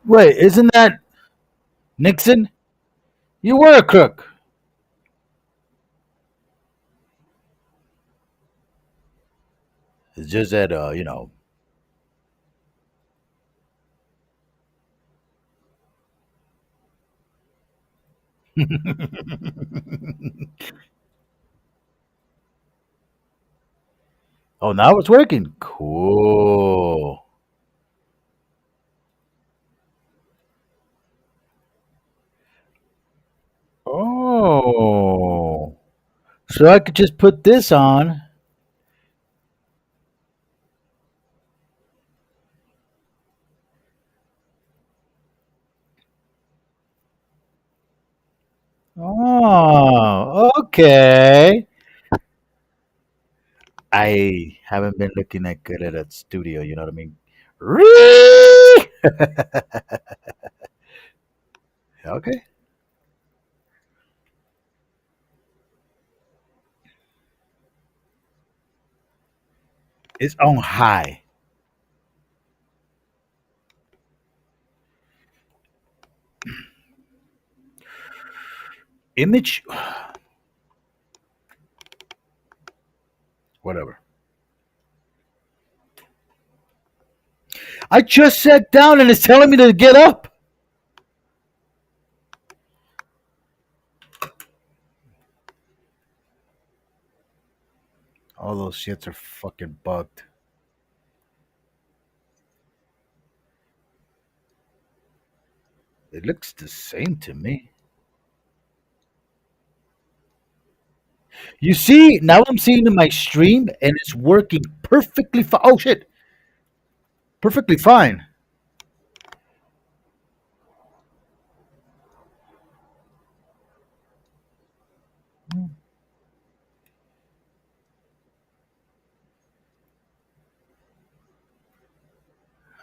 Wait, isn't that Nixon? You were a crook. It's just that, Oh, now it's working. Cool. Oh. So I could just put this on. Oh, okay. I haven't been looking that good at a studio, you know what I mean? Ree! Okay. It's on high. Image, whatever. I just sat down and it's telling me to get up. All those shits are fucking bugged. It looks the same to me. You see, now I'm seeing in my stream and it's working perfectly fine. Oh shit, perfectly fine.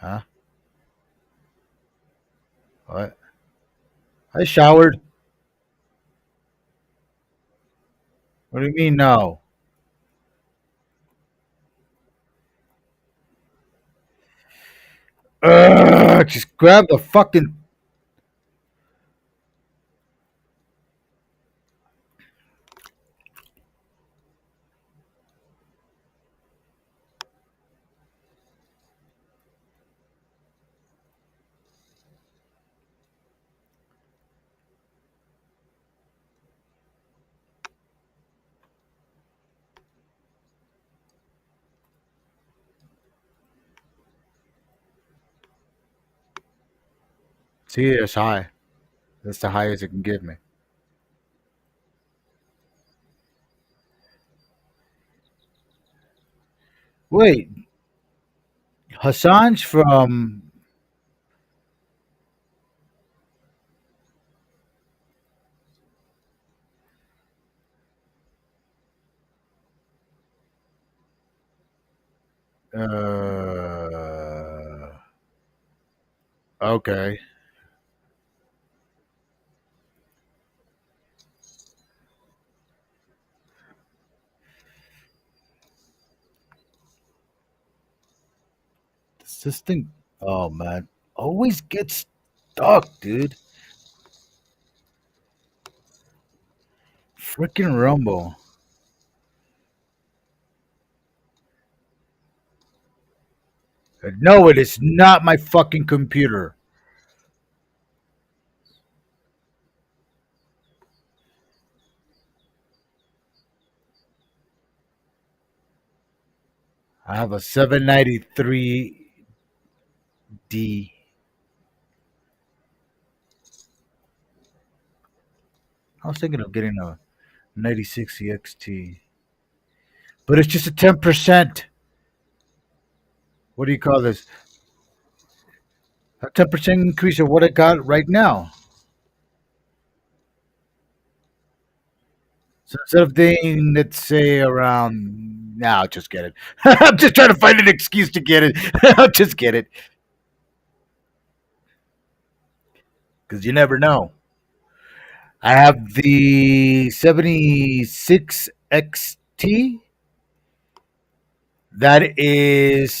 Huh? What? I showered. What do you mean no? Just grab the fucking. See, it's high. That's the highest it can give me. Wait, Hassan's from. Okay. This thing. Oh man, always gets stuck, dude. Freaking Rumble. No, it is not my fucking computer. I have a 793D. I was thinking of getting a 96 EXT, but it's just a 10%. What do you call this? A 10% increase of what I got right now. So instead of being, let's say, around, now I'll just get it. I'm just trying to find an excuse to get it. I'll just get it because you never know. I have the 76 XT. That is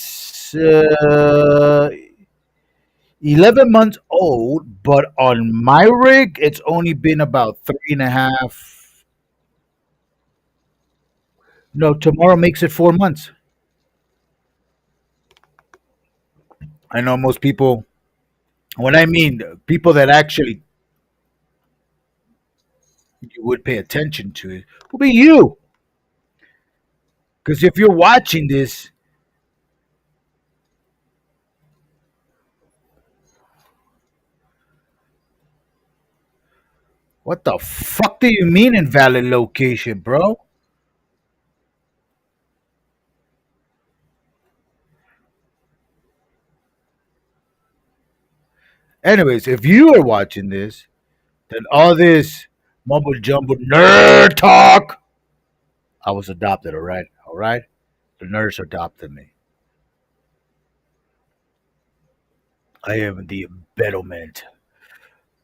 11 months old, but on my rig, it's only been about three and a half. No, tomorrow makes it 4 months. I know most people, when I mean people that actually you would pay attention to it, will be you. Because if you're watching this, what the fuck do you mean invalid location, bro? Anyways, if you are watching this, then all this mumble jumble nerd talk, I was adopted, all right? All right? The nerds adopted me. I am the embodiment,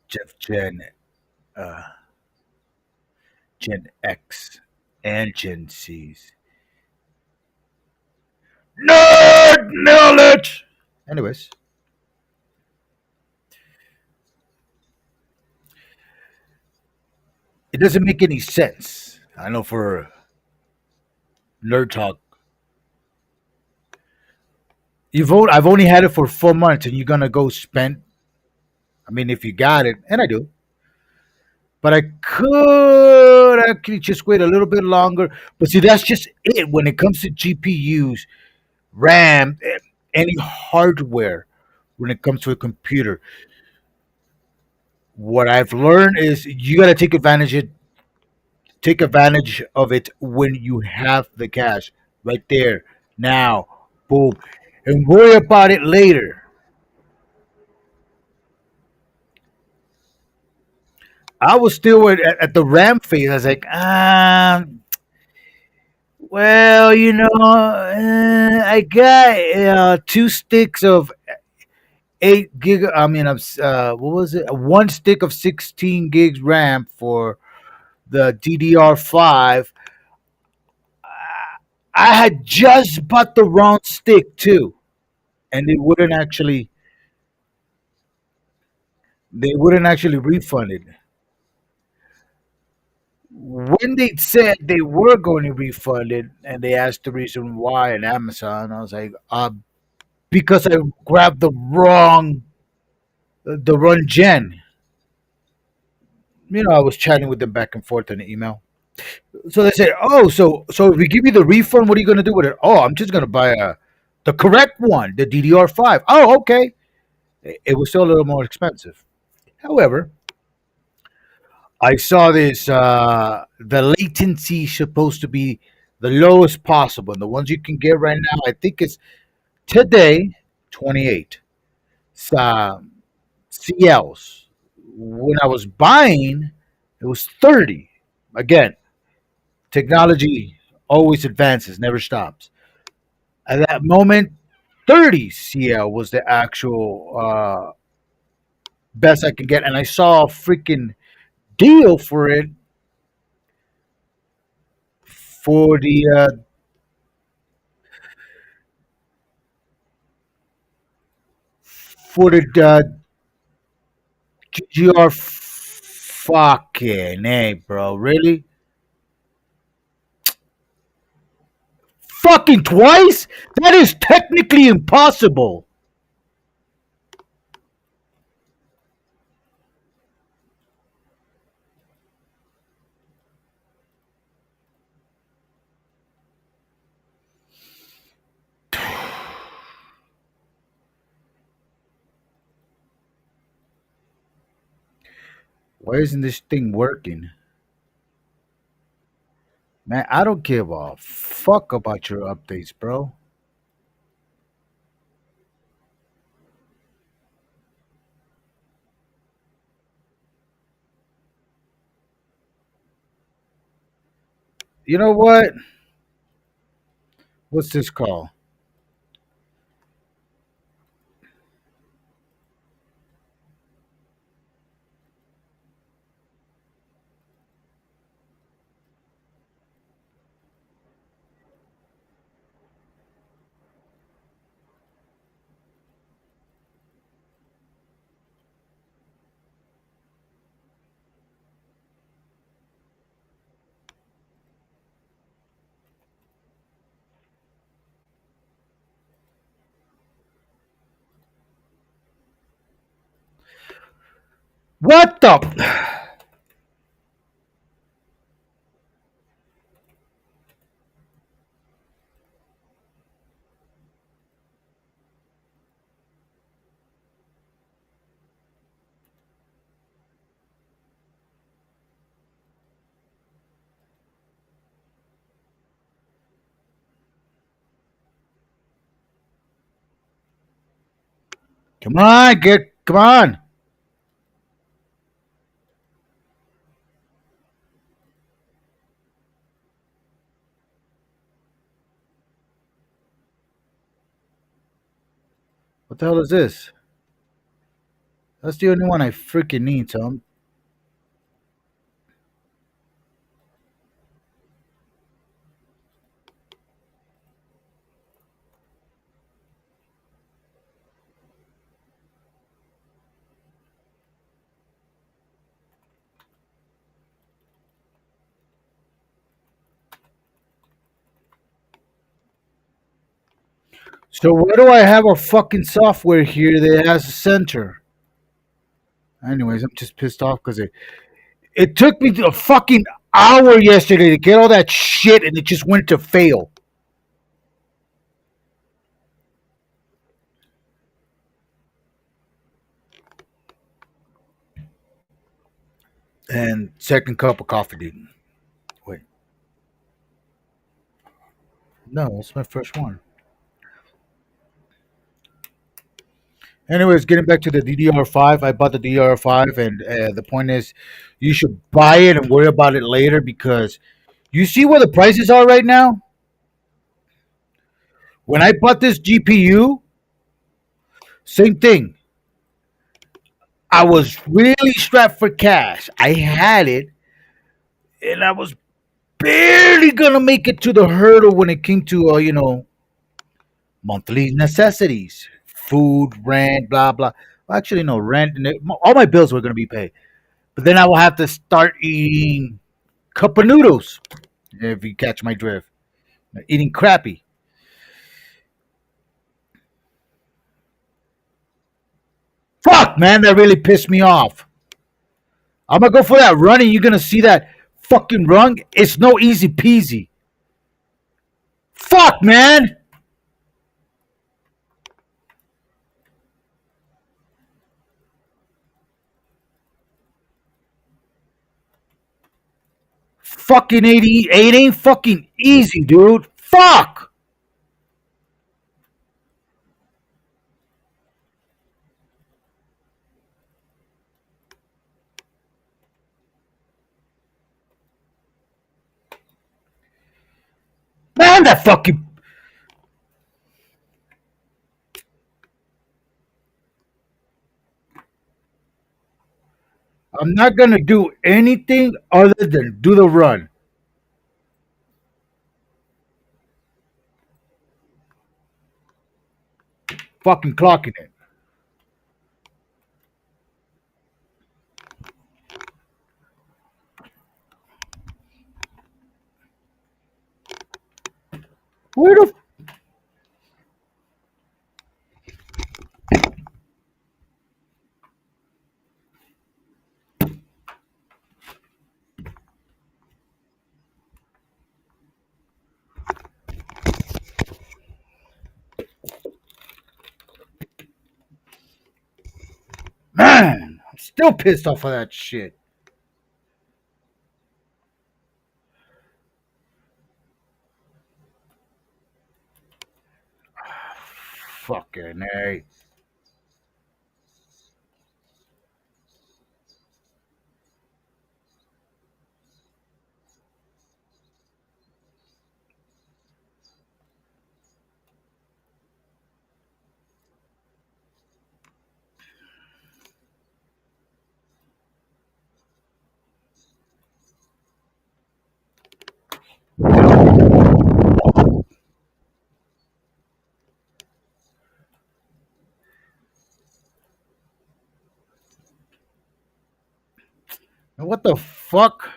Jeff uh, Gen X, and Gen C's. Nerd knowledge! Anyways, it doesn't make any sense. I know for nerd talk, I've only had it for 4 months, and you're gonna go spend. I mean, if you got it, and I do, but I could actually just wait a little bit longer. But see, that's just it when it comes to GPUs, RAM, any hardware. When it comes to a computer, what I've learned is you got to take advantage of it when you have the cash right there now, boom, and worry about it later. I was still at the RAM phase. I was like, well, I got 2 sticks of 8 gig. I mean, what was it? One stick of 16 gigs RAM for the DDR5. I had just bought the wrong stick too, and they wouldn't actually refund it. When they said they were going to refund it, and they asked the reason why at Amazon, I was like, because I grabbed the wrong gen. I was chatting with them back and forth on the email. So they said, "Oh, so if we give you the refund, what are you going to do with it?" "Oh, I'm just going to buy the correct one, the DDR5." "Oh, okay." It was still a little more expensive. However, I saw this. The latency is supposed to be the lowest possible, and the ones you can get right now, I think it's today 28 uh, CLs. When I was buying, it was 30. Again, technology always advances, never stops. At that moment, 30 CL was the actual best I could get, and I saw a freaking deal for it for the GGR. Fucking hey, bro, really? Fucking twice? That is technically impossible. Why isn't this thing working? Man, I don't give a fuck about your updates, bro. You know what? What's this called? What the? Come on, come on. What the hell is this? That's the only one I freaking need, Tom. So why do I have a fucking software here that has a center? Anyways, I'm just pissed off because it took me a fucking hour yesterday to get all that shit, and it just went to fail. And second cup of coffee, dude. Wait, no, that's my first one. Anyways, getting back to the DDR5, I bought the DDR5, and the point is, you should buy it and worry about it later because you see where the prices are right now. When I bought this GPU, same thing. I was really strapped for cash. I had it, and I was barely gonna make it to the hurdle when it came to monthly necessities, food, rent, blah blah. Well, actually, no rent. All my bills were gonna be paid, but then I will have to start eating cup of noodles. If you catch my drift, eating crappy. Fuck, man, that really pissed me off. I'm gonna go for that run, and you're gonna see that fucking run. It's no easy peasy. Fuck, man. Fucking 88 ain't fucking easy, dude. Fuck. Man, that fucking. I'm not gonna do anything other than do the run. Fucking clocking it. Where the man? I'm still pissed off of that shit. Fucking a. What the fuck?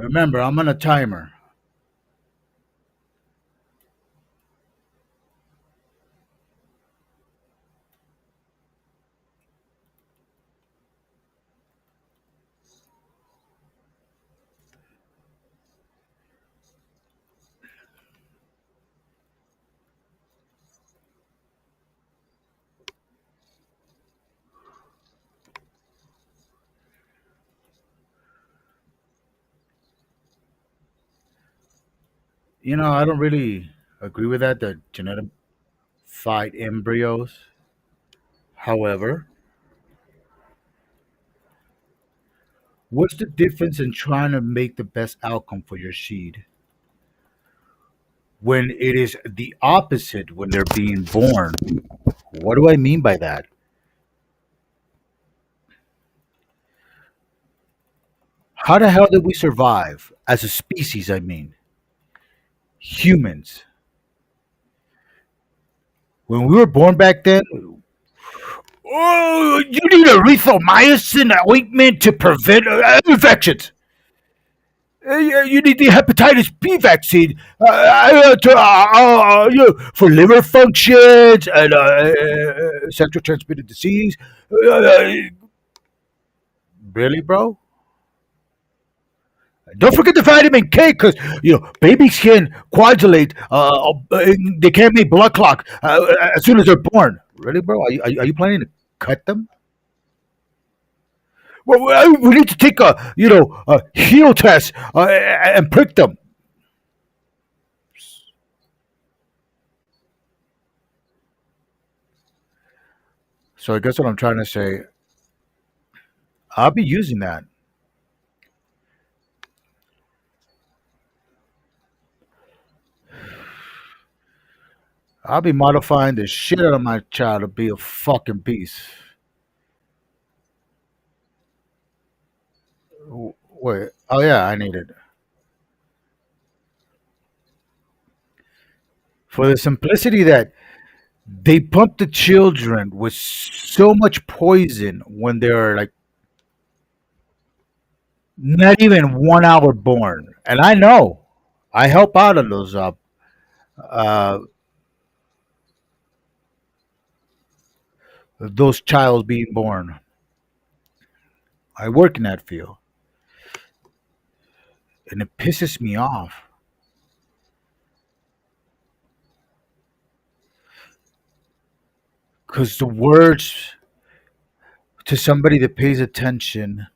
Remember, I'm on a timer. I don't really agree with that. The genetic fight embryos. However, what's the difference in trying to make the best outcome for your seed when it is the opposite when they're being born? What do I mean by that? How the hell did we survive as a species? I mean, humans. When we were born back then, oh, you need erythromycin ointment to prevent infections. You need the hepatitis B vaccine for liver functions and sexual transmitted disease. Uh, really, bro? Don't forget the vitamin K, because babies can coagulate. They can't make blood clot as soon as they're born. Really, bro? Are you planning to cut them? Well, we need to take a heel test and prick them. So I guess what I'm trying to say, I'll be using that. I'll be modifying the shit out of my child to be a fucking beast. Wait. Oh yeah, I need it for the simplicity that they pump the children with so much poison when they're like not even 1 hour born. And I know I help out on uh, those child being born. I work in that field, and it pisses me off because the words to somebody that pays attention.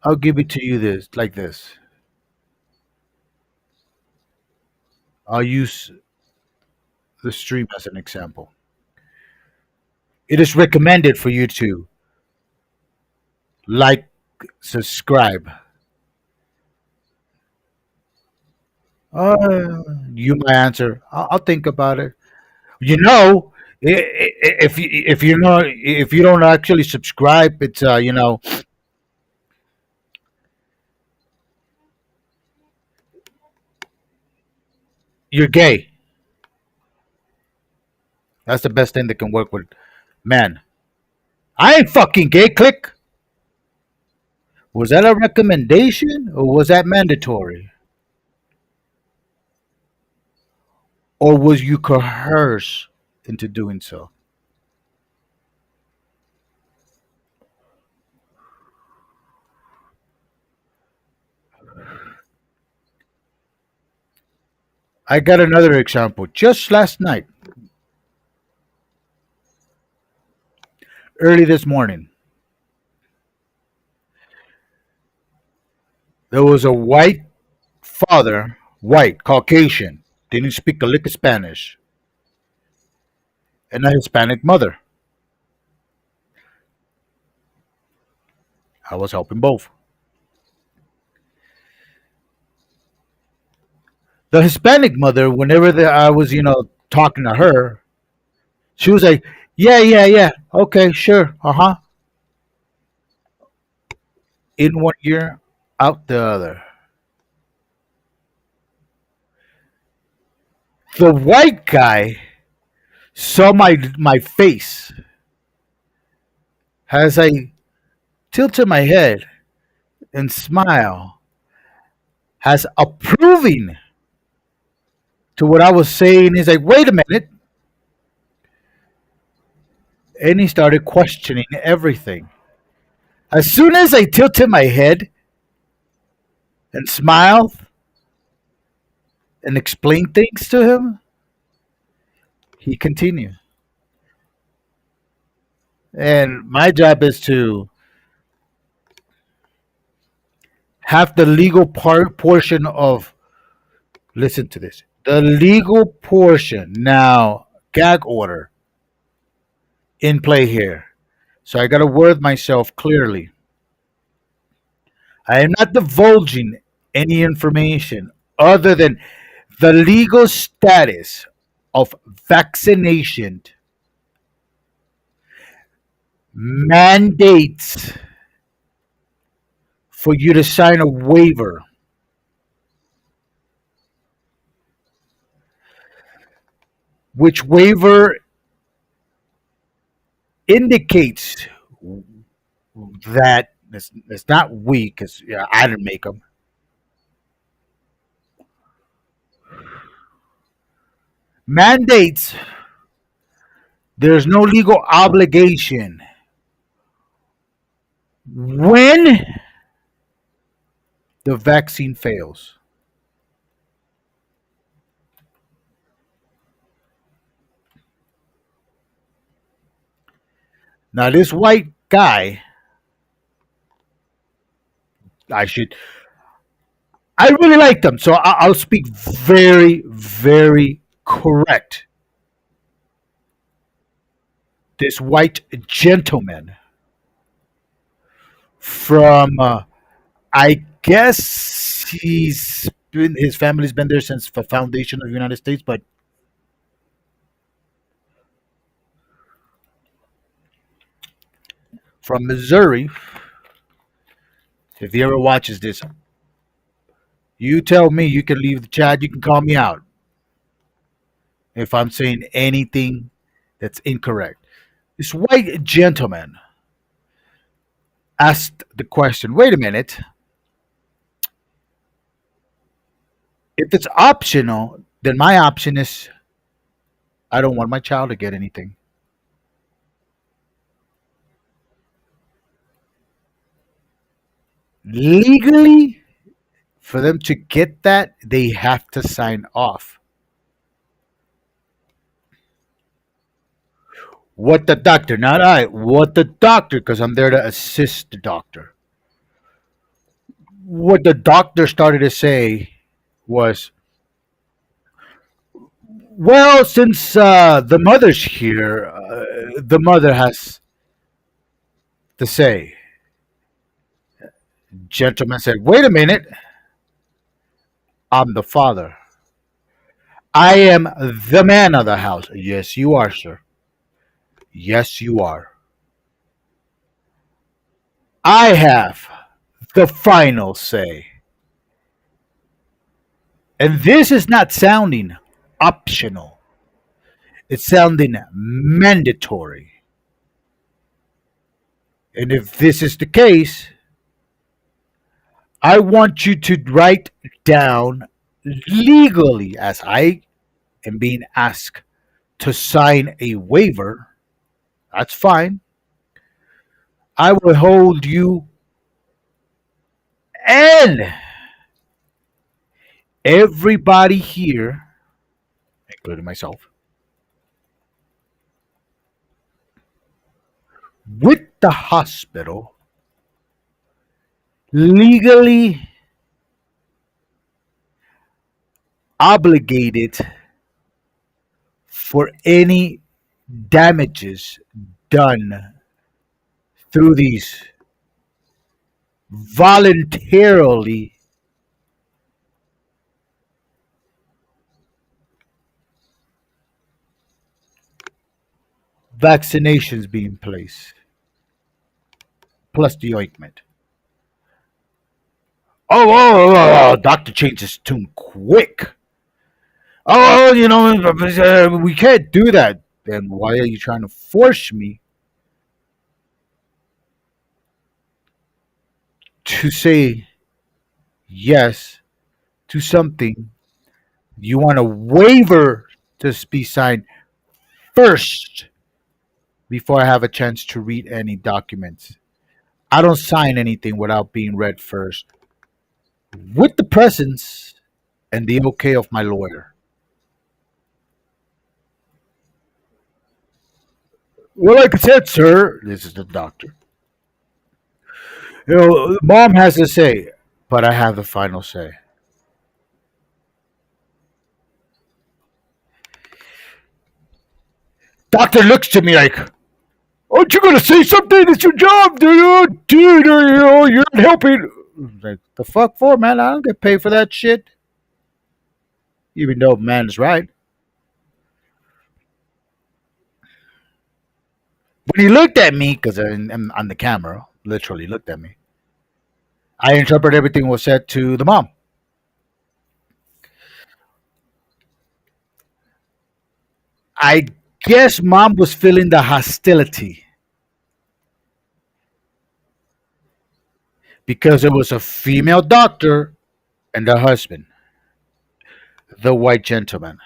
I'll give it to you this like this. I'll use the stream as an example. It is recommended for you to like, subscribe. You my answer. I'll think about it. You know, if you know if you don't actually subscribe, it's you're gay. That's the best thing that can work with man. I ain't fucking gay. Click. Was that a recommendation or was that mandatory? Or was you coerced into doing so? I got another example. Just last night, early this morning, there was a white father, white, Caucasian, didn't speak a lick of Spanish, and a Hispanic mother. I was helping both. The Hispanic mother, whenever I was, talking to her, she was like, "Yeah, yeah, yeah, okay, sure, uh huh." In one ear, out the other. The white guy saw my face as I tilted my head and smile, has approving to what I was saying. He's like, wait a minute. And he started questioning everything. As soon as I tilted my head and smiled and explained things to him, he continued. And my job is to have the legal portion of, listen to this, the legal portion, now, gag order in play here. So I got to word myself clearly. I am not divulging any information other than the legal status of vaccination mandates for you to sign a waiver, which waiver indicates that it's not we, because yeah, I didn't make them. Mandates there's no legal obligation when the vaccine fails. Now, this white guy, I should, I really liked him, so I'll speak very, very correct. This white gentleman from, I guess his family's been there since the foundation of the United States, but from Missouri. If he ever watches this, you tell me. You can leave the chat. You can call me out if I'm saying anything that's incorrect. This white gentleman asked the question, wait a minute, if it's optional, then my option is I don't want my child to get anything. Legally, for them to get that, they have to sign off. What the doctor, not I, what the doctor, because I'm there to assist the doctor. What the doctor started to say was, well, since the mother's here, the mother has to say. Gentleman said, wait a minute, I'm the father. I am the man of the house. Yes, you are, sir. Yes, you are. I have the final say. And this is not sounding optional, it's sounding mandatory. And if this is the case, I want you to write down legally, as I am being asked to sign a waiver. That's fine. I will hold you and everybody here, including myself, with the hospital legally obligated for any damages done through these voluntarily vaccinations being placed, plus the ointment. Doctor changed his tune quick. We can't do that. Then why are you trying to force me to say yes to something, you want a waiver to be signed first before I have a chance to read any documents. I don't sign anything without being read first, with the presence and the okay of my lawyer. Well, like I said, sir, this is the doctor. Mom has to say, but I have the final say. Doctor looks to me like, aren't you gonna say something? It's your job, dude. You're not helping. Like, the fuck for, man? I don't get paid for that shit. Even though man is right. When he looked at me, because I'm on the camera, literally looked at me, I interpret everything was said to the mom. I guess mom was feeling the hostility because it was a female doctor and the husband, the white gentleman.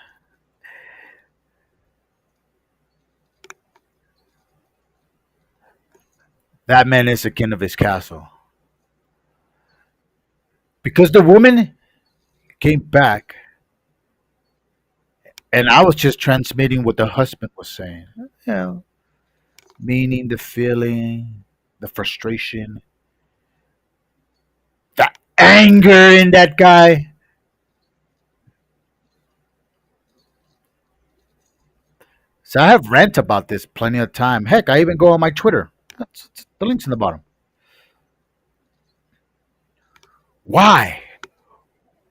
That man is the king of his castle. Because the woman came back, and I was just transmitting what the husband was saying. You know, meaning the feeling, the frustration, the anger in that guy. So I have rant about this plenty of time. Heck, I even go on my Twitter. The link's in the bottom. Why?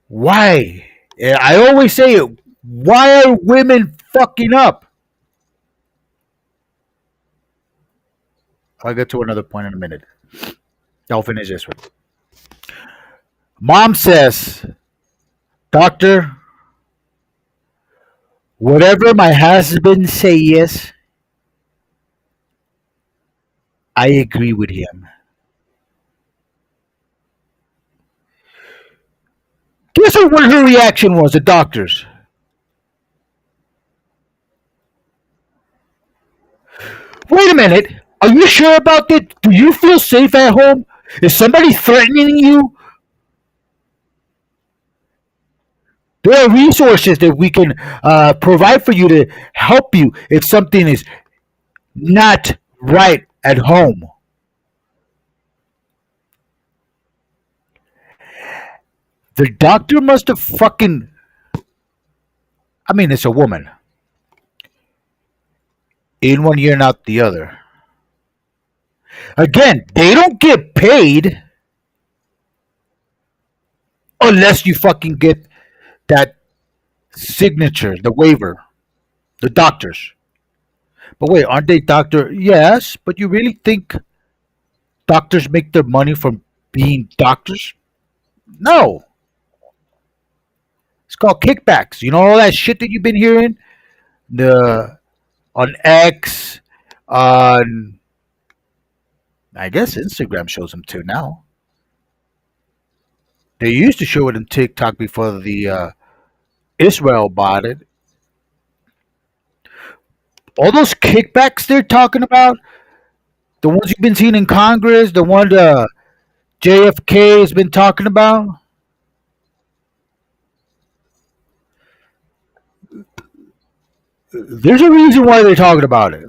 Why? Yeah, I always say it. Why are women fucking up? I'll get to another point in a minute. I'll finish this one. Mom says, Doctor, whatever my husband says, I agree with him. Guess what her reaction was, the doctor's? Wait a minute. Are you sure about that? Do you feel safe at home? Is somebody threatening you? There are resources that we can provide for you to help you if something is not right at home. The doctor must have fucking. I mean, it's a woman. In one ear and out the other. Again, they don't get paid unless you fucking get that signature, the waiver, the doctors. But wait, aren't they doctor? Yes, but you really think doctors make their money from being doctors? No. It's called kickbacks. You know all that shit that you've been hearing? The on X, on I guess Instagram shows them too now. They used to show it on TikTok before the Israel bought it. All those kickbacks they're talking about, the ones you've been seeing in Congress, the one JFK has been talking about, there's a reason why they're talking about it.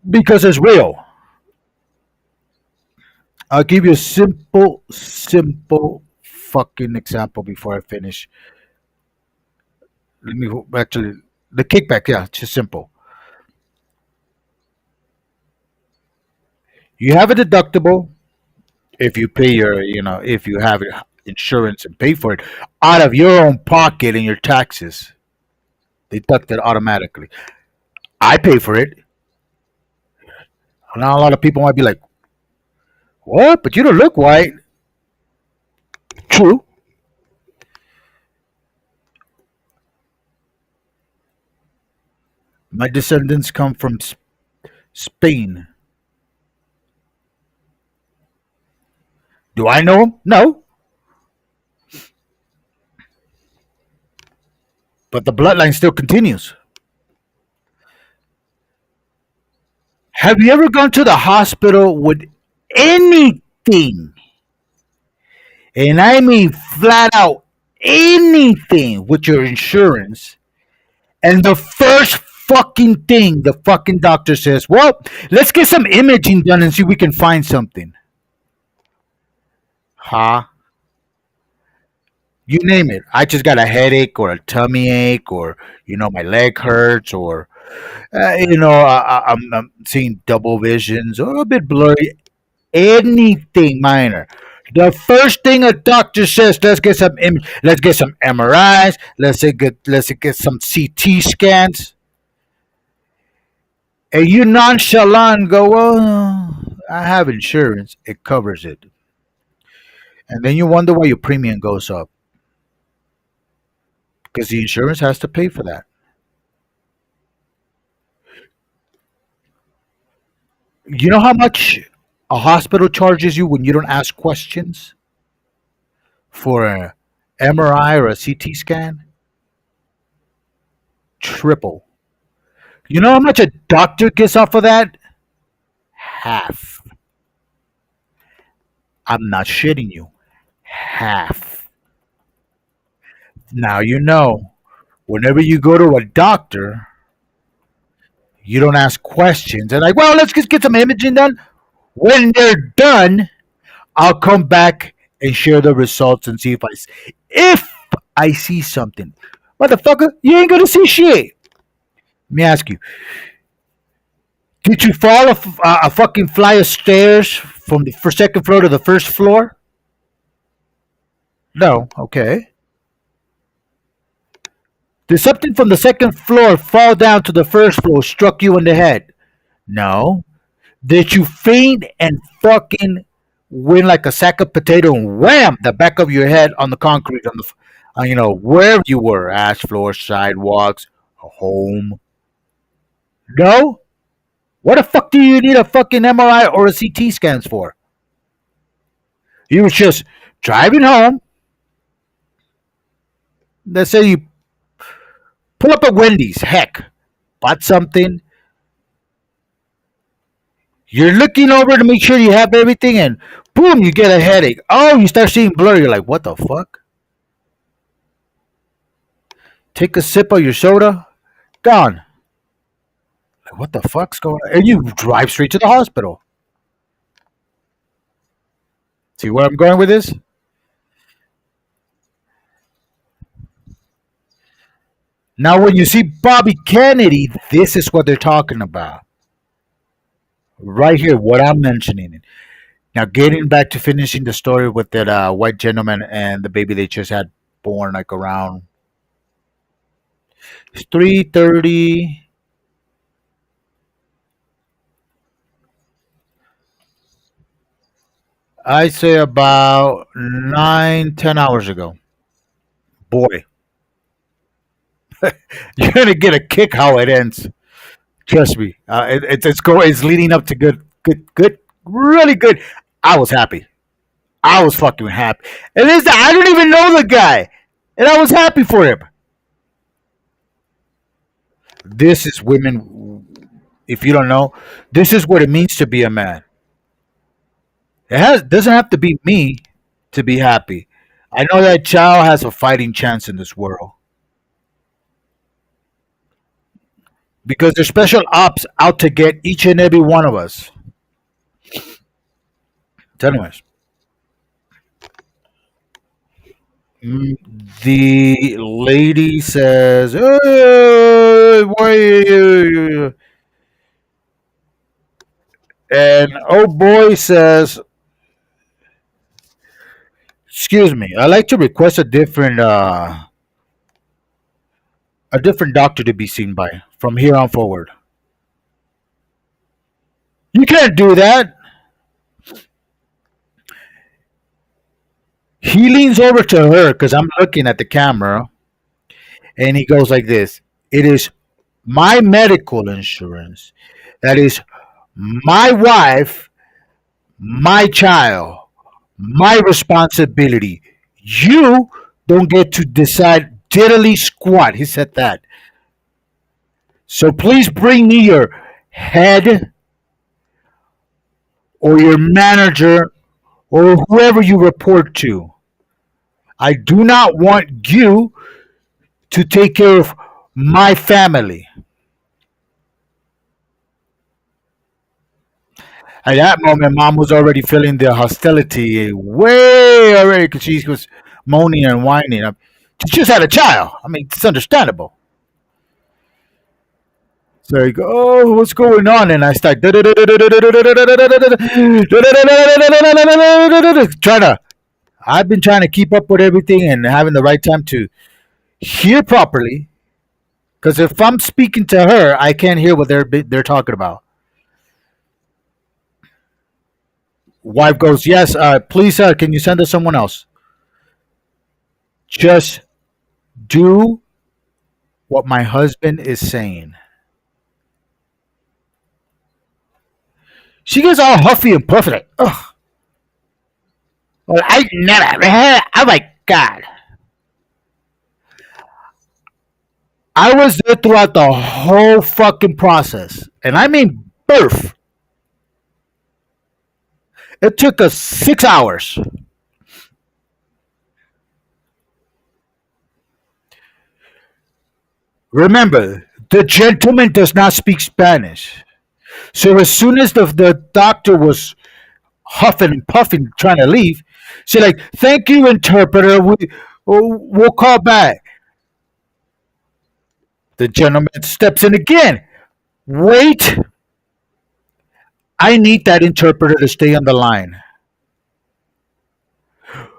Because it's real. I'll give you a simple fucking example before I finish. Let me actually the kickback. Yeah, it's just simple. You have a deductible if you pay if you have insurance and pay for it out of your own pocket and your taxes, deduct it automatically. I pay for it. Now a lot of people might be like, "What? But you don't look white." True. My descendants come from Spain. Do I know him? No. but the bloodline still continues. Have you ever gone to the hospital with anything, and I mean flat out anything with your insurance, and the first fucking thing the fucking doctor says, well, let's get some imaging done and see if we can find something? Huh? You name it. I just got a headache or a tummy ache or, my leg hurts or, I'm seeing double visions or a bit blurry. Anything minor. The first thing a doctor says, let's get some MRIs, let's get some CT scans, and you nonchalant go, well, I have insurance, it covers it, and then you wonder why your premium goes up because the insurance has to pay for that. You know how much a hospital charges you when you don't ask questions for a MRI or a CT scan? Triple. You know how much a doctor gets off of that? Half. I'm not shitting you. Half. Now you know, whenever you go to a doctor, you don't ask questions. They're like, well, let's just get some imaging done. When they're done, I'll come back and share the results and see if I see something. Motherfucker, you ain't gonna see shit. Let me ask you: did you fall a fucking flight of stairs from the second floor to the first floor? No. Okay. Did something from the second floor fall down to the first floor, struck you in the head? No. Did you faint and fucking win like a sack of potato and wham the back of your head on the concrete wherever you were, ash floor, sidewalks, a home? No. What the fuck do you need a fucking MRI or a CT scans for? You was just driving home. Let's say you pull up at Wendy's, heck, bought something. You're looking over to make sure you have everything, and boom, you get a headache. Oh, you start seeing blur. You're like, what the fuck? Take a sip of your soda, gone. Like, what the fuck's going on? And you drive straight to the hospital. See where I'm going with this? Now, when you see Bobby Kennedy, this is what they're talking about. Right here, what I'm mentioning. Now, getting back to finishing the story with that white gentleman and the baby they just had born, like around 3:30. I say about 9, 10 hours ago. Boy, you're gonna get a kick how it ends. Trust me. It's leading up to good, really good. I was happy. I was fucking happy. And I don't even know the guy, and I was happy for him. This is women. If you don't know, this is what it means to be a man. Doesn't have to be me to be happy. I know that child has a fighting chance in this world because there's special ops out to get each and every one of us. So anyways, the lady says, "Hey, why?" And oh boy says, "Excuse me, I'd like to request a different doctor to be seen by from here on forward." You can't do that. He leans over to her because I'm looking at the camera, and he goes like this: "It is my medical insurance. That is my wife, my child, my responsibility. You don't get to decide diddly squat. He said that. So please bring me your head or your manager or whoever you report to. I do not want you to take care of my family. At that moment, mom was already feeling the hostility way already because she was moaning and whining. She just had a child. I mean, it's understandable. So I go, oh, what's going on? And I start trying to. I've been trying to keep up with everything and having the right time to hear properly. Because if I'm speaking to her, I can't hear what they're talking about. Wife goes, yes, please, can you send us someone else? Just do what my husband is saying. She gets all huffy and puffy, like, ugh. Well, I never. Oh my God. I was there throughout the whole fucking process. And I mean birth. It took us 6 hours. Remember, the gentleman does not speak Spanish. So as soon as the doctor was huffing and puffing, trying to leave, she's like, thank you, interpreter. We'll call back. The gentleman steps in again. Wait, I need that interpreter to stay on the line.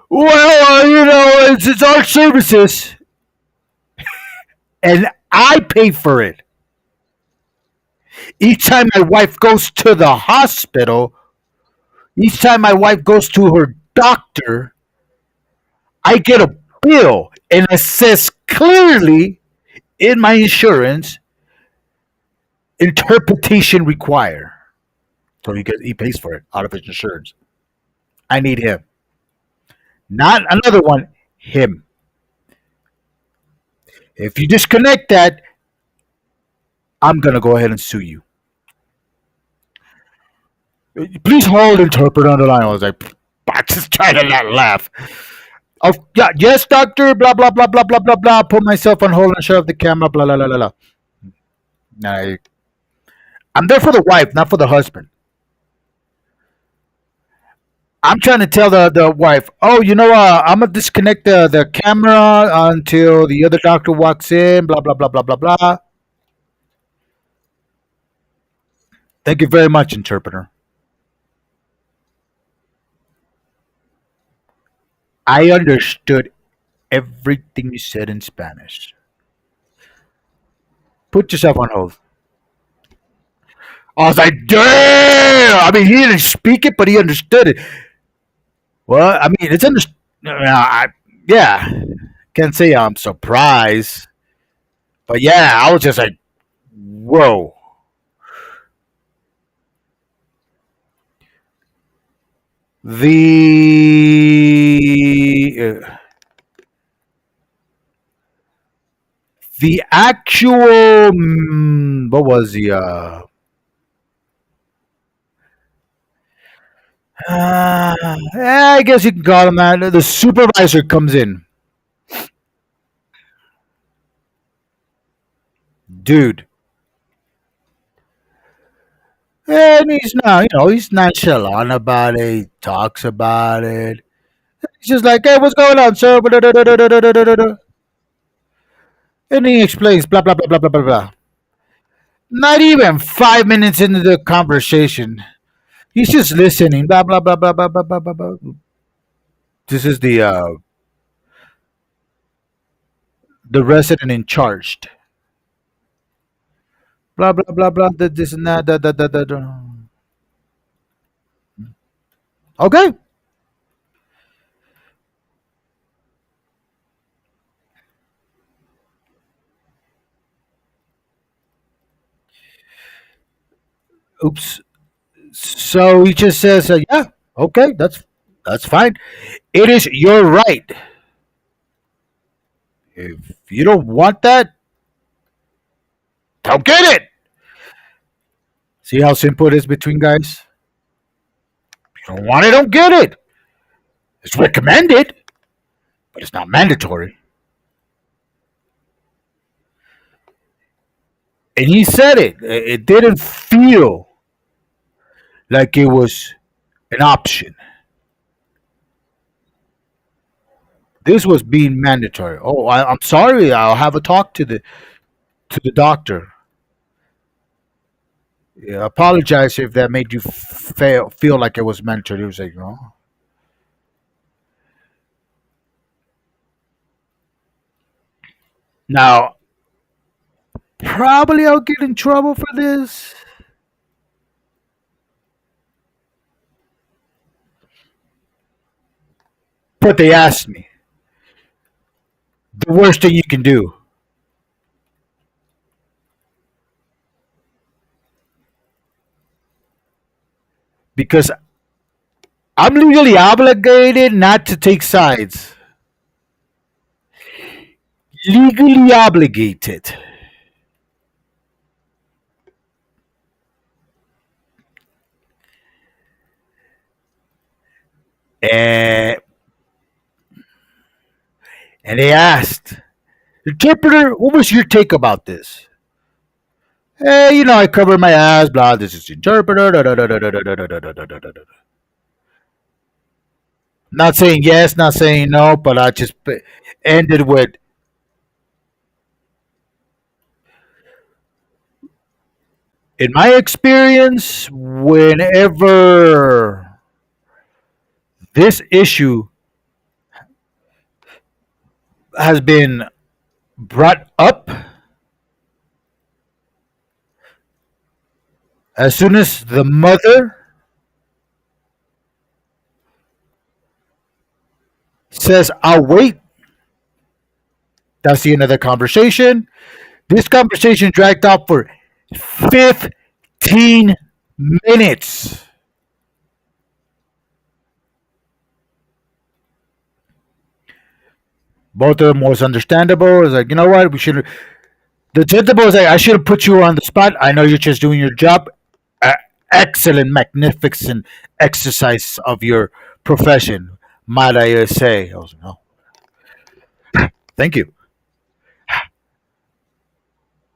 Well, it's our services, and I pay for it. Each time my wife goes to the hospital, each time my wife goes to her doctor, I get a bill, and it says clearly in my insurance, interpretation required. So he pays for it out of his insurance. I need him, not another one. Him. If you disconnect that, I'm gonna go ahead and sue you. Please hold interpreter on the line. I was like, I just trying to not laugh. Oh yeah, yes, doctor. Blah blah blah blah blah blah blah. Put myself on hold and shut off the camera. Blah blah blah blah. I, I'm there for the wife, not for the husband. I'm trying to tell the wife, oh, I'm gonna disconnect the camera until the other doctor walks in. Blah blah blah blah blah blah. Thank you very much, interpreter. I understood everything you said in Spanish. Put yourself on hold. I was like, damn! I mean, he didn't speak it, but he understood it. Well, I mean, it's understood. Yeah, can't say I'm surprised, but yeah, I was just like, whoa. The the actual what was the I guess you can call him that. The supervisor comes in, dude, and he's not, he's nonchalant about it. He talks about it. He's just like, hey, what's going on, sir? And he explains, blah blah blah blah blah blah blah. Not even 5 minutes into the conversation, he's just listening. Blah blah blah blah blah blah blah blah. Blah. This is the resident in charge. Blah blah blah blah. This and that. Da. Okay. Oops. So he just says, yeah, okay, that's fine. It is your right. If you don't want that, don't get it. See how simple it is between guys? If you don't want it, don't get it. It's recommended, but it's not mandatory. And he said it. It didn't feel like it was an option. This was being mandatory. Oh, I'm sorry. I'll have a talk to the doctor. Yeah, apologize if that made you feel like it was mandatory. He was like, no. Now, probably I'll get in trouble for this, but they asked me. The worst thing you can do, because I'm legally obligated not to take sides. Legally obligated. And, and they asked, interpreter, what was your take about this? Hey, I covered my ass, blah, this is interpreter. Da, da, da, da, da, da, da, da, da, da, da, da. Not saying yes, not saying no, but I just ended with, in my experience, whenever this issue has been brought up, as soon as the mother says, I'll wait, that's the end of the conversation. This conversation dragged out for 15 minutes. Both of them was understandable. It's like, you know what? We should. The gentleman was like, I should have put you on the spot. I know you're just doing your job. Uh, Excellent, magnificent exercise of your profession, might I say. I was like, oh, thank you.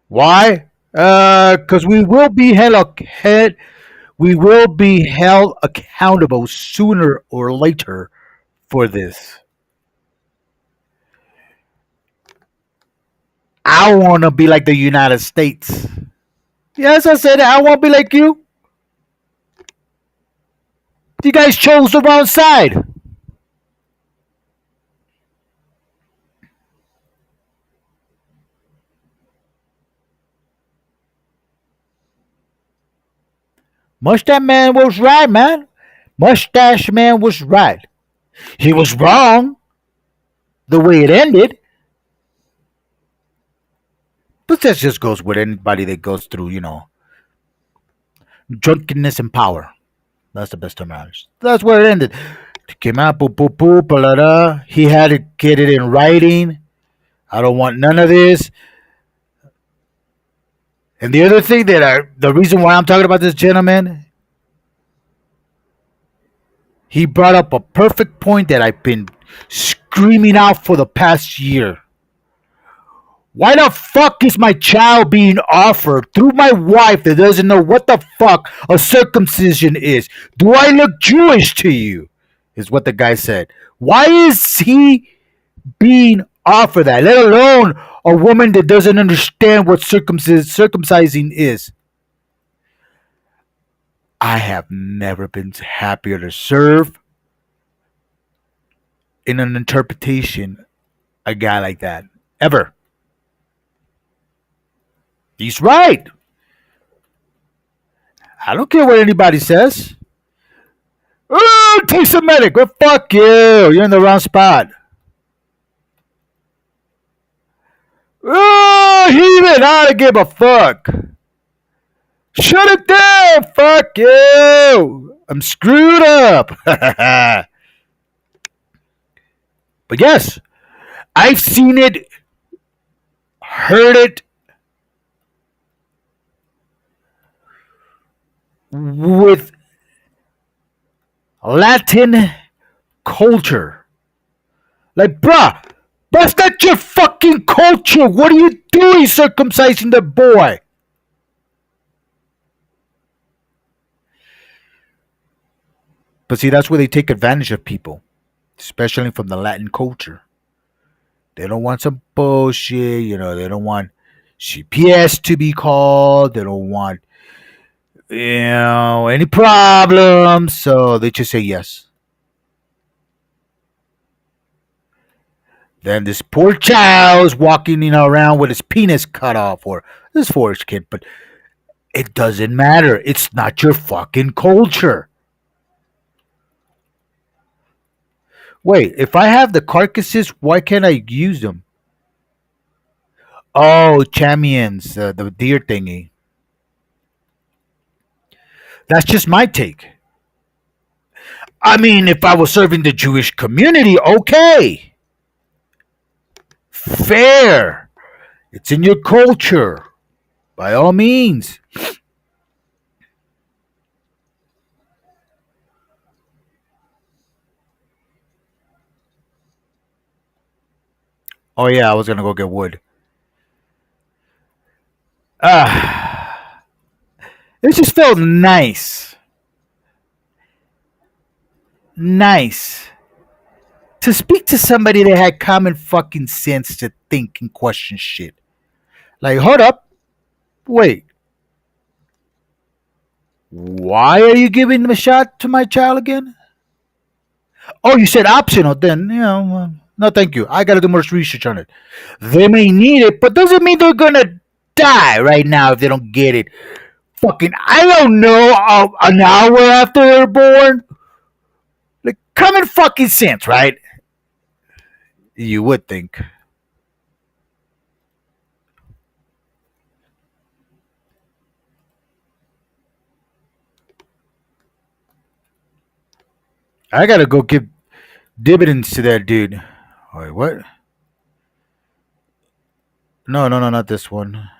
Why? Because we will be held accountable sooner or later for this. I want to be like the United States. Yes, I said it. I want to be like you. You guys chose the wrong side. Mustache Man was right, man. Mustache Man was right. He was wrong the way it ended, but that just goes with anybody that goes through, drunkenness and power. That's the best term matters. That's where it ended. It came out, boop, boop, boop, blah, blah. He had to get it in writing. I don't want none of this. And the other thing the reason why I'm talking about this gentleman, he brought up a perfect point that I've been screaming out for the past year. Why the fuck is my child being offered through my wife that doesn't know what the fuck a circumcision is? Do I look Jewish to you? Is what the guy said. Why is he being offered that? Let alone a woman that doesn't understand what circumcising is. I have never been happier to serve in an interpretation a guy like that. Ever. He's right. I don't care what anybody says. Oh, take some medic. Well, fuck you. You're in the wrong spot. Oh, heathen. I don't give a fuck. Shut it down. Fuck you. I'm screwed up. But yes, I've seen it heard it with Latin culture. Like, bruh, that's not your fucking culture. What are you doing circumcising the boy? But see, that's where they take advantage of people, especially from the Latin culture. They don't want some bullshit, they don't want CPS to be called. They don't want, any problems. So they just say yes. Then this poor child's walking, around with his penis cut off, or this forest kid, but it doesn't matter. It's not your fucking culture. Wait, if I have the carcasses, why can't I use them? Oh, champions, the deer thingy. That's just my take. I mean, if I was serving the Jewish community, okay, fair. It's in your culture, by all means. Oh yeah, I was gonna go get wood. Ah, it just felt nice, nice to speak to somebody that had common fucking sense to think and question shit. Like, hold up, wait, why are you giving them a shot to my child again? Oh, you said optional. Then no, thank you. I gotta do more research on it. They may need it, but doesn't mean they're gonna die right now if they don't get it. Fucking, I don't know. An hour after they're born, like common fucking sense, right? You would think. I gotta go give dividends to that dude. Wait, what? No, no, no, not this one.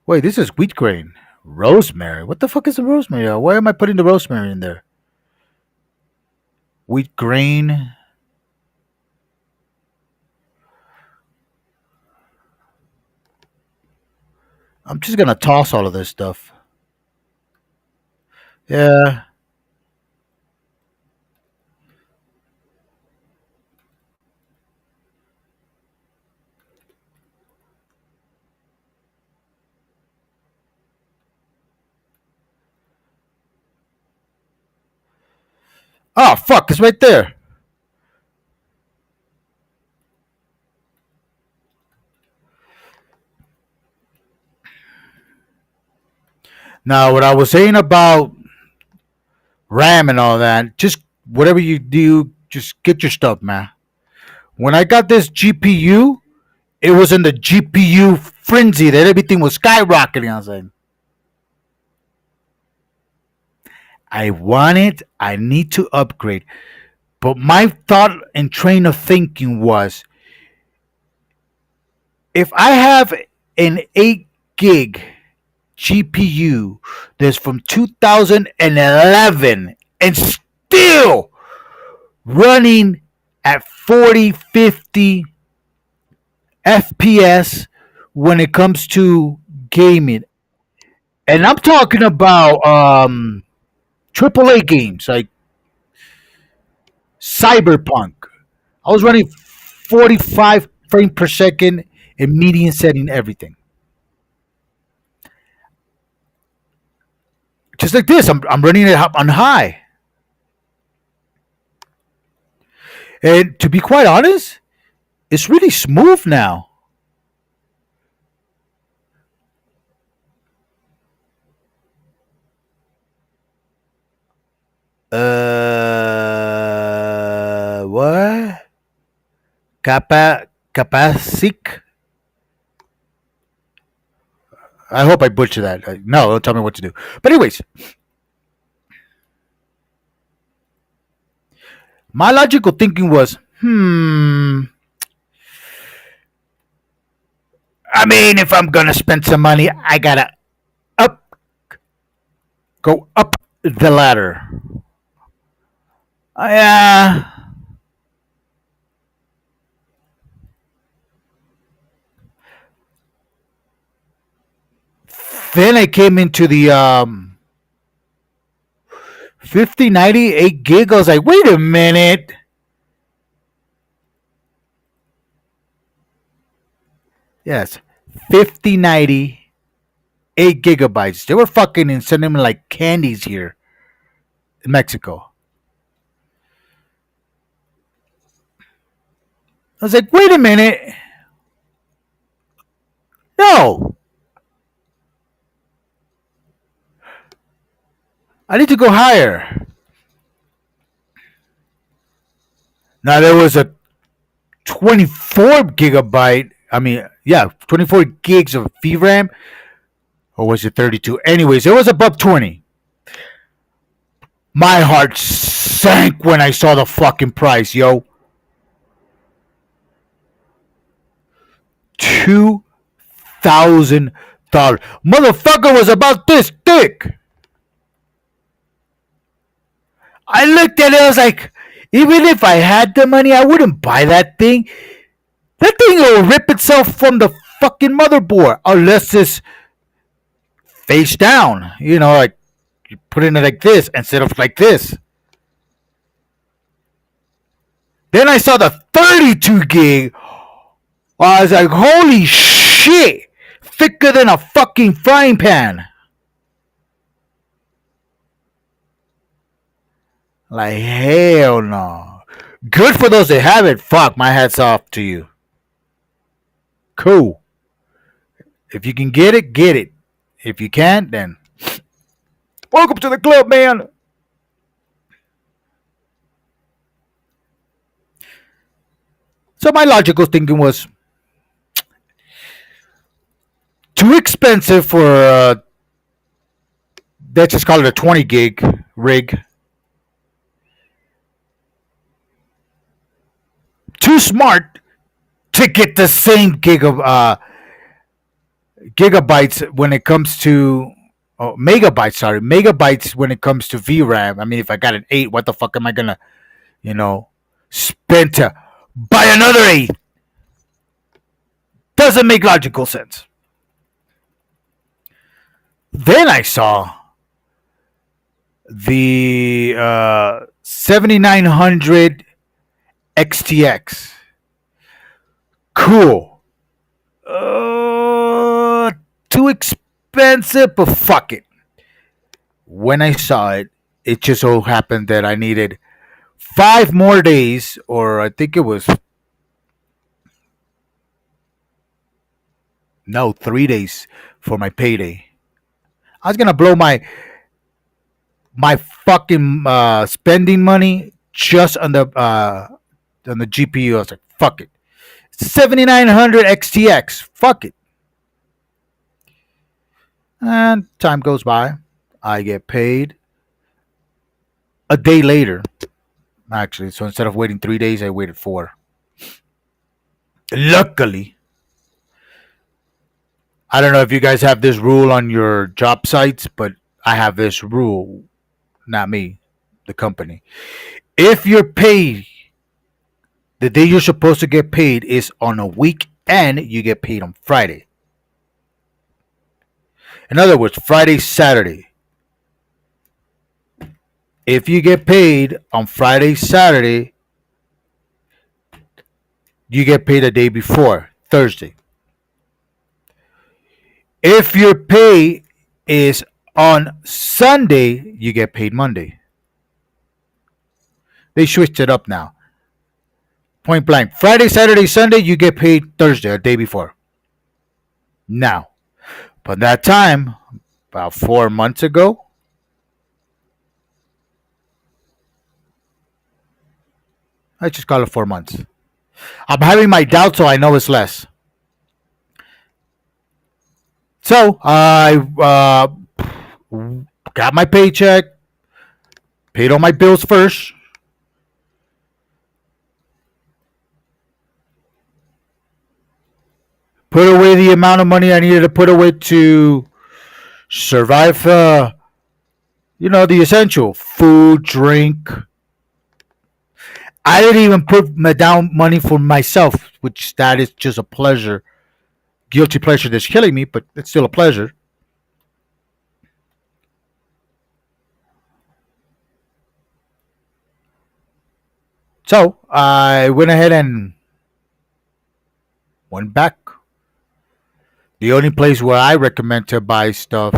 Wait, this is wheat grain. Rosemary. What the fuck is the rosemary? Why am I putting the rosemary in there? Wheat grain. I'm just gonna toss all of this stuff. Yeah. Oh fuck, it's right there. Now, what I was saying about RAM and all that, just whatever you do, just get your stuff, man. When I got this GPU, it was in the GPU frenzy that everything was skyrocketing. I was like, I want it. I need to upgrade. But my thought and train of thinking was, if I have an 8 gig GPU that's from 2011 and still running at 40, 50 FPS when it comes to gaming. And I'm talking about AAA games like Cyberpunk. I was running 45 frames per second in median setting, everything. Just like this, I'm running it on high. And to be quite honest, it's really smooth now. What? Capacic? I hope I butchered that. No, don't tell me what to do. But anyways, my logical thinking was, I mean, if I'm gonna spend some money, I gotta up, go up the ladder. Yeah. Then I came into the 5098 gig. I was like, wait a minute. Yes, 5090, 8 gigabytes. They were fucking and sending me like candies here in Mexico. I was like, wait a minute. No, I need to go higher. Now there was a 24 gigabyte. I mean, yeah, 24 gigs of VRAM, or was it 32? Anyways, it was above 20. My heart sank when I saw the fucking price, yo. $2,000. Motherfucker was about this thick. I looked at it, I was like, even if I had the money, I wouldn't buy that thing. That thing will rip itself from the fucking motherboard unless it's face down. You know, like you put it like this instead of like this. Then I saw the 32 gig. I was like, holy shit. Thicker than a fucking frying pan. Like, hell no. Good for those that have it. Fuck, my hat's off to you. Cool. If you can get it, get it. If you can't, then welcome to the club, man. So my logical thinking was too expensive for let's just call it a 20 gig rig. Too smart to get the same gigabytes when it comes to megabytes. Sorry, megabytes when it comes to VRAM. I mean, if I got an 8, what the fuck am I gonna, you know, spend to buy another 8? Doesn't make logical sense. Then I saw the 7900 XTX. Cool. Too expensive, but fuck it. When I saw it, it just so happened that I needed 5 more days, or I think it was no 3 days for my payday. I was gonna blow my fucking spending money just on the GPU. I was like, fuck it. 7900 XTX. Fuck it. And time goes by. I get paid a day later. Actually, so instead of waiting 3 days, I waited 4. Luckily, I don't know if you guys have this rule on your job sites, but I have this rule. Not me, the company. If you're paid, the day you're supposed to get paid is on a weekend, you get paid on Friday. In other words, Friday, Saturday. If you get paid on Friday, Saturday, you get paid the day before, Thursday. If your pay is on Sunday, you get paid Monday. They switched it up now. Point blank. Friday, Saturday, Sunday, you get paid Thursday, a day before. Now, but that time, about 4 months ago, I just call it 4 months. I'm having my doubts, so I know it's less. So I got my paycheck, paid all my bills first. put away the amount of money I needed to put away to survive. The essential food, drink. I didn't even put down money for myself, which that is just a pleasure, guilty pleasure that's killing me, but it's still a pleasure. So I went ahead and went back. The only place where I recommend to buy stuff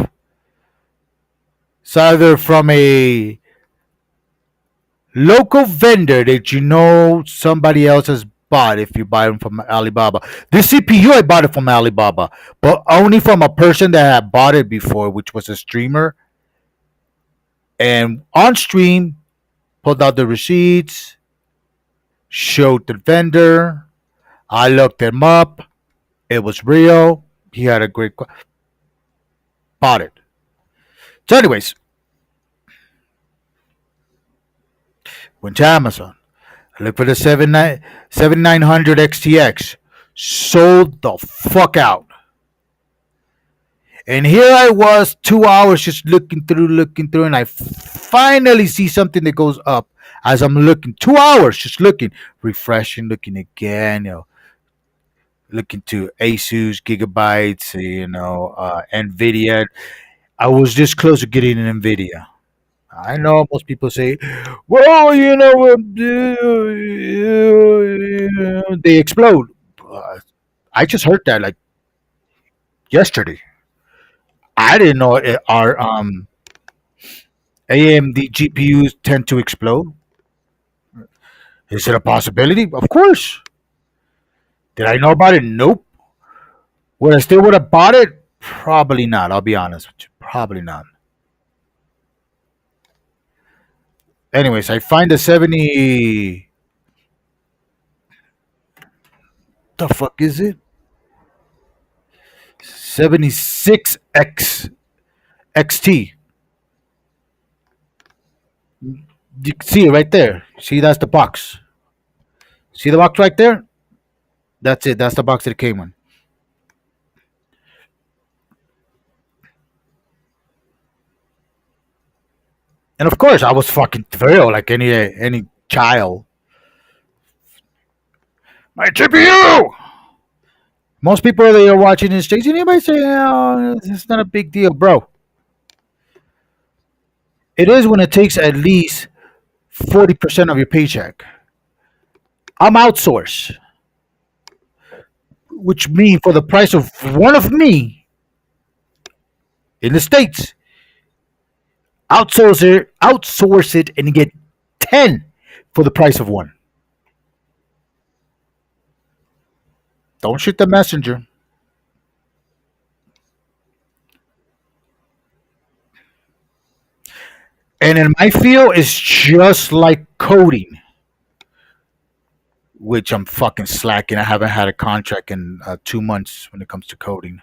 is either from a local vendor that you know somebody else has bought if you buy them from Alibaba. This CPU I bought it from Alibaba, but only from a person that had bought it before, which was a streamer. And on stream, pulled out the receipts, showed the vendor. I looked him up. It was real. He had a great bought it. So, anyways, went to Amazon. I looked for the 7900 XTX. Sold the fuck out. And here I was, 2 hours just looking through, and I finally see something that goes up as I'm looking. 2 hours just looking, refreshing, looking again, looking to Asus, Gigabytes, Nvidia. I was this close to getting an Nvidia. I know most people say, well, they explode. I just heard that like yesterday. I didn't know our AMD GPUs tend to explode. Is it a possibility? Of course. Did I know about it? Nope. Would I still would have bought it? Probably not. I'll be honest with you. Probably not. Anyways, I find the 70. The fuck is it? 76X XT. You can see it right there. See, that's the box. See the box right there? That's it. That's the box that it came in. And of course, I was fucking thrilled like any child. My GPU. Most people that are watching this station, anybody say, "Oh, it's not a big deal, bro." It is when it takes at least 40% of your paycheck. I'm outsourced, which means for the price of one of me in the states, outsource it, and you get 10 for the price of one. Don't shoot the messenger. And in my field, it's just like coding, which I'm fucking slacking. I haven't had a contract in 2 months when it comes to coding.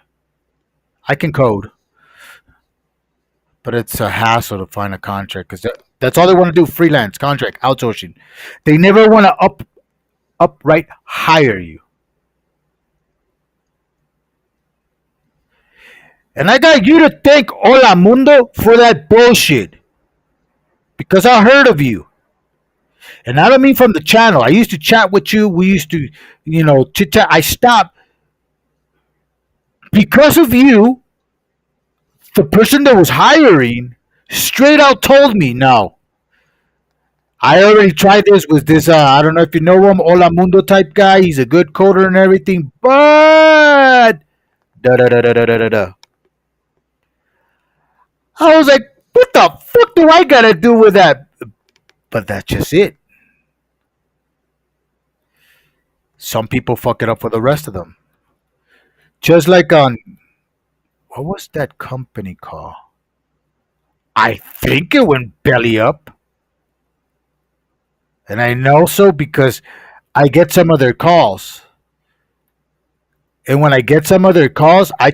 I can code, but it's a hassle to find a contract because that's all they want to do: freelance, contract, outsourcing. They never want to upright hire you. And I got you to thank Hola Mundo for that bullshit because I heard of you. And I don't mean from the channel. I used to chat with you. We used to, chit chat. I stopped because of you. The person that was hiring straight out told me, no, I already tried this with this. I don't know if you know him, Hola Mundo type guy. He's a good coder and everything, but da da da da da da da. I was like, what the fuck do I gotta do with that? But that's just it. Some people fuck it up for the rest of them. Just like on what was that company called? I think it went belly up. And I know so because I get some of their calls. And when I get some of their calls, I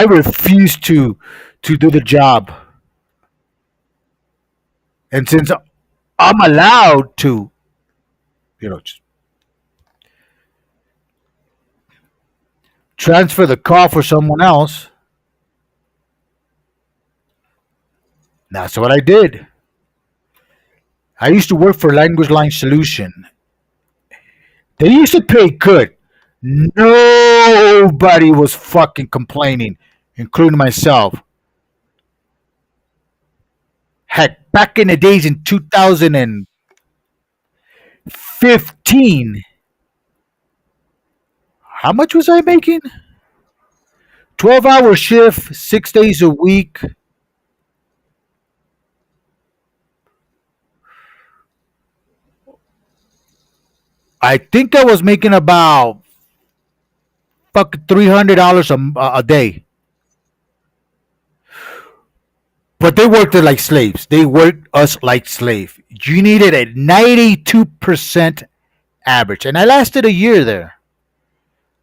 refuse to do the job. And since I'm allowed to, just transfer the call for someone else. That's what I did. I used to work for Language Line Solution. They used to pay good. Nobody was fucking complaining, including myself. Heck, back in the days in 2015, how much was I making? 12-hour shift, 6 days a week. I think I was making about fucking $300 a day. But they worked it like slaves. They worked us like slaves. You needed a 92% average. And I lasted a year there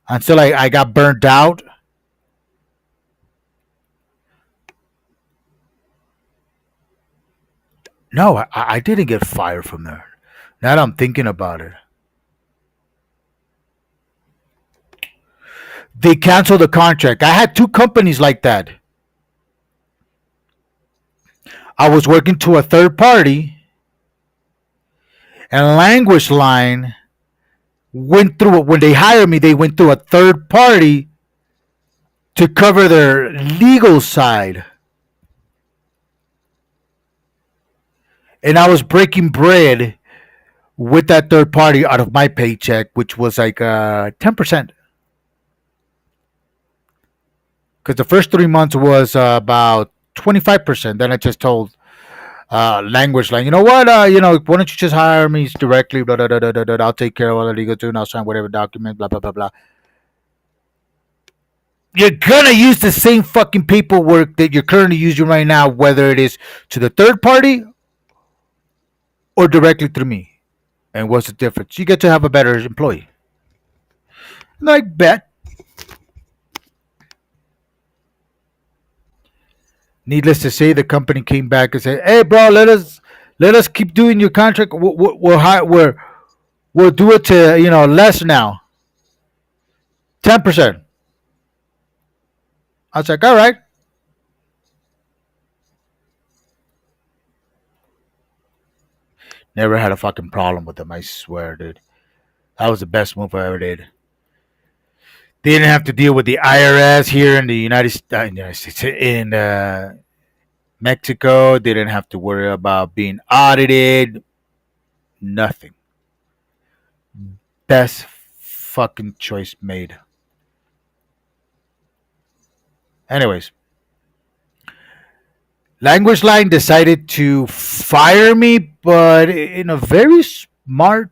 until I got burnt out. No, I didn't get fired from there. Now that I'm thinking about it. They canceled the contract. I had two companies like that. I was working to a third party, and Language Line went through when they hired me. They went through a third party to cover their legal side, and I was breaking bread with that third party out of my paycheck, which was like 10%. Because the first 3 months was about 25%. Then I just told Language Line, you know what? Why don't you just hire me directly? Blah, blah, blah, blah, blah, I'll take care of all the legal too, and I'll sign whatever document. Blah blah blah blah. You're gonna use the same fucking paperwork that you're currently using right now, whether it is to the third party or directly through me. And what's the difference? You get to have a better employee. Like bet. Needless to say, the company came back and said, "Hey, bro, let us keep doing your contract. We'll do it to less now, 10%." I was like, "All right." Never had a fucking problem with them. I swear, dude. That was the best move I ever did. They didn't have to deal with the IRS here in the United States, in Mexico. They didn't have to worry about being audited. Nothing. Best fucking choice made. Anyways, Language Line decided to fire me, but in a very smart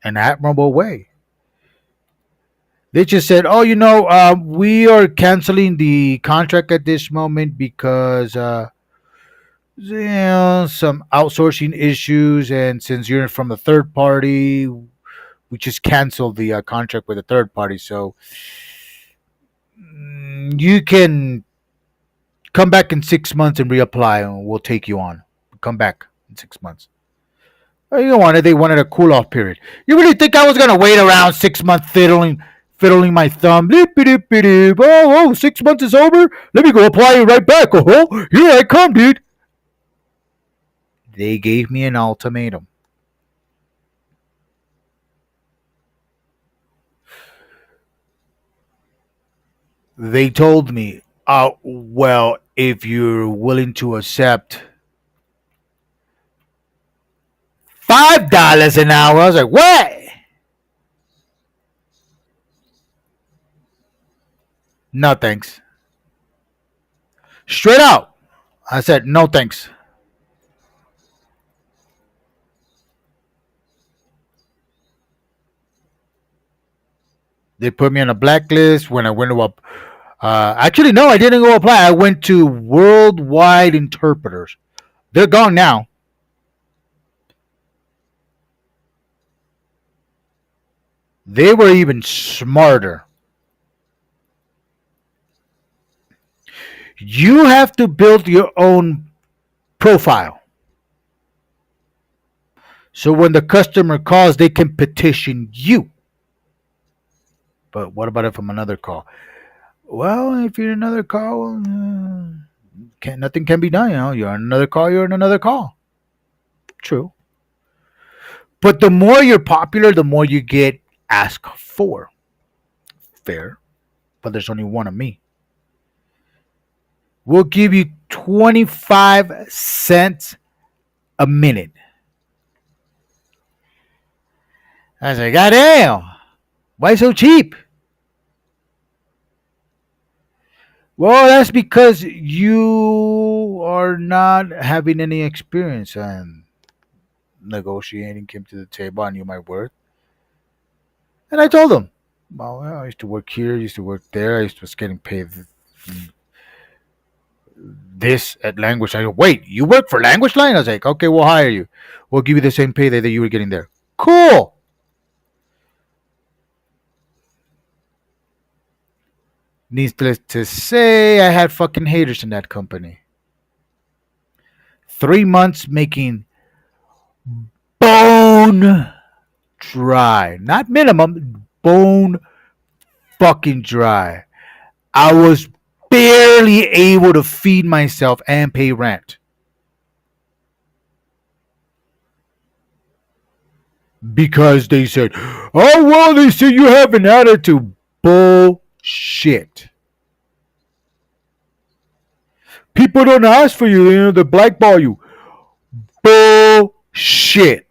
and admirable way. They just said, "Oh, we are canceling the contract at this moment because some outsourcing issues, and since you're from the third party, we just canceled the contract with the third party. So you can come back in 6 months and reapply, and we'll take you on. Come back in 6 months." Oh, you don't want it. They wanted a cool off period. You really think I was gonna wait around 6 months fiddling my thumb? Oh, 6 months is over. Let me go apply it right back. Oh, here I come, dude. They gave me an ultimatum. They told me, well, if you're willing to accept $5 an hour. I was like, what? No thanks. Straight out. I said, no thanks. They put me on a blacklist when I went to a. Actually, no, I didn't go apply. I went to Worldwide Interpreters. They're gone now. They were even smarter. You have to build your own profile. So when the customer calls, they can petition you. But what about if I'm another call? Well, if you're another call, nothing can be done. You know, you're on another call. You're on another call. True. But the more you're popular, the more you get asked for. Fair. But there's only one of me. We'll give you 25 cents a minute. I was like, God damn, why so cheap? Well, that's because you are not having any experience and negotiating came to the table. I knew my worth. And I told him, well, I used to work here, I used to work there, I used to was getting paid this at language. I go, wait, you work for language line? I was like, okay, we'll hire you. We'll give you the same pay that you were getting there. Cool. Needless to say, I had fucking haters in that company. 3 months making bone dry. Not minimum, bone fucking dry. I was barely able to feed myself and pay rent because they said, oh, well, they say you have an attitude. Bullshit. People don't ask for you, they blackball you. Bullshit.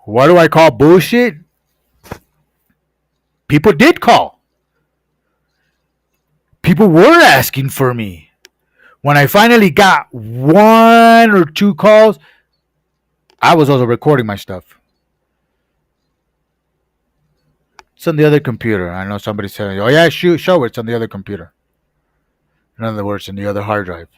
What do I call bullshit? People did call. People were asking for me. When I finally got one or two calls, I was also recording my stuff. It's on the other computer. I know somebody said, oh, yeah, show it. It's on the other computer. In other words, in the other hard drive.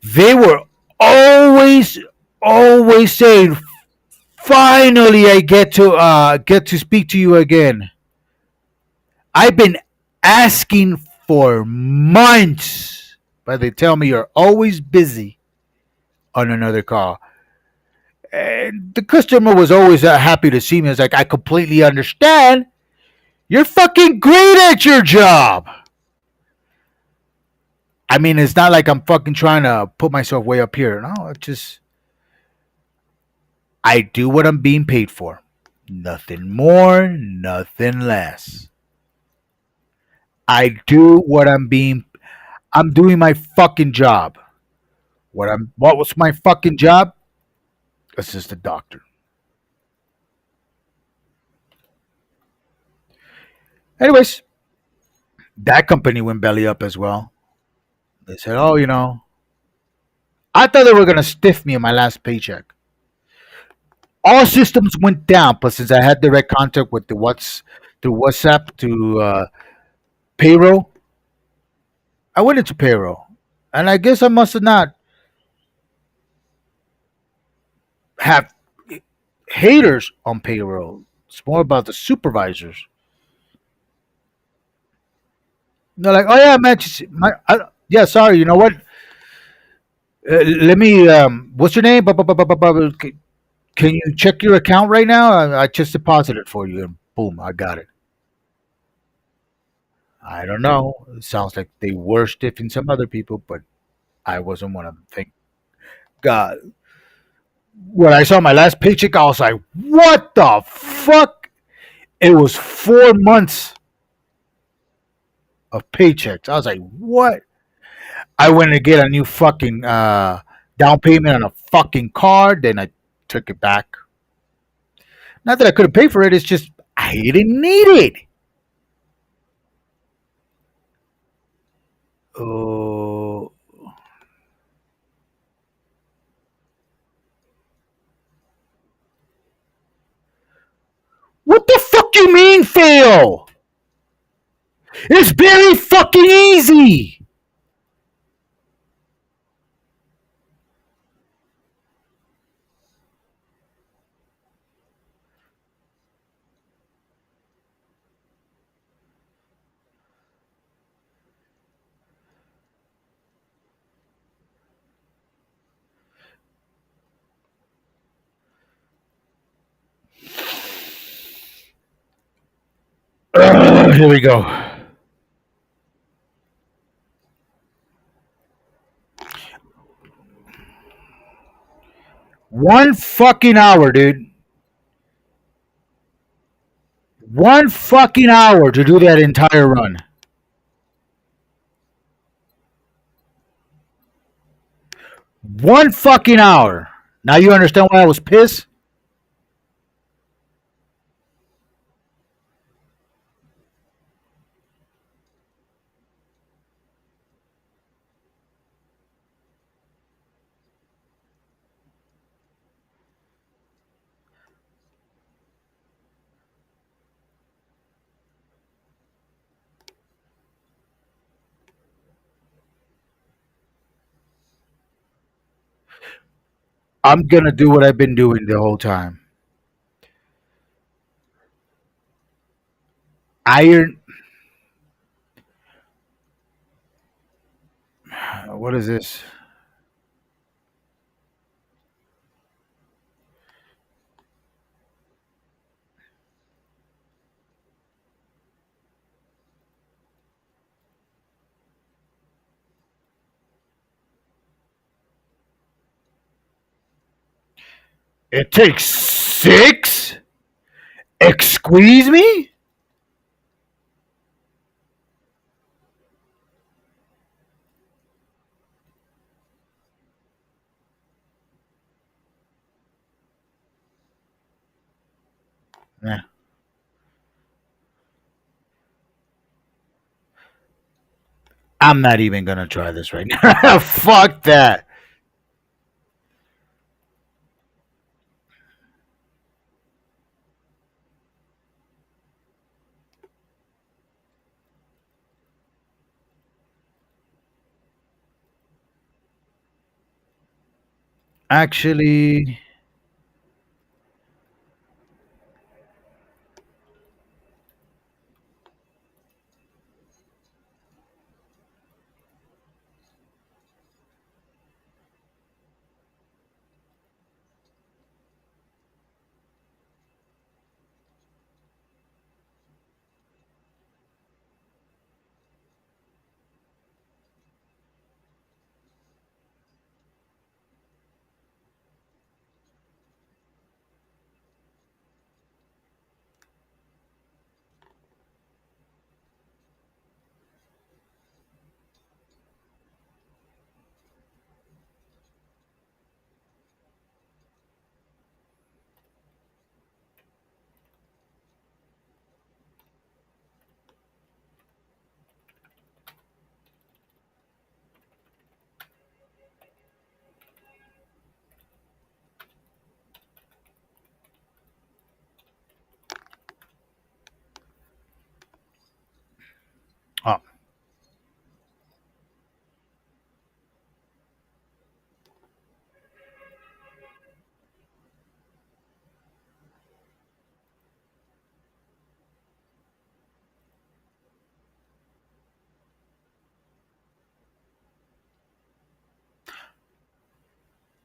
They were always, always saying, finally, I get to speak to you again. I've been asking for months, but they tell me you're always busy on another call. And the customer was always happy to see me. I was like, I completely understand. You're fucking great at your job. I mean, it's not like I'm fucking trying to put myself way up here. No, it's just I do what I'm being paid for. Nothing more, nothing less. I do what I'm doing my fucking job. What was my fucking job? Assistant doctor. Anyways, that company went belly up as well. They said, "Oh, I thought they were gonna stiff me in my last paycheck." All systems went down, but since I had direct contact with the through WhatsApp to payroll, I went into payroll, and I guess I must have not have haters on payroll. It's more about the supervisors. They're like, "Oh yeah, man, yeah, sorry, you know what? Let me. What's your name? Can you check your account right now? I just deposited for you, and boom, I got it." I don't know. It sounds like they were stiffing some other people, but I wasn't one of them. Thank God. When I saw my last paycheck, I was like, "What the fuck?" It was 4 months of paychecks. I was like, "What?" I went to get a new fucking down payment on a fucking card. Then I took it back. Not that I couldn't pay for it. It's just I didn't need it. Oh, what the fuck you mean fail? It's very fucking easy. Here we go. 1 fucking hour, dude. 1 fucking hour to do that entire run. 1 fucking hour. Now you understand why I was pissed? I'm gonna do what I've been doing the whole time. Iron. What is this? It takes 6? Squeeze me? Nah, I'm not even gonna try this right now. Fuck that. Actually, oh,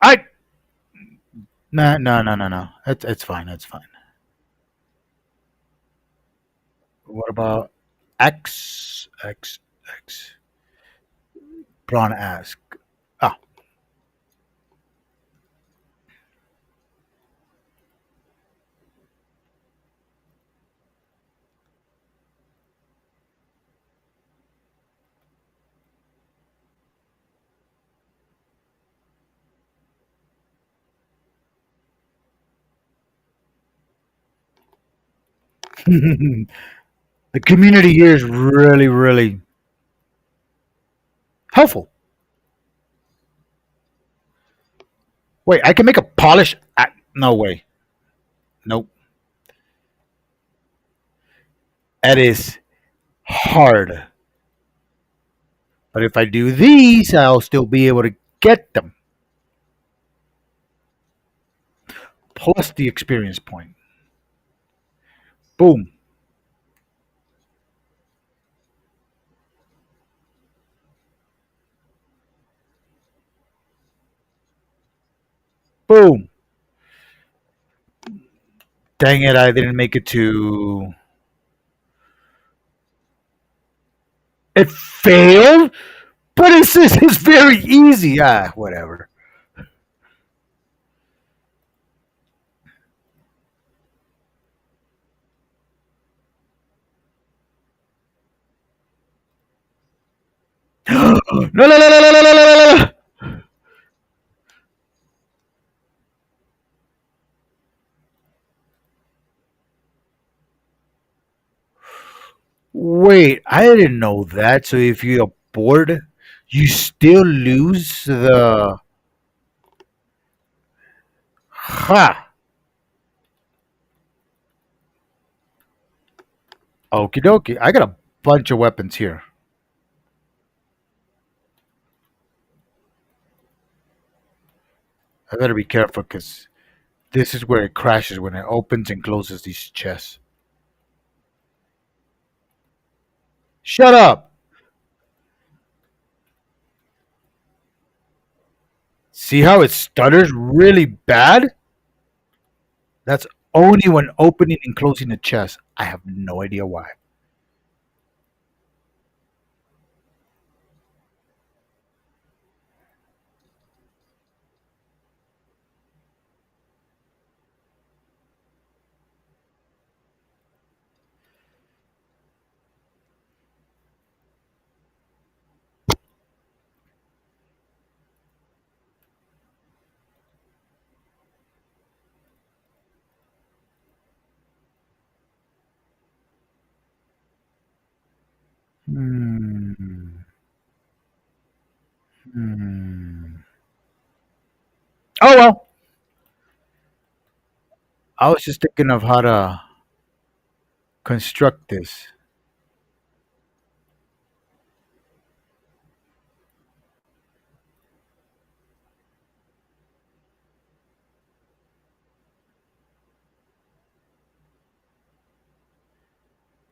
I no no no no no. It's fine. It's fine. What about X? Prawn ask. Ah, the community here is really really helpful. Wait, I can make a polish. No way. Nope. That is hard. But if I do these, I'll still be able to get them. Plus the experience point. Boom. Boom. Dang it, I didn't make it to It failed, but it's very easy. Ah, whatever. No, no, no, no, no, no, no, no, no. Wait, I didn't know that. So if you abort, you still lose the. Ha! Okie dokie. I got a bunch of weapons here. I better be careful because this is where it crashes when it opens and closes these chests. Shut up! See how it stutters really bad? That's only when opening and closing the chest. I have no idea why. Hmm. Hmm. Oh well. I was just thinking of how to construct this.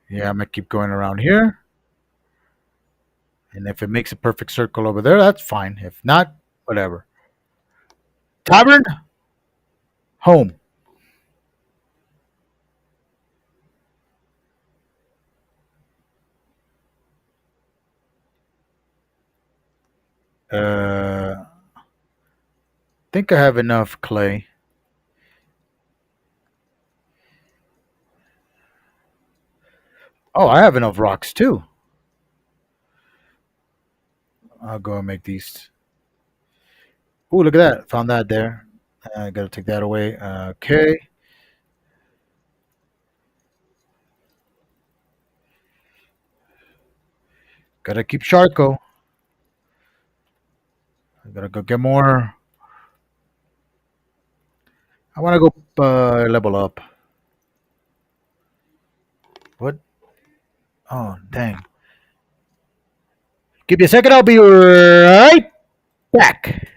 Yeah, I'm gonna keep going around here. And if it makes a perfect circle over there, that's fine. If not, whatever. Tavern, home. Think I have enough clay. Oh, I have enough rocks too. I'll go and make these. Oh, look at that! Found that there. I gotta take that away. Okay, gotta keep Sharko. I gotta go get more. I want to go level up. What? Oh, dang! Give me a second. I'll be right back.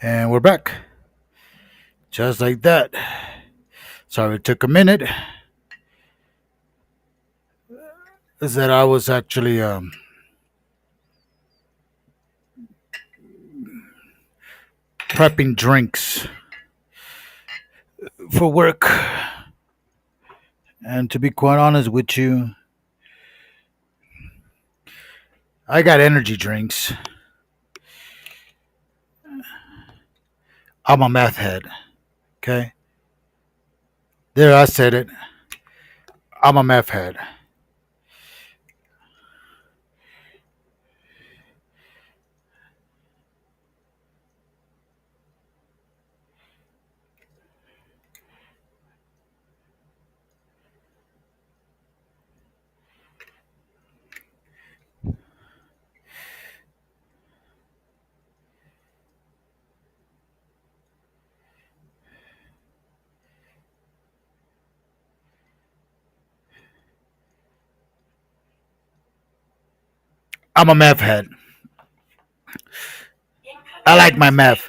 And we're back. Just like that. Sorry it took a minute. Is that I was actually prepping drinks for work. And to be quite honest with you, I got energy drinks. I'm a meth head. Okay? There, I said it. I'm a meth head. I'm a meth head. I like my meth.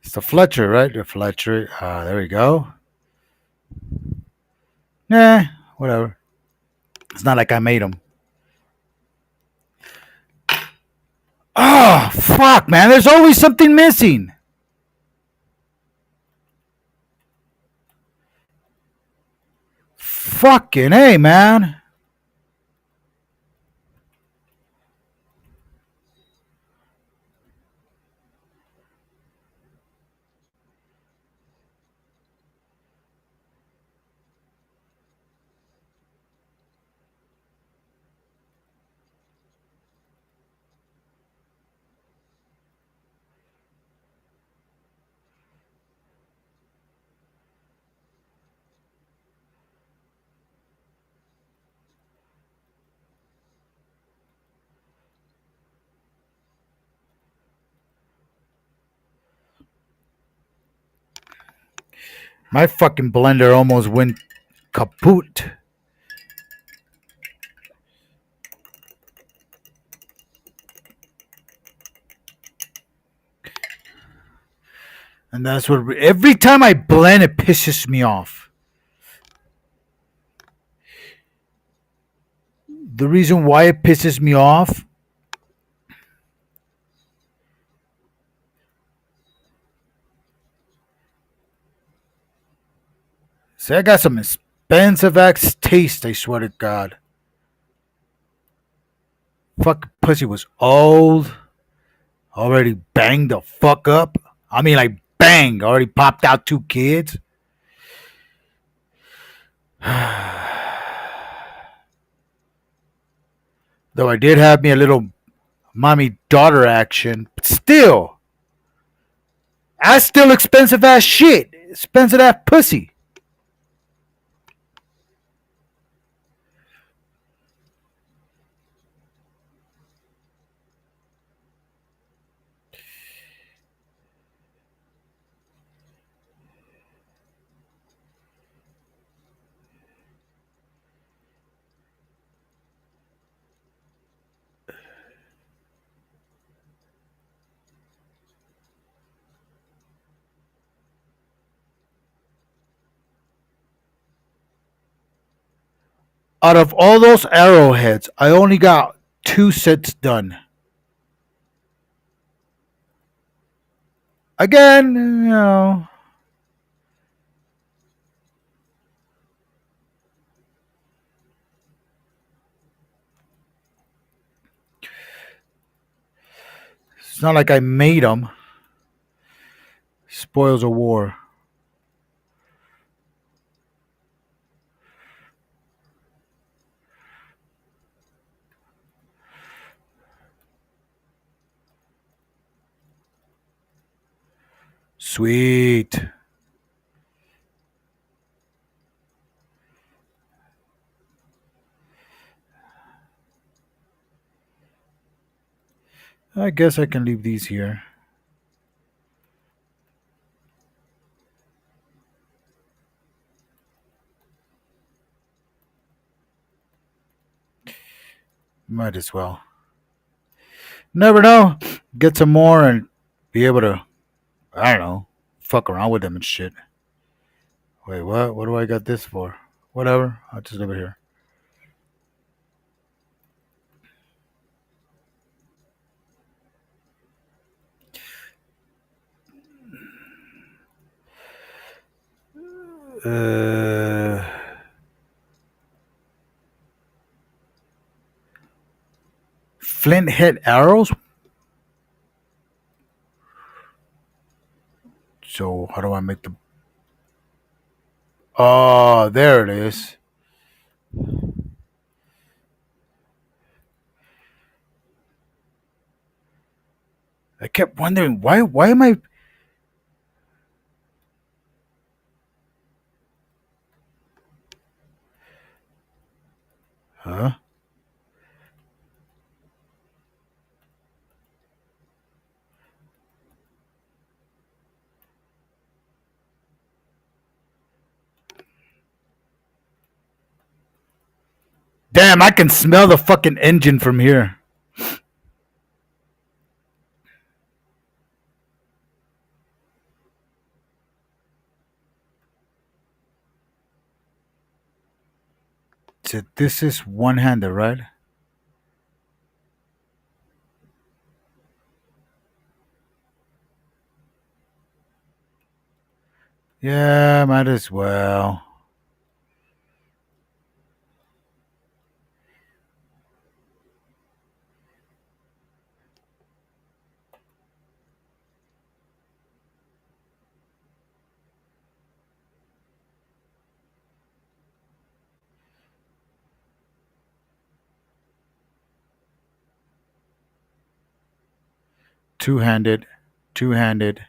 It's the Fletcher, right? The Fletcher. There we go. Nah, whatever. It's not like I made them. Oh, fuck, man. There's always something missing. Fucking hey, man. My fucking blender almost went kaput. And that's what every time I blend, it pisses me off. The reason why it pisses me off. See, I got some expensive ass taste, I swear to God. Fucking pussy was old. Already banged the fuck up. I mean, like, bang. Already popped out 2 kids. Though I did have me a little mommy daughter action. But still, that's still expensive ass shit. Expensive ass pussy. Out of all those arrowheads, I only got 2 sets done. Again, it's not like I made them. Spoils of war. Sweet. I guess I can leave these here. Might as well. Never know. Get some more and be able to, I don't know, fuck around with them and shit. Wait, what? What do I got this for? Whatever. I'll just leave it here. Uh, flint head arrows. So how do I make the? Oh, there it is. I kept wondering why. Why am I? Huh? Damn! I can smell the fucking engine from here. So this is one-handed, right? Yeah, might as well. Two-handed, two-handed.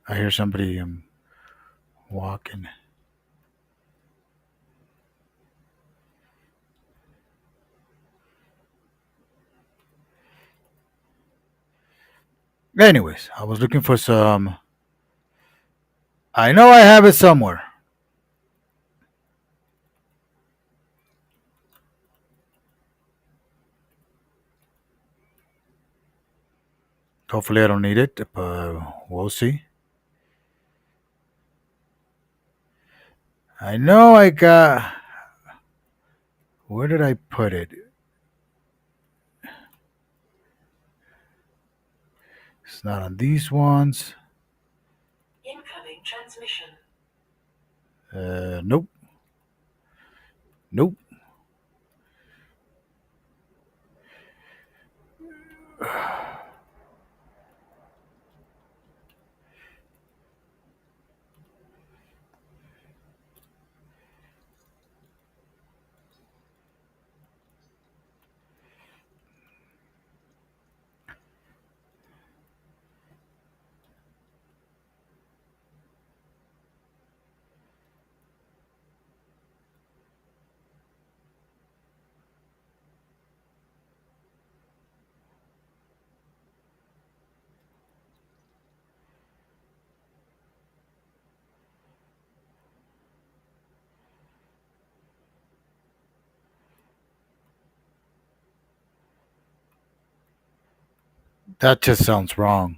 I hear somebody walking. Anyways, I was looking for some. I know I have it somewhere. Hopefully, I don't need it, but we'll see. I know I got. Where did I put it? It's not on these ones. Incoming transmission. Nope. Nope. That just sounds wrong.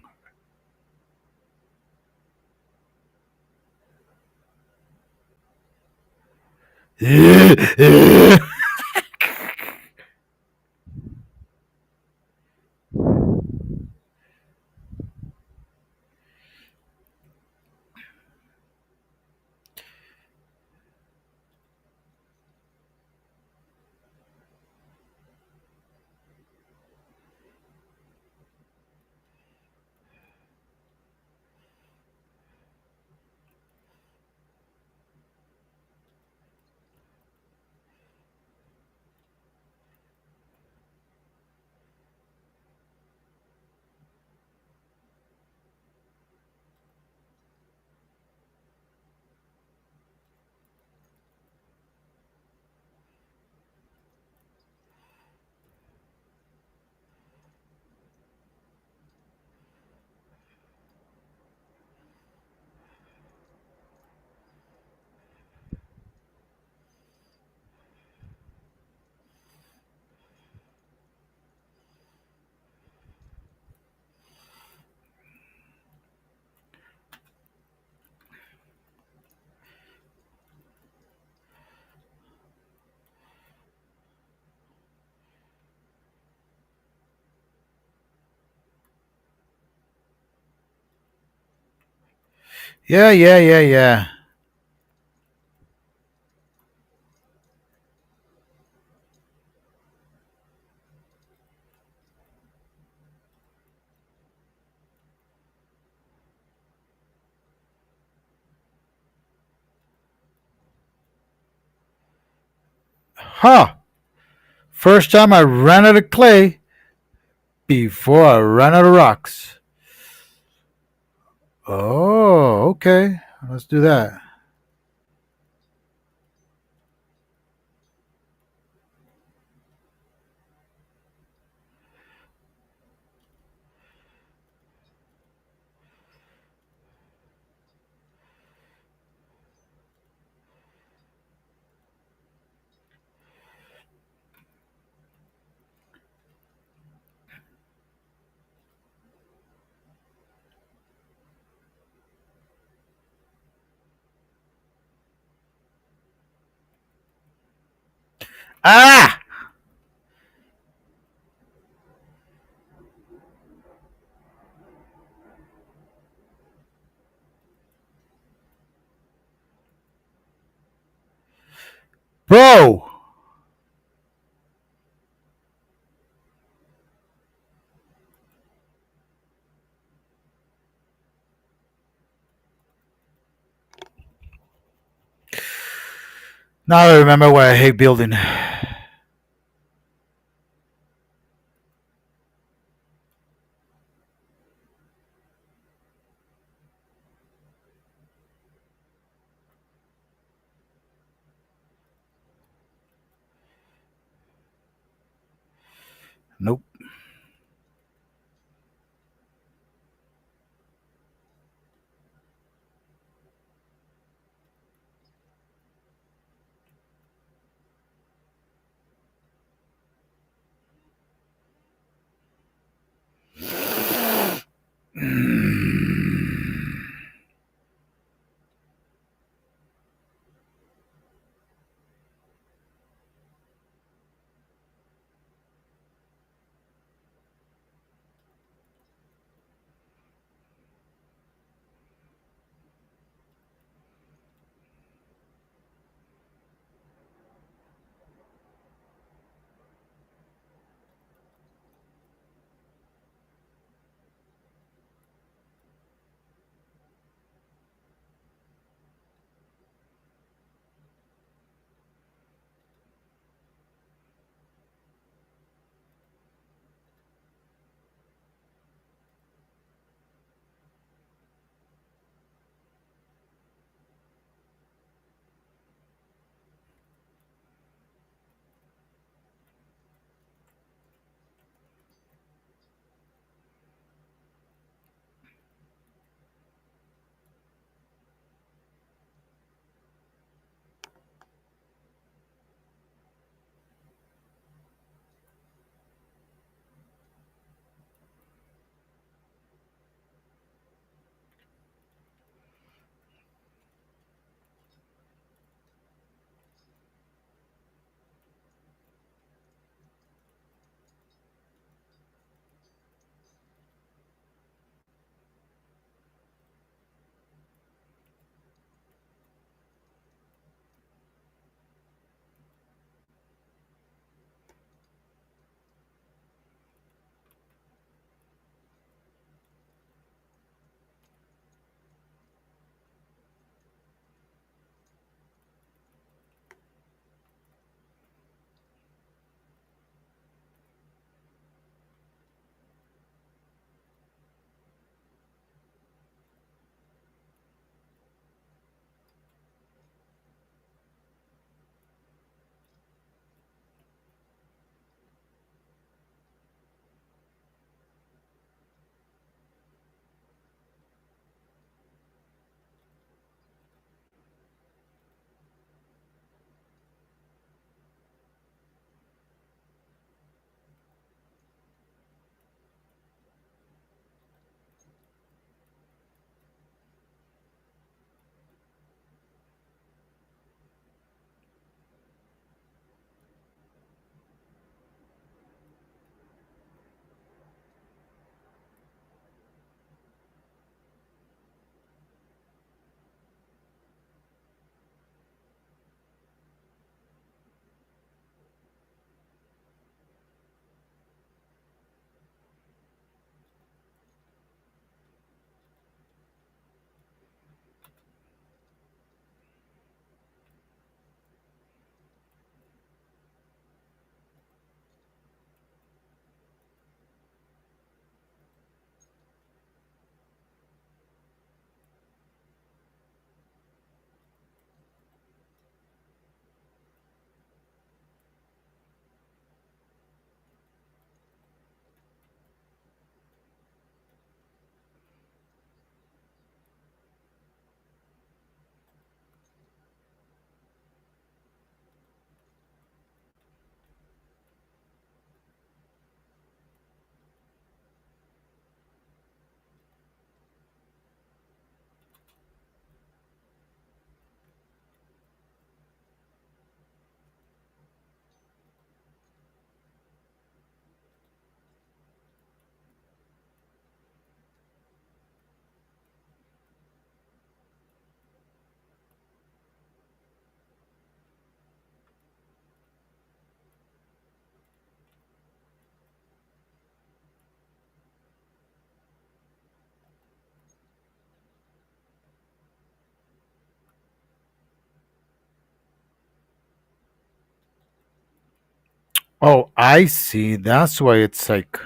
Yeah, yeah, yeah, yeah. Huh. First time I ran out of clay before I ran out of rocks. Oh, okay. Let's do that. Ah! Bro! Now I remember why I hate building. Nope. Oh, I see. That's why it's like,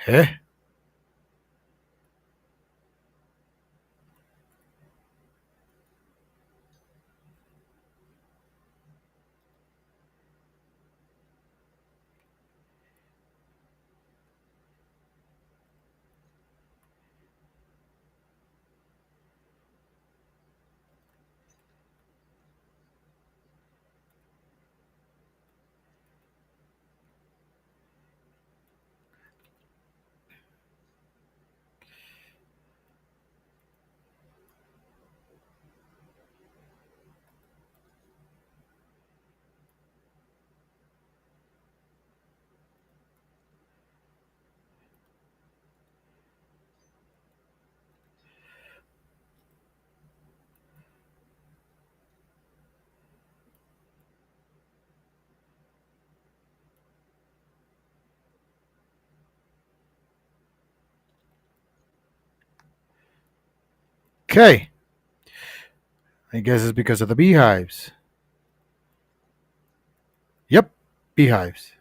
eh? Okay. I guess it's because of the beehives. Yep, beehives.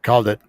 Called it.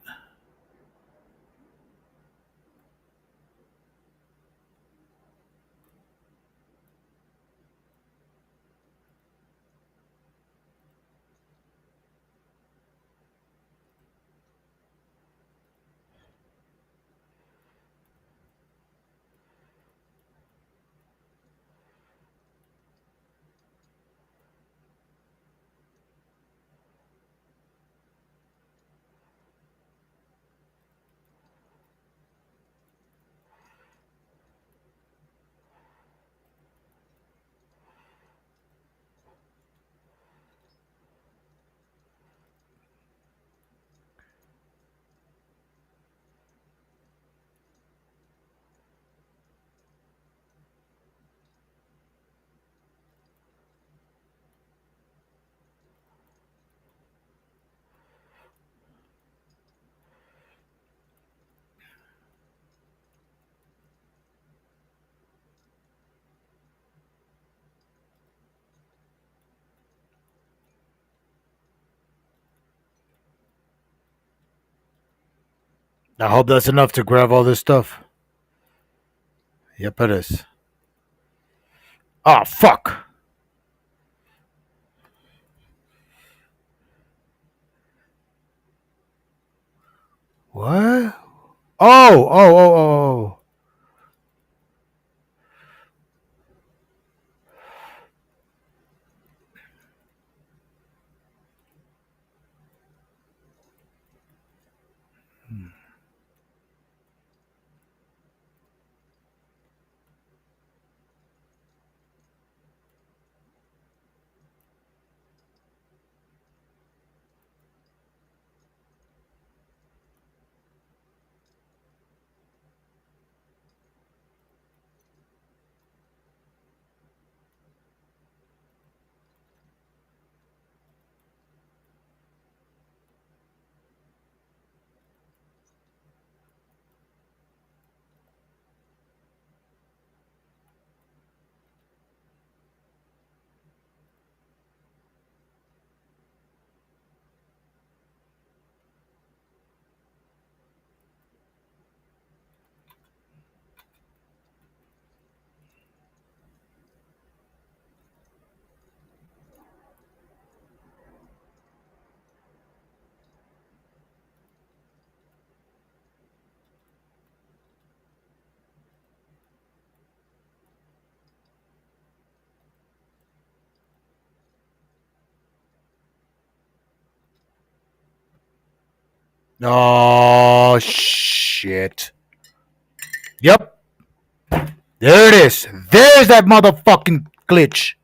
I hope that's enough to grab all this stuff. Yep, it is. Oh, fuck. What? Oh. Oh shit. Yep. There it is. There's that motherfucking glitch.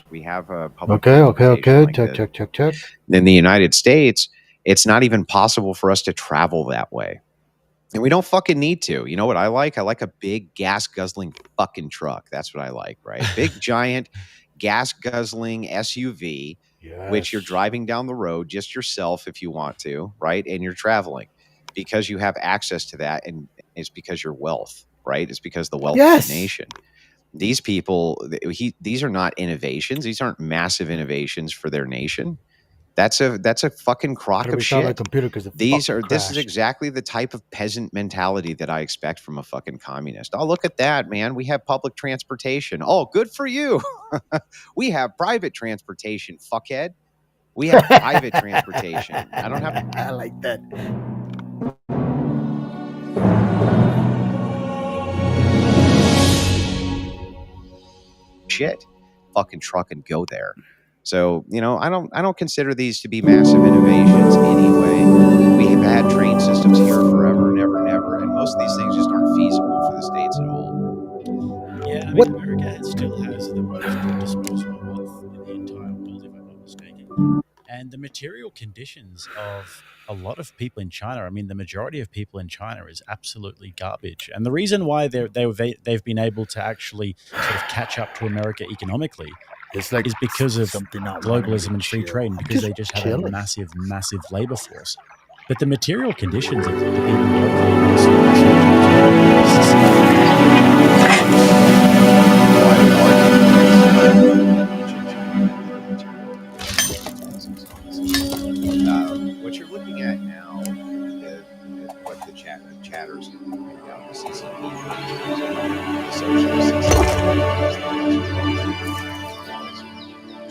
We have public Okay, okay, transportation okay. like Check, this. check, check, check. In the United States, it's not even possible for us to travel that way. And we don't fucking need to. You know what I like? I like a big gas guzzling fucking truck. That's what I like, right? Big giant gas guzzling SUV, which you're Yes. driving down the road just yourself if you want to, right? And you're traveling because you have access to that. And it's because you're wealth, right? It's because the wealth of the Yes. nation. These people, these are not innovations. These aren't massive innovations for their nation. That's a fucking crock Gotta of restart my shit. computer because it This fucking is crashed. exactly the type of peasant mentality that I expect from a fucking communist. Oh, look at that, man. We have public transportation. Oh, good for you. We have private transportation, fuckhead. We have private transportation. I don't have I like that. shit. Fucking truck and go there. So, I don't consider these to be massive innovations anyway. We have had train systems here forever and ever and ever, and most of these things just aren't feasible for the states at all. Yeah, I mean, What? America still has the most disposable wealth in the entire world, if I'm not mistaken. and the material conditions of a lot of people in China. I mean, the majority of people in China is absolutely garbage. And the reason why they've been able to actually sort of catch up to America economically It's like is because of something not wanting me globalism to and free chill. trade, and I'm because they just have a chilling. massive labor force. But the material conditions of even locally in this What you're looking at now, what the chatters have pointed out, the CCP, the socialist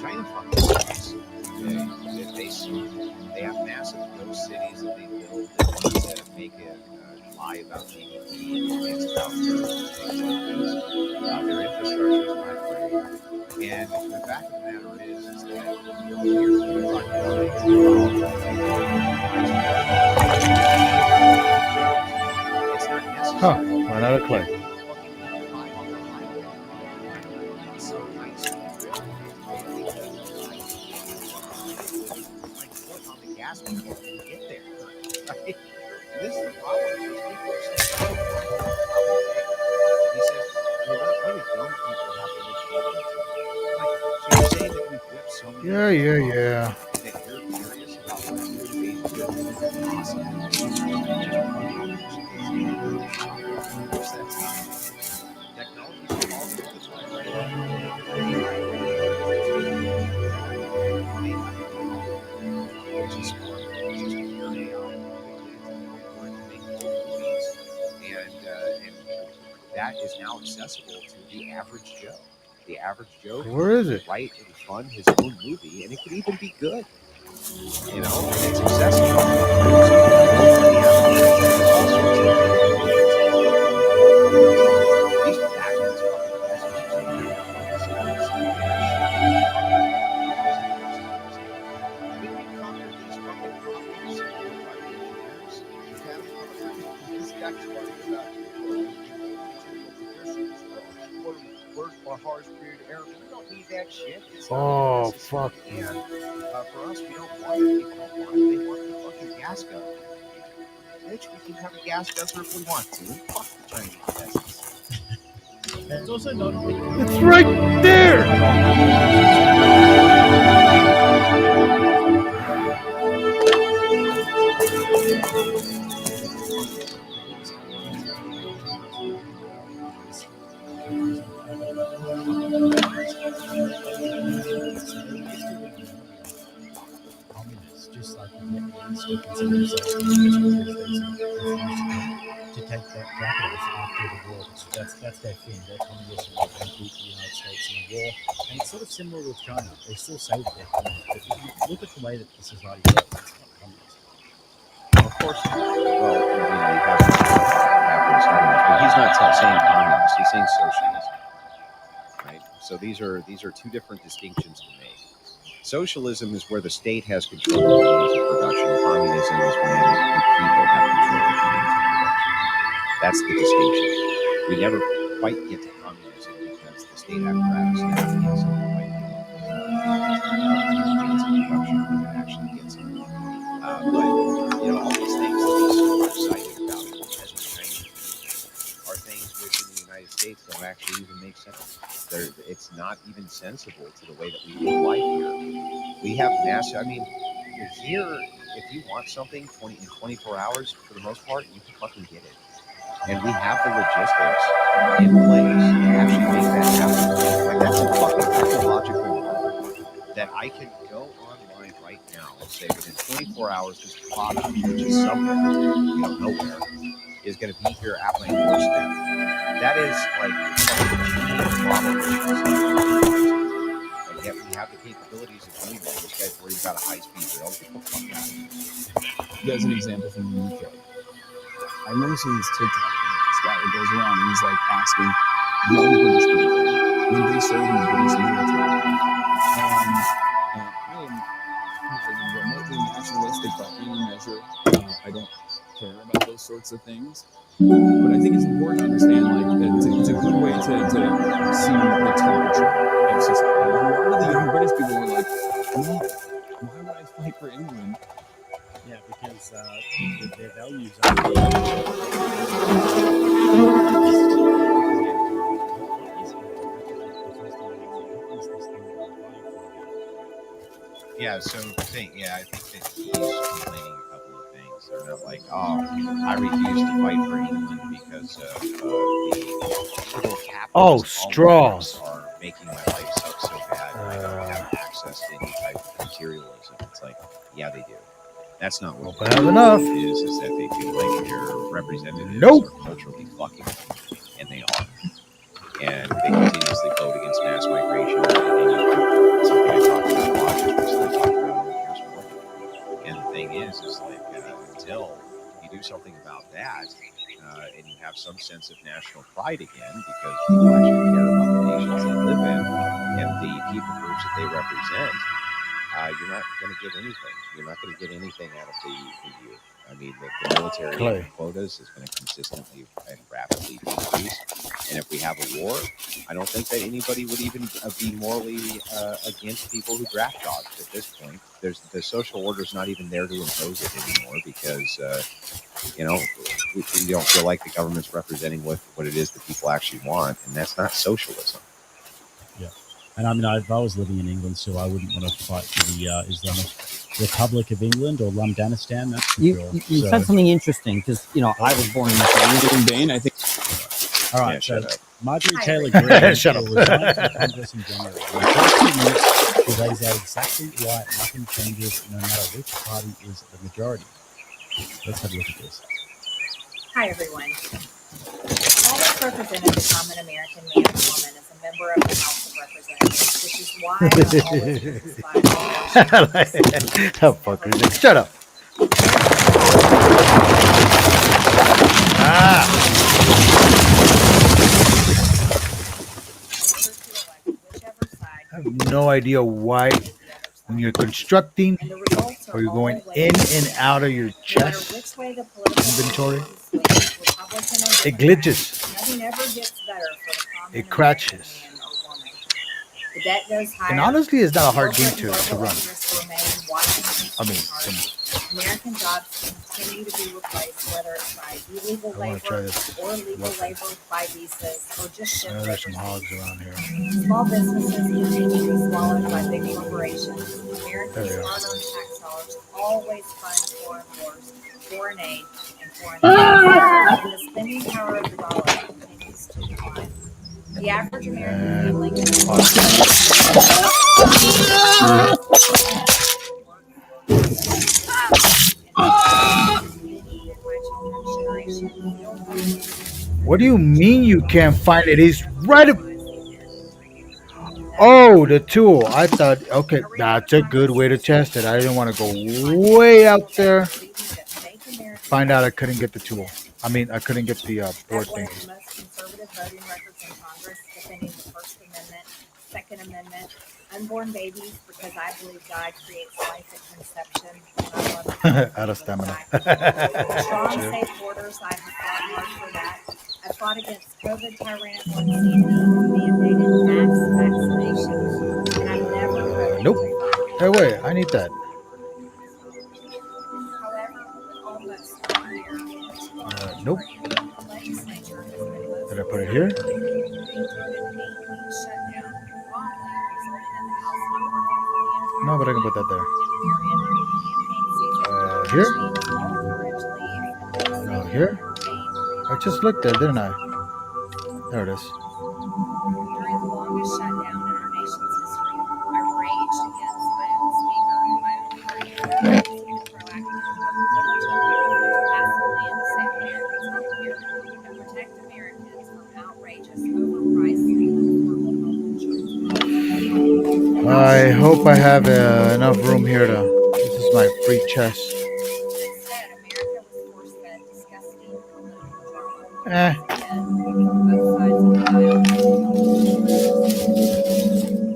China fucking sucks. They have massive ghost cities that they build that need to make a lie about GDP and things about things like this. Their infrastructure is not great. And the fact of the matter is that you're talking about it's not necessary. Huh, run out of clay. Some high-speed railway on the gas pedal to get there. Right? This is the problem. These people are saying, he says, well, what do young people have to look forward to? Like, so you're saying that we've whipped so many Yeah. that you're curious about what new invasions could possibly be? Of course that's not. Technology is all over the place right now. Which is smart. It's just pure AI. And that is now accessible to the average Joe. The average Joe Where is it? can write and fund his own movie, and it could even be good. You know, and it's accessible. These patents our hardest period era. We don't need that shit. It's Oh, fuck. And for us, we don't want it. People don't want it. They want the fucking gas gun. Bitch, we can have a gas guzzler if we want to. Fuck the Chinese peasants. It's also not. It's right there. Communists, just like the Vietnamese still consider themselves communists because they refuse to take back capital after the war. That's their thing. They're communists and they can beat the United States in the war. And it's sort of similar with China. They still say that they're communists, but if you look at the way that the society works, it's not communist. Of course, well, you know, he has capitalist elements, but he's not saying communist. He's saying socialist. Right. So these are two different distinctions to make. Socialism is where the state has control of the means of production. Communism is when the people have control of the means of production. That's the distinction. We never quite get to communism because the state apparatus never gives it quite the means of production when it actually gets it. But you know, all these things that he's so excited about as a Chinese are things which in the United States don't actually even make sense. It's not even sensible to the way that we live life here. We have massive. I mean, here, if you want something 24 hours, for the most part, you can fucking get it. And we have the logistics in place to actually make that happen. Like, that's a fucking technological marvel that I can go online right now and say within 24 hours, this product, which is somewhere, you know, nowhere, is going to be here at my doorstep. That is like and yet we have the capabilities of doing that. This guy's worried about a high-speed rail. Get the fuck out of here. There's an example from the UK. I remember seeing this TikTok. This guy that goes around and he's like asking young British people, would they serve in the British military? And I am not even remotely nationalistic by any measure. I don't care about those sorts of things. But I think it's important to understand, like, that it's a good way to see the temperature of society. A lot of the young British people were like, no, why would I guys fight for England? Yeah, because their values are. What is it? What is this thing that I'm buying from you? Yeah, so I think that he's complaining a couple of things. They're not like, oh, I refuse to fight for England because of the evil capitalists straws. are making my life suck so bad and I don't have access to any type of materialism. It's like, yeah, they do. That's not what Hope I have enough. is that they feel like their representatives Nope. are culturally fucking them, and they are. And they continuously vote against mass migration. And something I talked about a lot, just recently talked about here's one. And the thing is like until you do something about that, and you have some sense of national pride again, because people actually care about the nations they live in and the people groups that they represent, you're not going to get anything. You're not going to get anything out of the youth. I mean, the military Clay. quotas is going to consistently and rapidly decrease. And if we have a war, I don't think that anybody would even be morally against people who draft dogs at this point. The social order is not even there to impose it anymore because, we don't feel like the government's representing what it is that people actually want, and that's not socialism. And I mean, if I was living in England, so I wouldn't want to fight for the Islamic Republic of England or Lumdanistan. That's for sure. You said something interesting because I was born in England, Bane, I think. All right, Yeah, so shut up. Marjorie Taylor Greene Shut up. will resign from Congress in January. In the first 2 minutes, she lays out exactly why nothing changes no matter which party is the majority. Let's have a look at this. Hi, everyone. Always represented the common American man and woman as a member of the House of Representatives, which is why I'm always inspired. That fucker. Shut up. I have no idea why when you're constructing or you're going in and out of your chest inventory, it glitches. Nothing ever gets better for the common It crashes. American man or woman. The debt goes higher. And honestly, it's not a hard game to Global run. interests remain Washington's I mean, sweetheart. American jobs continue to be replaced, whether it's by illegal I wanna try labor this. or legal labor by visas or just I shift know there's some labor. hogs around here. Small businesses continue to be swallowed by big corporations. Americans' There you go. hard-earned tax dollars always fund foreign wars, foreign aid, and foreign defense. And the spending power of the dollar continues to decline. The average American family What do you mean you can't find it? He's right. Oh, the tool. I thought, okay, that's a good way to test it. I didn't want to go way out there. Find out I couldn't get the tool. I mean, I couldn't get the board thing. One of the most conservative voting records in Congress, defending the First Amendment, Second Amendment, unborn babies, because I believe God creates life at conception. And I love Out of stamina. strong, safe borders. I have fought hard for that. I fought against COVID, tyrannical insanity, mandated mass vaccination, and I've never. Nope. Hey, wait, I need that. However, with almost 1 year, Nope. the legislature has been most Did I put it here? shut down wrongly, resulting in the House not working for the entire No, but I can put that there. Here? No, here? I just looked there, didn't I? There it is. During the longest shutdown in our nation's history, I raged against my own speaker and my own party for refusing to proactively work diligently, passively, and save Americans' healthcare and protect Americans from outrageous, overpriced, and unaffordable health insurance. I hope I have enough room here to. This is my free chest. Instead, America was forced fed disgusting political drama. Eh. Both sides of the aisle.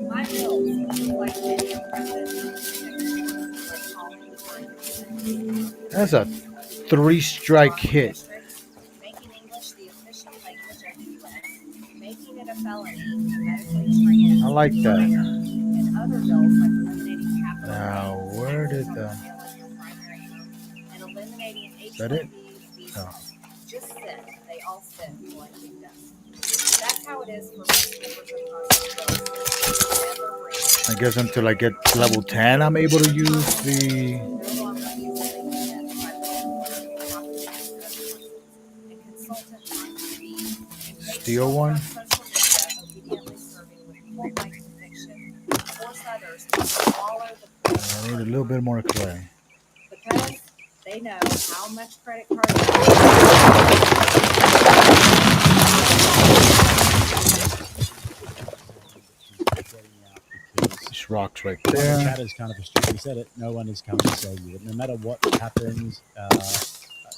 My bills, like many of President Trump's are calling for That's a 3-strike hit. making English the official language of the U.S., making it a felony to medically train I like that. and other bills like eliminating capital Now, gains where tax And eliminating that it? HIV No. just sit. They all sit collecting dust. That's how it is for most members of Congress. Never breathe. I guess until I get level 10, I'm able to use the. No longer easily convinced by the consequences and consultant Steel one? obediently serving with full life conviction, force others to swallow the I need a little bit more clay. because they know how much credit card This rock's right The there. chat is kind of frustrated. He said it. No one is coming to save you. No matter what happens,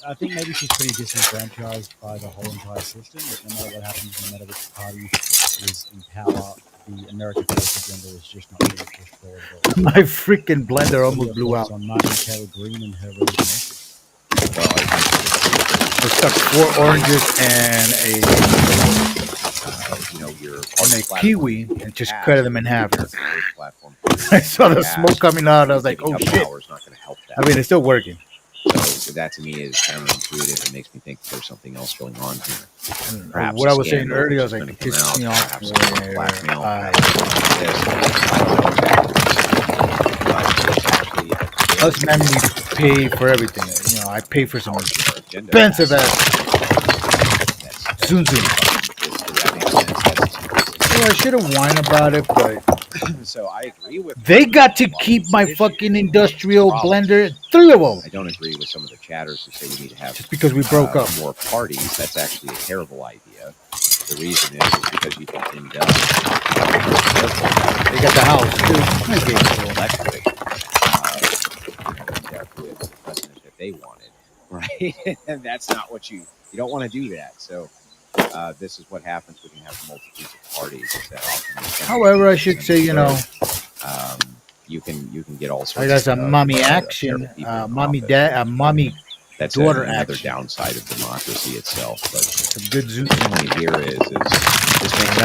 I think maybe she's pretty disenfranchised by the whole entire system. But no matter what happens, no matter which party is in power, the America First agenda is just not being pushed forward at all. My freaking blender What are almost your blew thoughts out. on Martin Taylor Greene and her resignation? I stuck 4 oranges and a kiwi and just cut them in half. I saw the smoke coming out. I was like, oh shit. I mean, it's still working. So that to me is counterintuitive. It makes me think there's something else going on here. Perhaps What a I was saying scandal earlier, I was is like, gonna it come pissed out, me off perhaps some where blackmail, I us men, we pay for everything. You know, I pay for some expensive ass Zoom. Well, I should have whined about it, but So I agree with. they got to keep my fucking industrial blender. 3 of them. I don't agree with some of the chatters who say we need to have Just because we broke up. more parties. That's actually a terrible idea. The reason is because you can induct. They got the house too. Okay. Electric. With the president that they wanted, right? And that's not what you don't want to do that. So this is what happens when you have multitudes of parties. However, I should say, you know, you can get all sorts. I got some of mommy action, mommy dad, mommy that's daughter another action. downside of democracy itself. But Some good Zoom. the point here is this makes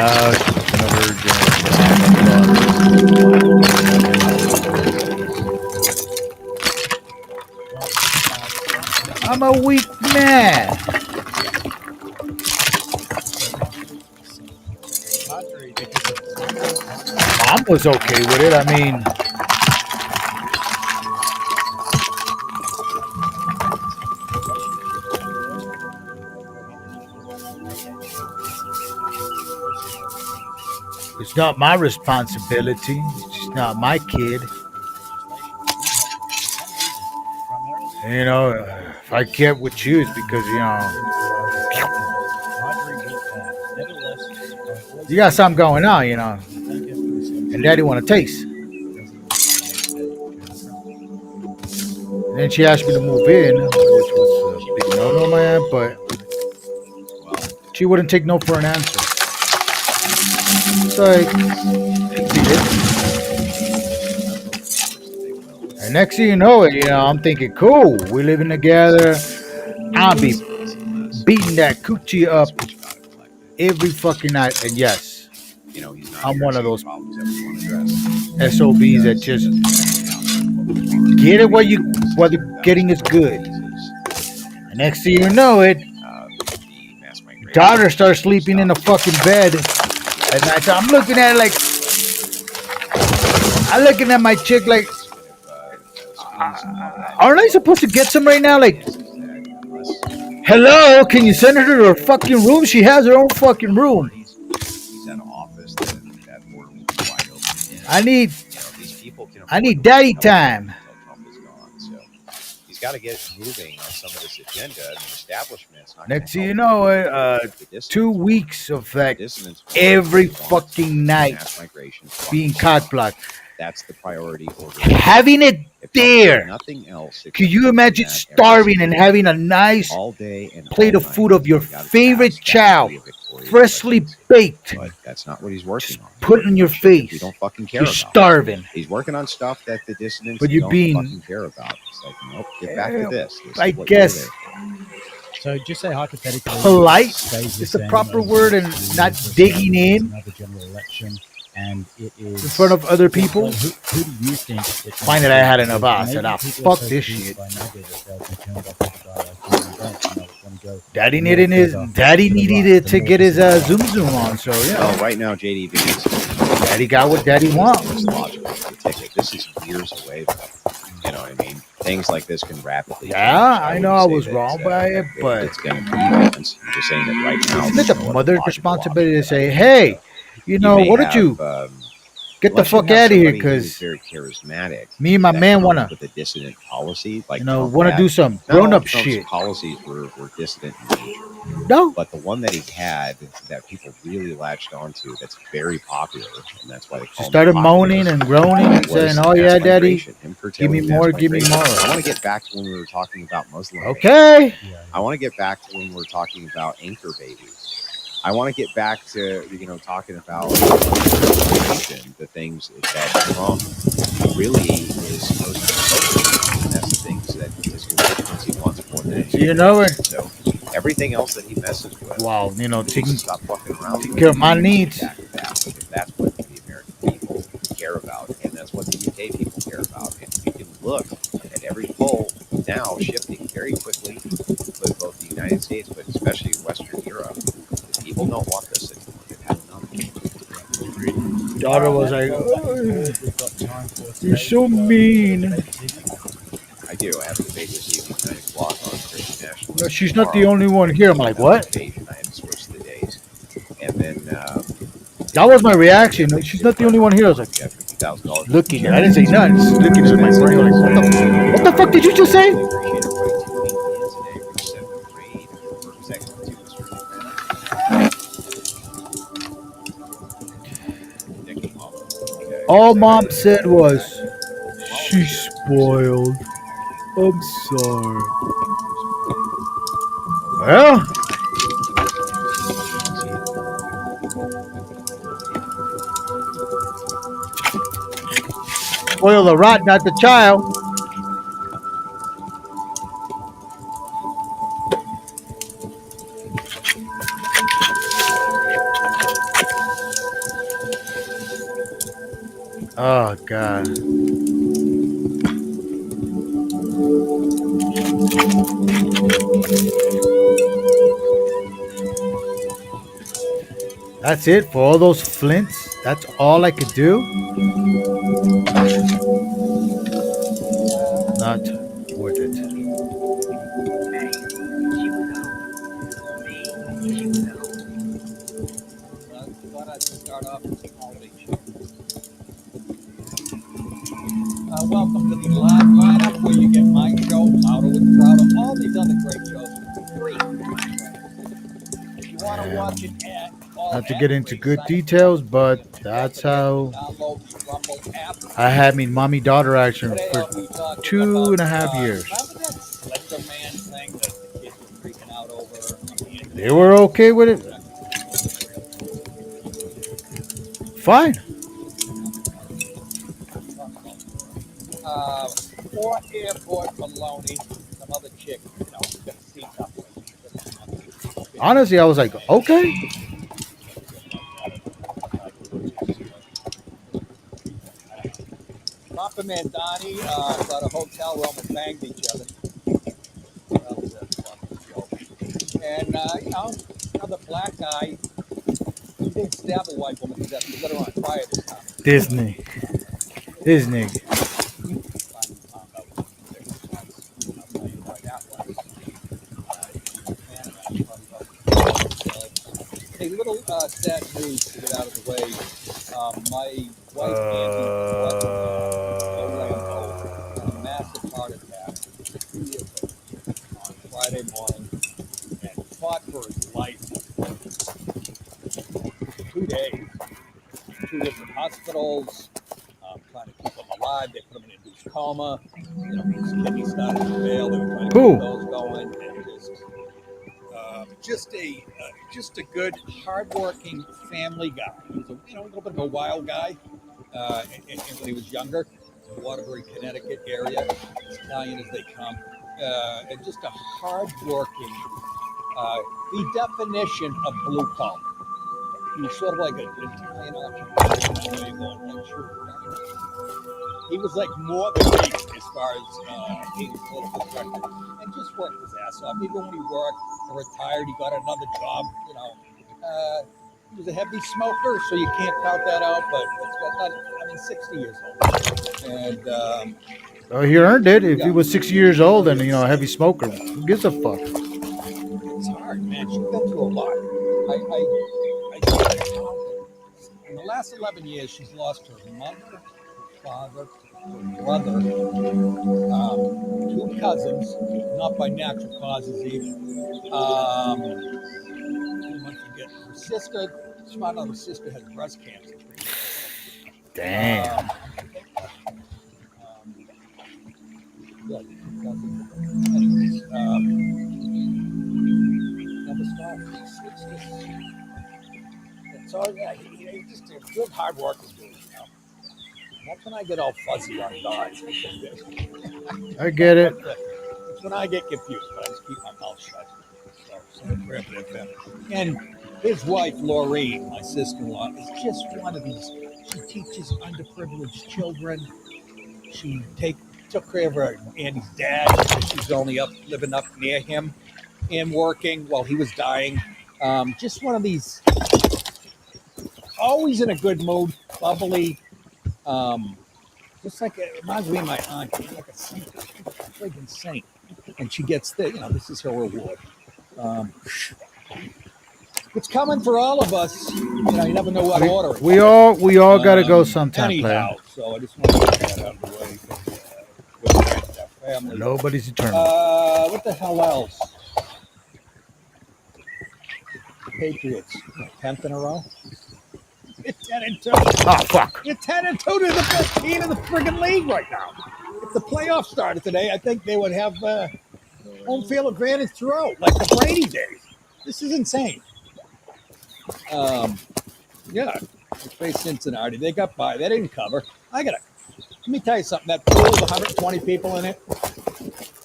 I'm a weak man. Mom was okay with it. I mean, it's not my responsibility. It's not my kid. You know, if I kept with you, it's because, you know, you got something going on, you know, and daddy want to taste. And then she asked me to move in, which was a big no-no, man, but she wouldn't take no for an answer. So I did it. And next thing you know, I'm thinking, cool, we're living together. I'll be beating that coochie up every fucking night. And yes, I'm one of those SOBs that just get it while the getting is good. And next thing you know it, daughter starts sleeping in the fucking bed at night. So I'm looking at it like, I'm looking at my chick like, aren't I supposed to get some right now? Like, hello, can you send her to her fucking room? She has her own fucking room. I need daddy time. He's got to get moving on some of this agenda. And the establishment's not. Next thing you know, 2 weeks of that every fucking night being cock blocked. That's the priority order. Having it there. Nothing else. Can you imagine starving and having a nice all day and plate of food of your favorite chow, freshly baked, but that's not what he's working on. put in your face? You don't fucking care You're about. starving. He's working on stuff that the dissidents But you're don't being- fucking care about. It's like, nope, get back to this. This is I what guess you're there for. So just say hypothetically, polite stays is the same proper as word and the not first digging election, in. Another general election, and it is in front of other people. Well, who do you think? Fine that I had enough. I said, fuck this shit. Daddy needed it to get his zoom on. So yeah. Well, right now, JD, because Daddy got what Daddy wants. It's logical to take it. This is years away, though. You know what I mean? Things like this can rapidly. Yeah, change. I know I was wrong by it, but it's going to be events. I'm just saying that right now. Isn't it the mother's responsibility to say, "Hey, you know, why don't you get the fuck out of here?" Because very charismatic. Me and my man wanna with a dissident policy, like wanna do some grown up shit. Policies were dissident in nature. No, but the one that he had that people really latched onto, that's very popular, and that's why they call started moaning and groaning and saying, "Oh yeah, Daddy, give me more, give me more." I want to get back to when we were talking about Muslim. Okay. I want to get back to when we were talking about anchor babies. I want to get back to talking about the things that Trump really is supposed to focus on, and that's the things that his constituency wants more than anything. You know it. So everything else that he messes with, wow, taking stop fucking around. Take care of my needs. That's what the American people care about, and that's what the UK people care about. And you can look at every poll now shifting very quickly with both the United States, but especially Western Europe. The people don't want this anymore. They've had enough. Daughter was like, "You're so mean." I do. I have a debate this evening, 9 o'clock on Christian National. No, she's not the only one here. I'm like, what? I had to switch the days, and then that was my reaction. She's not the only one here. I was like, looking at. I didn't say nothing. Just looking at my brain. Like, what the fuck did you just say? All Mom said was, "She's spoiled. I'm sorry." Well, spoil the rot, not the child. Oh God. That's it for all those flints. That's all I could do. Not worth it. Welcome to the live lineup where you get my show, Louder with Crowder, all these other great shows for free. If you want to watch it at all, not to get into good details, but that's how I had me mommy-daughter action for 2.5 years. They were okay with it. Fine. Or airport baloney, some other chick, Honestly, I was like, okay. Papa and Donnie got a hotel room and banged each other. And, another black guy, he did stab a white woman to death. He lit her on fire this time. Disney. A little sad news to get out of the way. My wife had a massive heart attack 2 years ago on Friday morning and fought for his life for 2 days. 2 different hospitals, trying to keep him alive. They put him in an induced coma. His kidneys started to fail. They were trying to keep those going. And just a good, hardworking family guy. He was a little bit of a wild guy when he was younger. Waterbury, Connecticut area, as Italian as they come, and just a hardworking, the definition of blue collar. He was sort of like an Italian entrepreneur. He was like more than me as far as being political director, and just worked his ass off. Even when he worked or retired, he got another job. He was a heavy smoker, so you can't count that out. But it's got not. I mean, 60 years old, and Oh, he earned it. If he was 60 years old and a heavy smoker, who gives a fuck? it's hard, man. She's been through a lot. I in the last 11 years, she's lost her mother, her father, her brother, 2 cousins, not by natural causes even. I forget. Her sister, she found out her sister had breast cancer. Damn. Yeah, 2 cousins. Anyways, never stopped. It's just, it's all, yeah, he's just a good, hard working dude. That's when I get all fuzzy on guys. I get it. It's when I get confused, but I just keep my mouth shut. So prayer for that family. And his wife, Laureen, my sister-in-law, is just one of these. She teaches underprivileged children. She took care of her Andy's dad. She's only living up near him and working while he was dying. Just one of these, always in a good mood, bubbly. Just like it reminds me of my aunt. She's like a saint, a friggin' saint, and she gets this is her reward. It's coming for all of us. You never know what order. We all got to go sometime, anyhow, player. so I just want to get that out of the way. With that family. Nobody's eternal. What the hell else? Patriots, 10th in a row. You're 10-2. Oh, fuck. You're 10-2 to the best team in the friggin' league right now. If the playoffs started today, I think they would have home field advantage throughout, like the Brady days. This is insane. Yeah, they faced Cincinnati. They got by. They didn't cover. Let me tell you something. That pool with 120 people in it,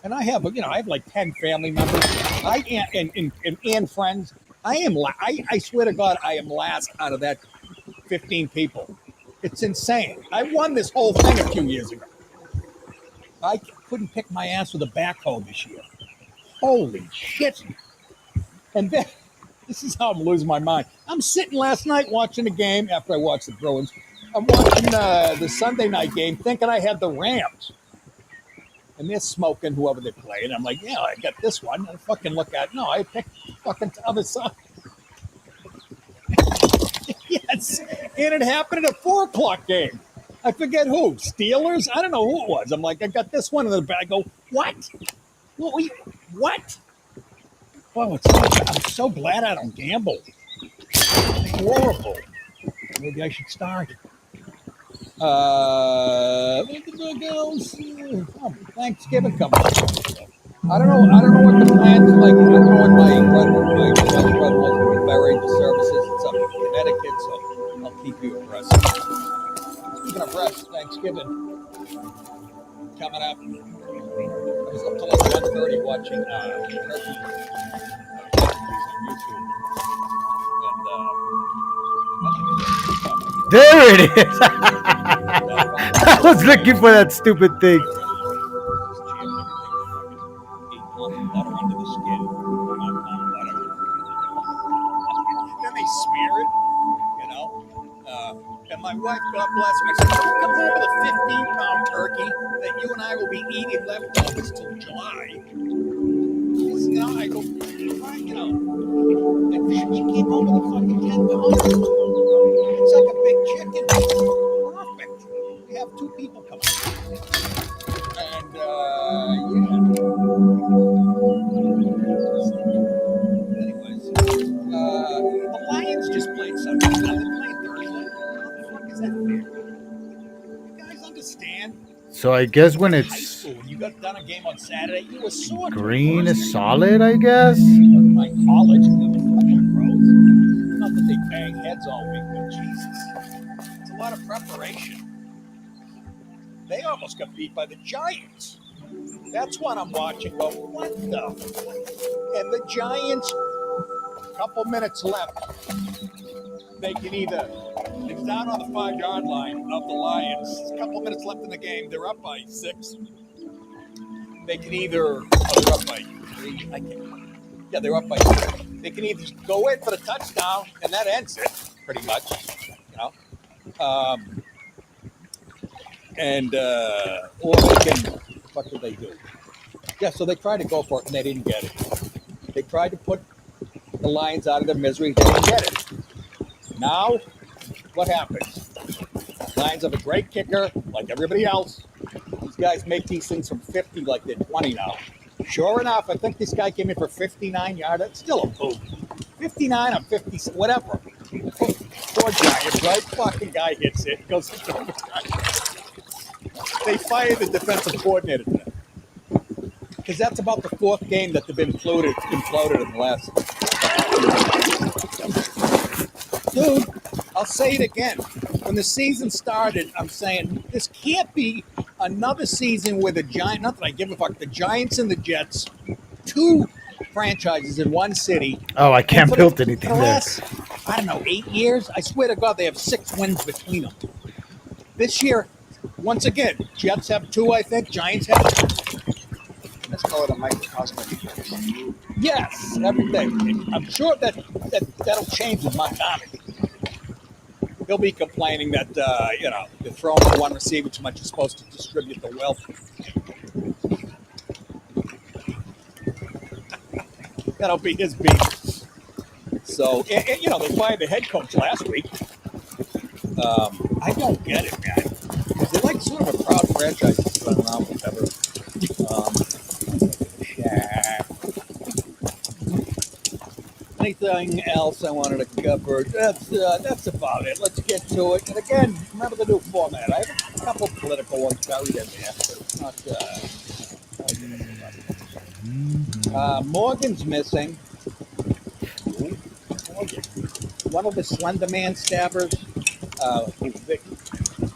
and I have like 10 family members. And friends. I swear to God, I am last out of that 15 people. It's insane. I won this whole thing a few years ago. I couldn't pick my ass with a backhoe this year. Holy shit. And then, this is how I'm losing my mind. I'm sitting last night watching the game after I watched the Bruins. I'm watching the Sunday night game thinking I had the Rams. And they're smoking whoever they play. And I'm like, yeah, I got this one. I fucking look at no, I picked fucking the other side. Yes. And it happened at a 4:00 game. I forget who. Steelers? I don't know who it was. I'm like, I got this one in the back. I go, what? What? Oh, I'm so glad I don't gamble. It's horrible. Maybe I should start. Thanksgiving coming up. I don't know what the plans are like. I don't know what my brother was going to be buried. The services, it's up in Connecticut, so I'll keep you abreast. Speaking of rest, Thanksgiving coming up. I was up till like 1:30 watching turkey on YouTube. And There it is. I was looking for that stupid thing. Butter under the skin. Then they smear it, and my wife, God bless her, I said, come home with a 15-pound turkey that you and I will be eating leftovers till July. I go, and she came home with a fucking 10-pound. It's like a big chicken. Perfect. We have 2 people coming. And, anyways, the Lions just played Sunday. Now they're playing Thursday. How the fuck is that fair? You guys understand? So I guess when High it's school, when you got done a game on Saturday, you were sore. green is solid, I guess. My college, the fucking pros. Not that they bang heads all week, but Jesus. It's a lot of preparation. They almost got beat by the Giants. That's what I'm watching. But what the fuck? And the Giants, a couple minutes left. they can either, it's down on the 5-yard line of the Lions. A couple of minutes left in the game. They're up by 6. They can either, they're up by 3. Yeah, they're up by 3. They can either go in for the touchdown, and that ends it, pretty much, you know. Or they can, what do they do? Yeah, so they tried to go for it, and they didn't get it. They tried to put the Lions out of their misery. They didn't get it. Now, what happens? Lions have a great kicker, like everybody else. These guys make these things from 50 like they're 20 now. Sure enough, I think this guy came in for 59 yards. That's still a boom. 59 or 50, whatever. Poor Giants, right? Fucking guy hits it. Goes to overtime. They fired the defensive coordinator today. Because that's about the 4th game that they've been imploded in the last. Dude, I'll say it again. When the season started, I'm saying this can't be another season where the Giants, not that I give a fuck, the Giants and the Jets, 2 franchises in one city. Oh, I can't for build the anything there. last, I don't know, 8 years? I swear to God, they have 6 wins between them. This year, once again, Jets have 2, I think. Giants have 2. Let's call it a microcosmic. Yes, everything. I'm sure that'll change with Montgomery. He'll be complaining that, they're throwing to one receiver too much. You're supposed to distribute the wealth. That'll be his beat. So, they fired the head coach last week. I don't get it, man. Because they're like sort of a proud franchise that's run around whatever. Anything else I wanted to cover? That's about it. Let's get to it. And again, remember the new format. I have a couple political ones buried in there, but it's not. Morgan's missing. Morgan. One of the Slender Man stabbers.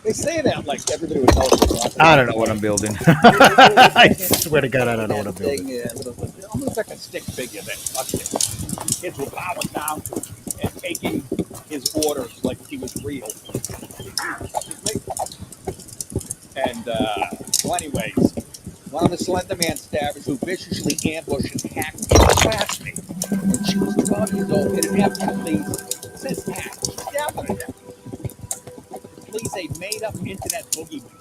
They say that like everybody would know what they're talking I about. don't know what I'm building. I swear to God, I don't know what I'm building. Almost like a stick figure that fucked it. Kids were bowing down and taking his orders like he was real. And so anyways, one of the Slender Man stabbers who viciously ambushed and hacked his classmate when she was 12 years old in an effort to please, it says hack, she stabbed her to death. Police a made-up internet boogeyman.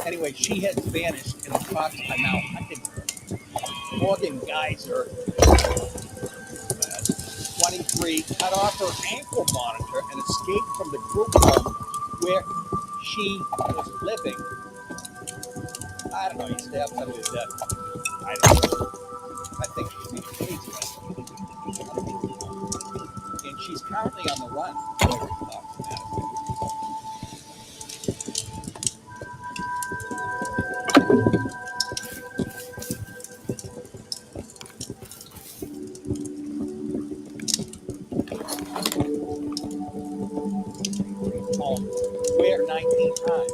Anyway, she has vanished, and the cops are now hunting her. Morgan Geyser, 23, cut off her ankle monitor and escaped from the group home where she was living. I don't know, he stabbed somebody to death. I don't know. I think she's being crazy. And she's currently on the run. Where 19 times.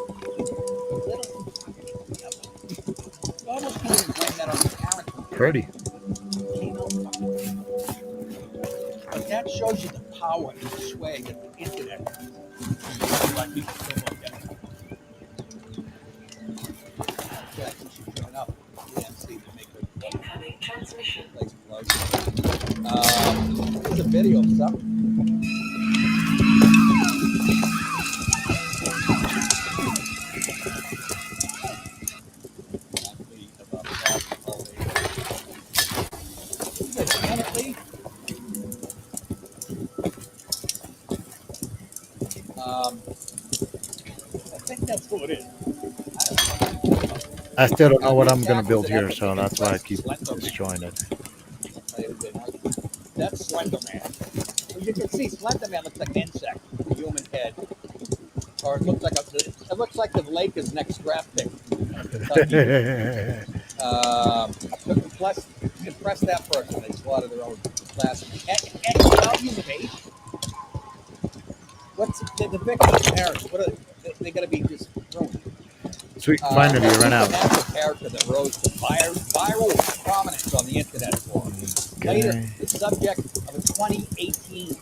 Almost can't even blame that on the parents. Pretty. But that shows you the power and the sway that the internet has. Like people still look at it. Jackson should join up. EMC to make her Incoming transmission. place close. There's a video of something. I think that's what it is. I still don't know what I'm going to build here, so that's why I keep destroying it. That's Slender Man. Well, you can see Slender Man looks like an insect, with a human head, or it looks like the Lakers' next draft pick. Impress that person. They slaughtered their own class. And what's the victim's parents? What are they going to be just ruined? Sweet, finally, you ran out. That's a character that rose to viral prominence on the internet for. Later, the subject of a 2018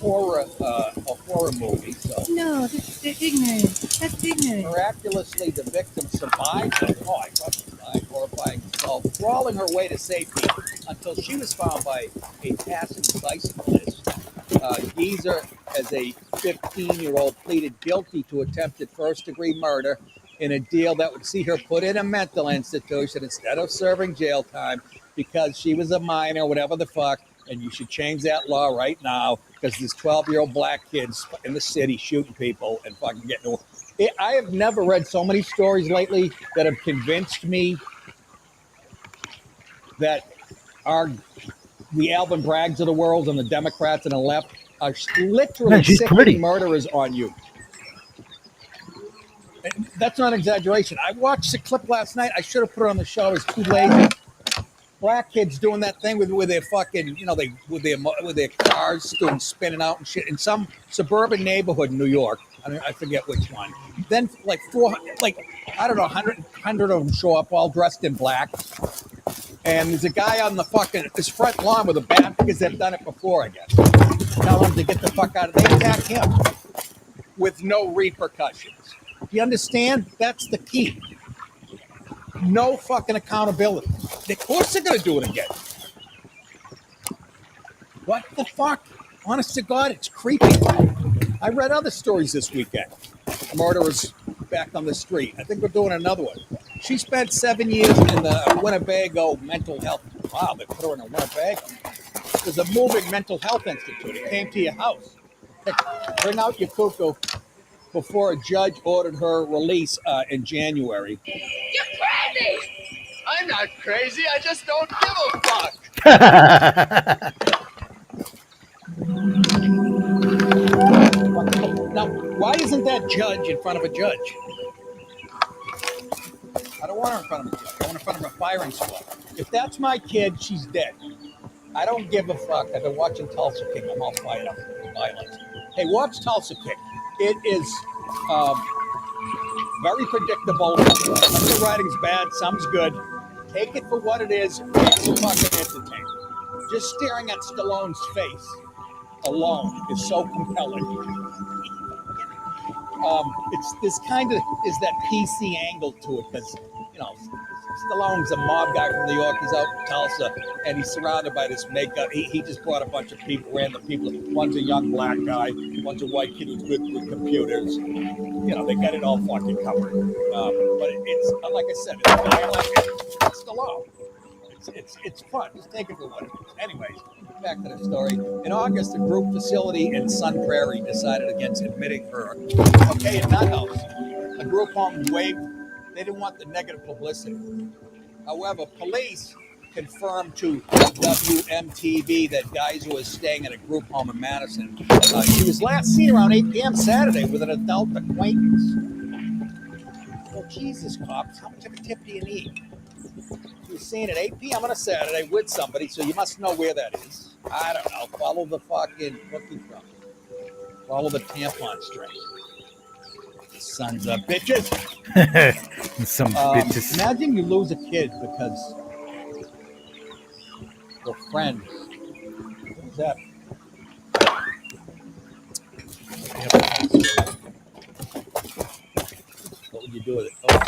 horror movie. So No, that's ignorant. That's ignorant. miraculously, the victim survived. Oh, I thought she died. Horrifying. So crawling her way to safety until she was found by a passing bicyclist. Geezer, as a 15-year-old, pleaded guilty to attempted first-degree murder in a deal that would see her put in a mental institution instead of serving jail time because she was a minor, whatever the fuck. And you should change that law right now because there's 12-year-old black kids in the city shooting people and fucking getting away. I have never read so many stories lately that have convinced me that the Alvin Braggs of the world and the Democrats and the left are literally Man, she's sickening pretty. murderers on you. And that's not an exaggeration. I watched the clip last night. I should have put it on the show. I was too lazy. Black kids doing that thing with their fucking, with their cars doing spinning out and shit in some suburban neighborhood in New York. I forget which one. Then like 100 of them show up all dressed in black. And there's a guy on his front lawn with a bat because they've done it before, I guess. Tell him to get the fuck out of there. They attack him with no repercussions. Do you understand? That's the key. No fucking accountability. Of course they're going to do it again. What the fuck? Honest to God, it's creepy. I read other stories this weekend. Murderers back on the street. I think we're doing another one. She spent 7 years in the Winnebago mental health. Wow, they put her in a Winnebago. There's a moving mental health institute. It came to your house. Bring out your cuckoo before a judge ordered her release in January. You're crazy! I'm not crazy. I just don't give a fuck. Now, why isn't that judge in front of a judge? I don't want her in front of a judge. I want her in front of a firing squad. If that's my kid, she's dead. I don't give a fuck. I've been watching Tulsa King. I'm all fired up with violence. Hey, watch Tulsa King. It is very predictable. Some of the writing's bad, some's good. Take it for what it is. It's fucking entertaining. Just staring at Stallone's face alone is so compelling. This kind of is that PC angle to it because, Stallone's a mob guy from New York. He's out in Tulsa, and he's surrounded by this makeup. He just brought a bunch of people, random people. One's a young black guy. One's a white kid who's good with computers. They got it all fucking covered. But it's like I said, it's violent. It's Stallone. It's fun. Just take it for what it is. Anyways, back to the story. In August, a group facility in Sun Prairie decided against admitting her. Okay, in that house, a group home waived. They didn't want the negative publicity. However, police confirmed to WMTV that Geyser was staying at a group home in Madison. She was last seen around 8 p.m. Saturday with an adult acquaintance. Oh, Jesus, cops, how much of a tip do you need? She was seen at 8 p.m. on a Saturday with somebody, so you must know where that is. I don't know. Follow the fucking cookie crumb. Follow the tampon string. Sons of bitches. Some bitches. Imagine you lose a kid because your friend. What's that? What would you do with it? Oh.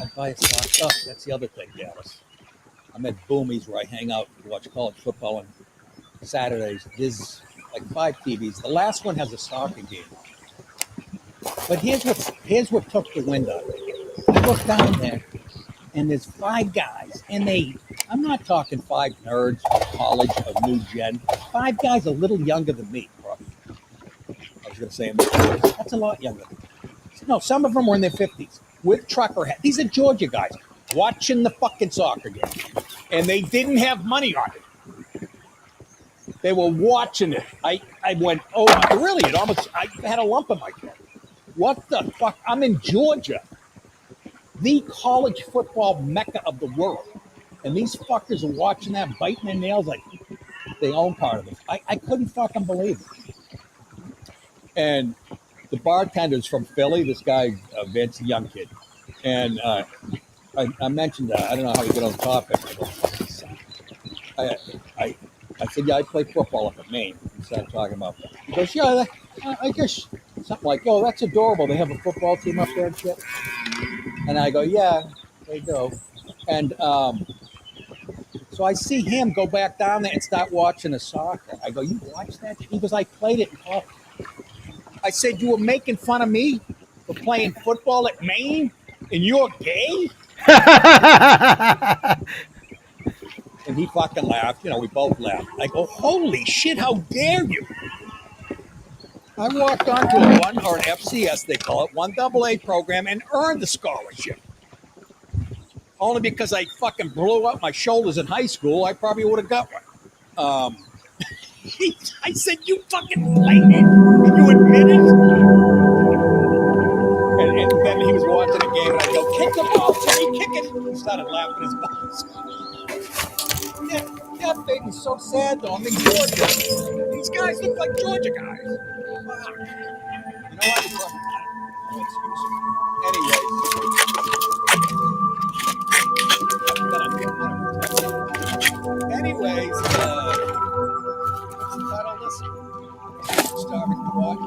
I'd buy a sock. Oh, that's the other thing, Dallas. I'm at Boomies where I hang out and watch college football on Saturdays. There's like 5 TVs. The last one has a soccer game. But here's what took the wind out of it. I look down there, and there's 5 guys, and I'm not talking 5 nerds from college or new gen. 5 guys a little younger than me, bro. I was going to say in their 40s. That's a lot younger than me. No, some of them were in their 50s with trucker hats. These are Georgia guys watching the fucking soccer game, and they didn't have money on it. They were watching it. I went, oh, really? I had a lump in my throat. What the fuck? I'm in Georgia, the college football mecca of the world. And these fuckers are watching that, biting their nails like they own part of it. I couldn't fucking believe it. And the bartender's from Philly, this guy, Vince, a young kid. And I mentioned that. I don't know how to get on topic. I I said, yeah, I play football up at Maine. He started talking about that. He goes, yeah, I guess something like, oh, that's adorable. They have a football team up there and shit. And I go, yeah, they do. And so I see him go back down there and start watching the soccer. I go, you watch that? He goes, I played it in college. I said, you were making fun of me for playing football at Maine and you're gay? And he fucking laughed. You know, we both laughed. I go, holy shit, how dare you? I walked onto an FCS, they call it, 1AA program, and earned the scholarship. Only because I fucking blew up my shoulders in high school, I probably would have got one. I said, you fucking played it? And you admit it? And then he was watching the game, and I go, kick the ball, Teddy, kick it. He started laughing his balls. That thing is so sad, though. I'm in Georgia. These guys look like Georgia guys. Wow. You know what? No excuse. Anyways, what's the title of this? Starving to watch.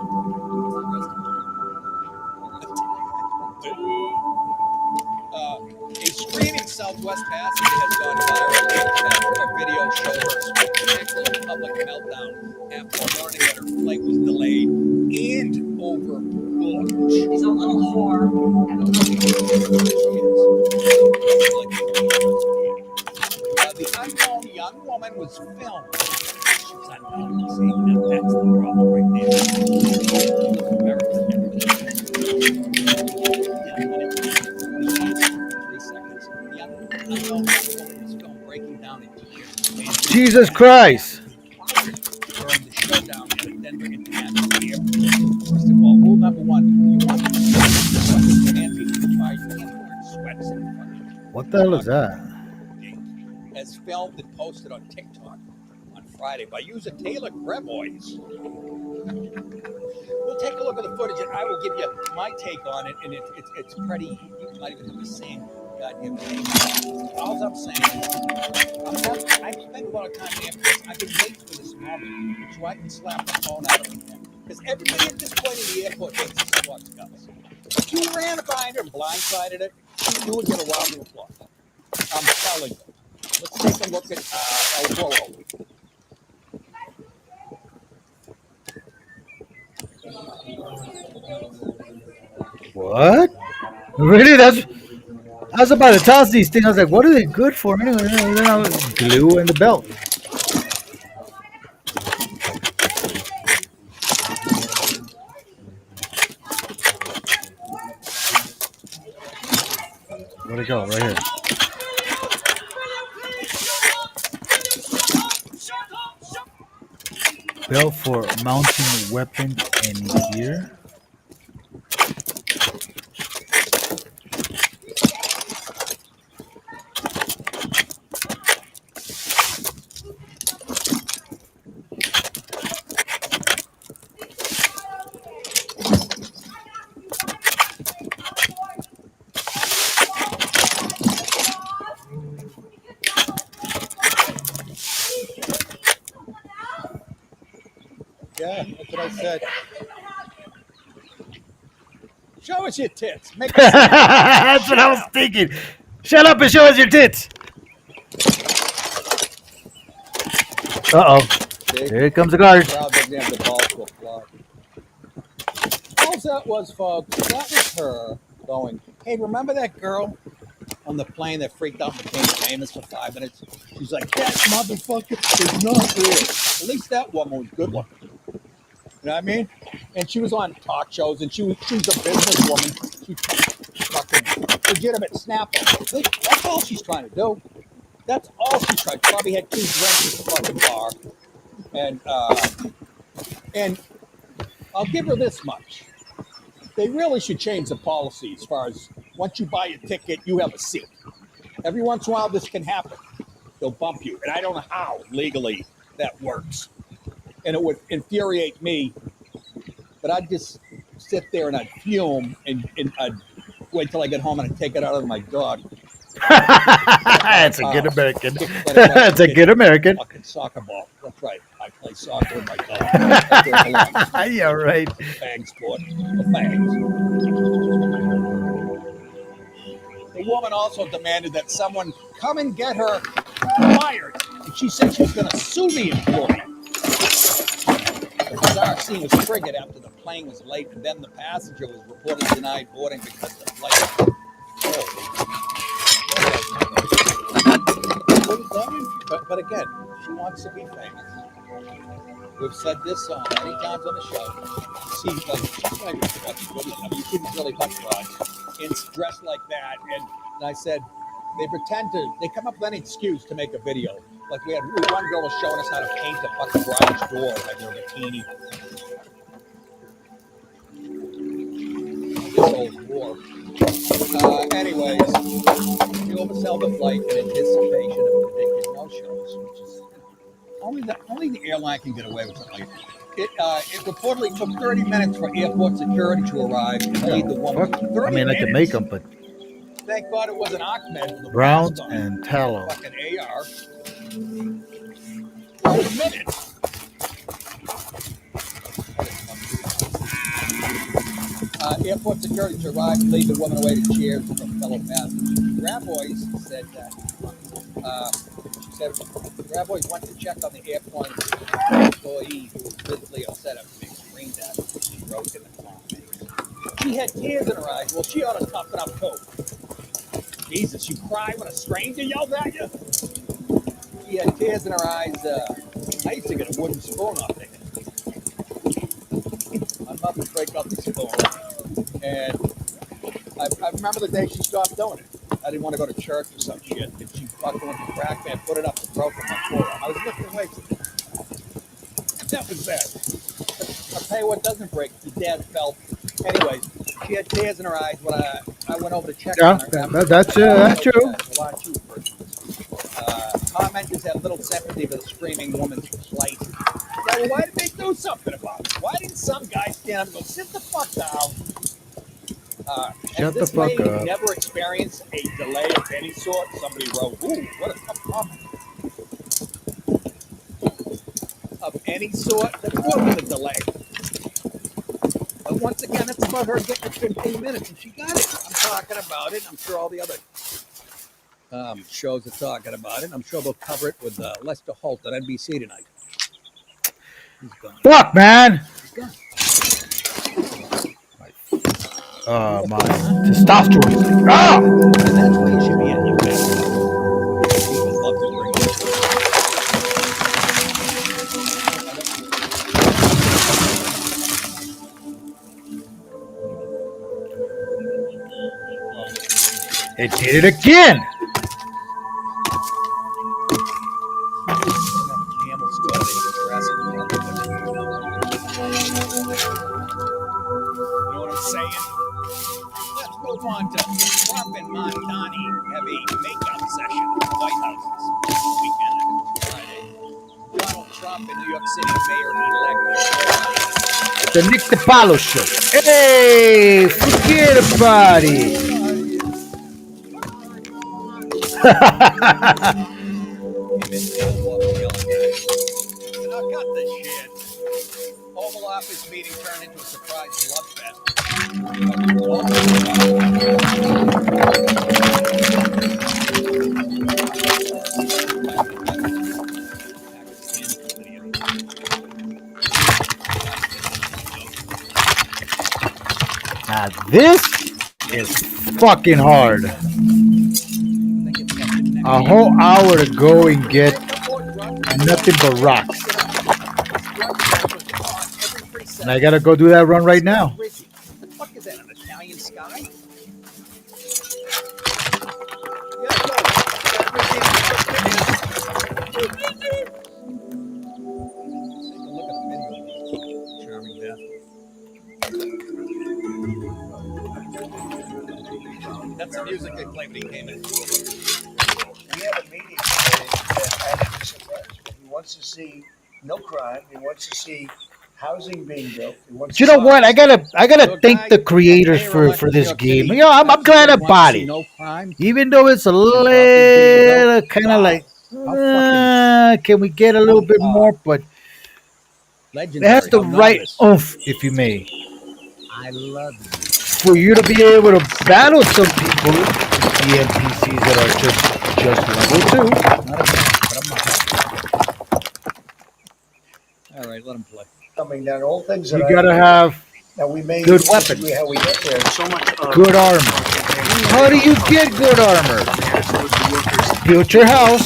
A screaming Southwest passenger has gone viral. A video showed her spectacular public meltdown after learning that her flight was delayed and overbooked. She's a little whore and a little The unknown young woman was filmed. She's unknown. See, that's the problem right there. Jesus Christ. During the showdown at a Denver International Airport. First of all, rule number one, you want to sweats in front of you. What the hell is that? As filmed and posted on TikTok on Friday by user Taylor Grebois. We'll take a look at the footage and I will give you my take on it. And it's pretty, you might even have the same goddamn thing. All I'm saying is, I spend a lot of time in airports. I've been waiting for this moment so I can slap the phone out of him. Because everybody at this point in the airport thinks this is what's coming. If you ran behind her and blindsided it, you would get a round of applause. I'm telling you. Let's take a look at El Toro. What? Really? I was about to toss these things. I was like, what are they good for anyway? And then I was glue and the belt. Where'd it go? Right here. Belt for mounting weapons and gear. Yeah, that's what I said. Show us your tits. Make us That's what I was thinking. Shut up and show us your tits. Uh-oh. See? Here comes the guard. Crowd doesn't have the balls to applaud. All that was, folks, that was her going, hey, remember that girl on the plane that freaked out and became famous for 5 minutes? She's like, that motherfucker is not real. At least that woman was good looking. You know what I mean? And she was on talk shows, and she was a businesswoman. She's fucking legitimate snapper. That's all she's trying to do. That's all she's trying. Probably had 2 drinks at the fucking bar. And I'll give her this much. They really should change the policy as far as once you buy a ticket, you have a seat. Every once in a while, this can happen. They'll bump you. And I don't know how legally that works. And it would infuriate me, but I'd just sit there and I'd fume and I'd wait till I get home and I'd take it out of my dog. That's a good American. That's a good American. Fucking soccer ball. That's right. I play soccer with my dog. That's where it belongs. Yeah, right. Fag sport. The fags. The woman also demanded that someone come and get her fired. And she said she was going to sue the employee. The bizarre scene was triggered after the plane was late, and then the passenger was reportedly denied boarding because the flight. But again, she wants to be famous. We've said this many times on the show. See, like, she's like, I mean, you couldn't really hot rod in dressed like that. And I said, they come up with any excuse to make a video. Like, one girl was showing us how to paint a fucking garage door, like her bikini. This old war. Anyways, we oversell the flight in anticipation of predicted no-shows, which is only the airline can get away with something like that. It reportedly took 30 minutes for airport security to arrive and lead the woman. I mean, I can make them, but thank God it wasn't Ahmed with the Browns and tallow. Fucking AR. 30 minutes. Airport security to arrive and lead the woman away to cheers from fellow passengers. Grabois said that. She said Grabois went to check on the airplane employee who was visibly upset after being screamed at. She wrote in the comment. She had tears in her eyes. Well, she ought to toughen up too. Jesus, you cry when a stranger yells at you? She had tears in her eyes. I used to get a wooden spoon off there. My mother would break up the spoon. And I remember the day she stopped doing it. I didn't want to go to church or some shit. And she fucking went to crack me and put it up and broke my forearm. I was lifting weights. That was bad. I'll tell you what doesn't break. Your dad fell. Anyways, she had tears in her eyes when I went over to check on her. That's true. Commenters had little sympathy for the screaming woman's plight. Yeah, well, why didn't they do something about it? Why didn't some guy stand up and go, sit the fuck down? Shut the fuck up. Never experienced a delay of any sort. Somebody wrote, ooh, what a tough comment. Of any sort, that's more than a delay. But once again, it's about her getting 15 minutes, and she got it. I'm talking about it. I'm sure all the other shows are talking about it. I'm sure they'll cover it with Lester Holt on NBC tonight. He's gone. Fuck, man. He's gone. My testosterone. Ah! And that's where you should be at, you bastard. People love to bring It did it again. Camel store, they have a dress and you know what I'm saying? Let's move on to Trump and Montani have a makeout session at the White House this weekend and Friday. Donald Trump and New York City Mayor-elect The Nick DiPaolo show. Hey, forget about it. Now cut this shit. Oval Office meeting turned into a surprise love fest. Now this is fucking hard. A whole hour to go and get nothing but rocks. And I gotta go do that run right now. What the fuck is that, an Italian sky? Charming death. That's the music they played when he came in. We have a meeting today that Pax Dei. He wants to see no crime. He wants to see housing being built. He wants You to know see- what? I gotta thank the creators for this game. You know, I'm glad about it. No crime. Even though it's a little kind of like Can we get a little bit more? But it legendary. has the how right novice. oomph, if you may, I love you. for you to be able to battle some people, the NPCs that are just level 2. Not a fan, but I'm not. All right, let him play. Coming down, all things that You I gotta have now we may good disagree weapons. how we get there. So much of good armor. How do you get good armor? Build your house,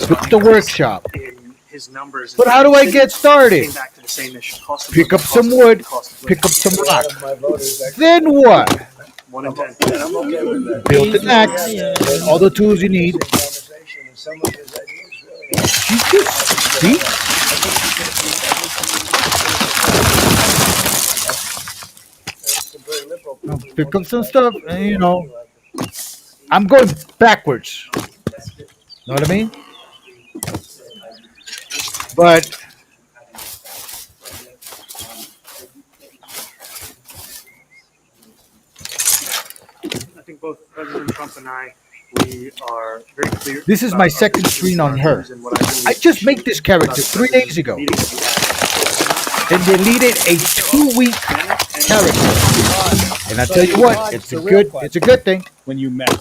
build the workshop. in his numbers. But how do I get started? Came back to the same issue. Cost of Pick living, up some cost of wood, living, cost of living. pick up some A lot rock. of my voters actually, Then what? 1 in 10. and I'm okay with that. Build an axe, all the tools you need. Conversation, and some of his ideas really You just see? some very liberal I'll people. pick up some stuff, and I'm going backwards. Know what I mean? But I think both President Trump and we are very clear. this is about my our second positions, screen on our her. views, and what I really I just made appreciate this character about the 3 days ago meetings that we had. and deleted a 2-week character. And I tell you what, it's a good thing When you met,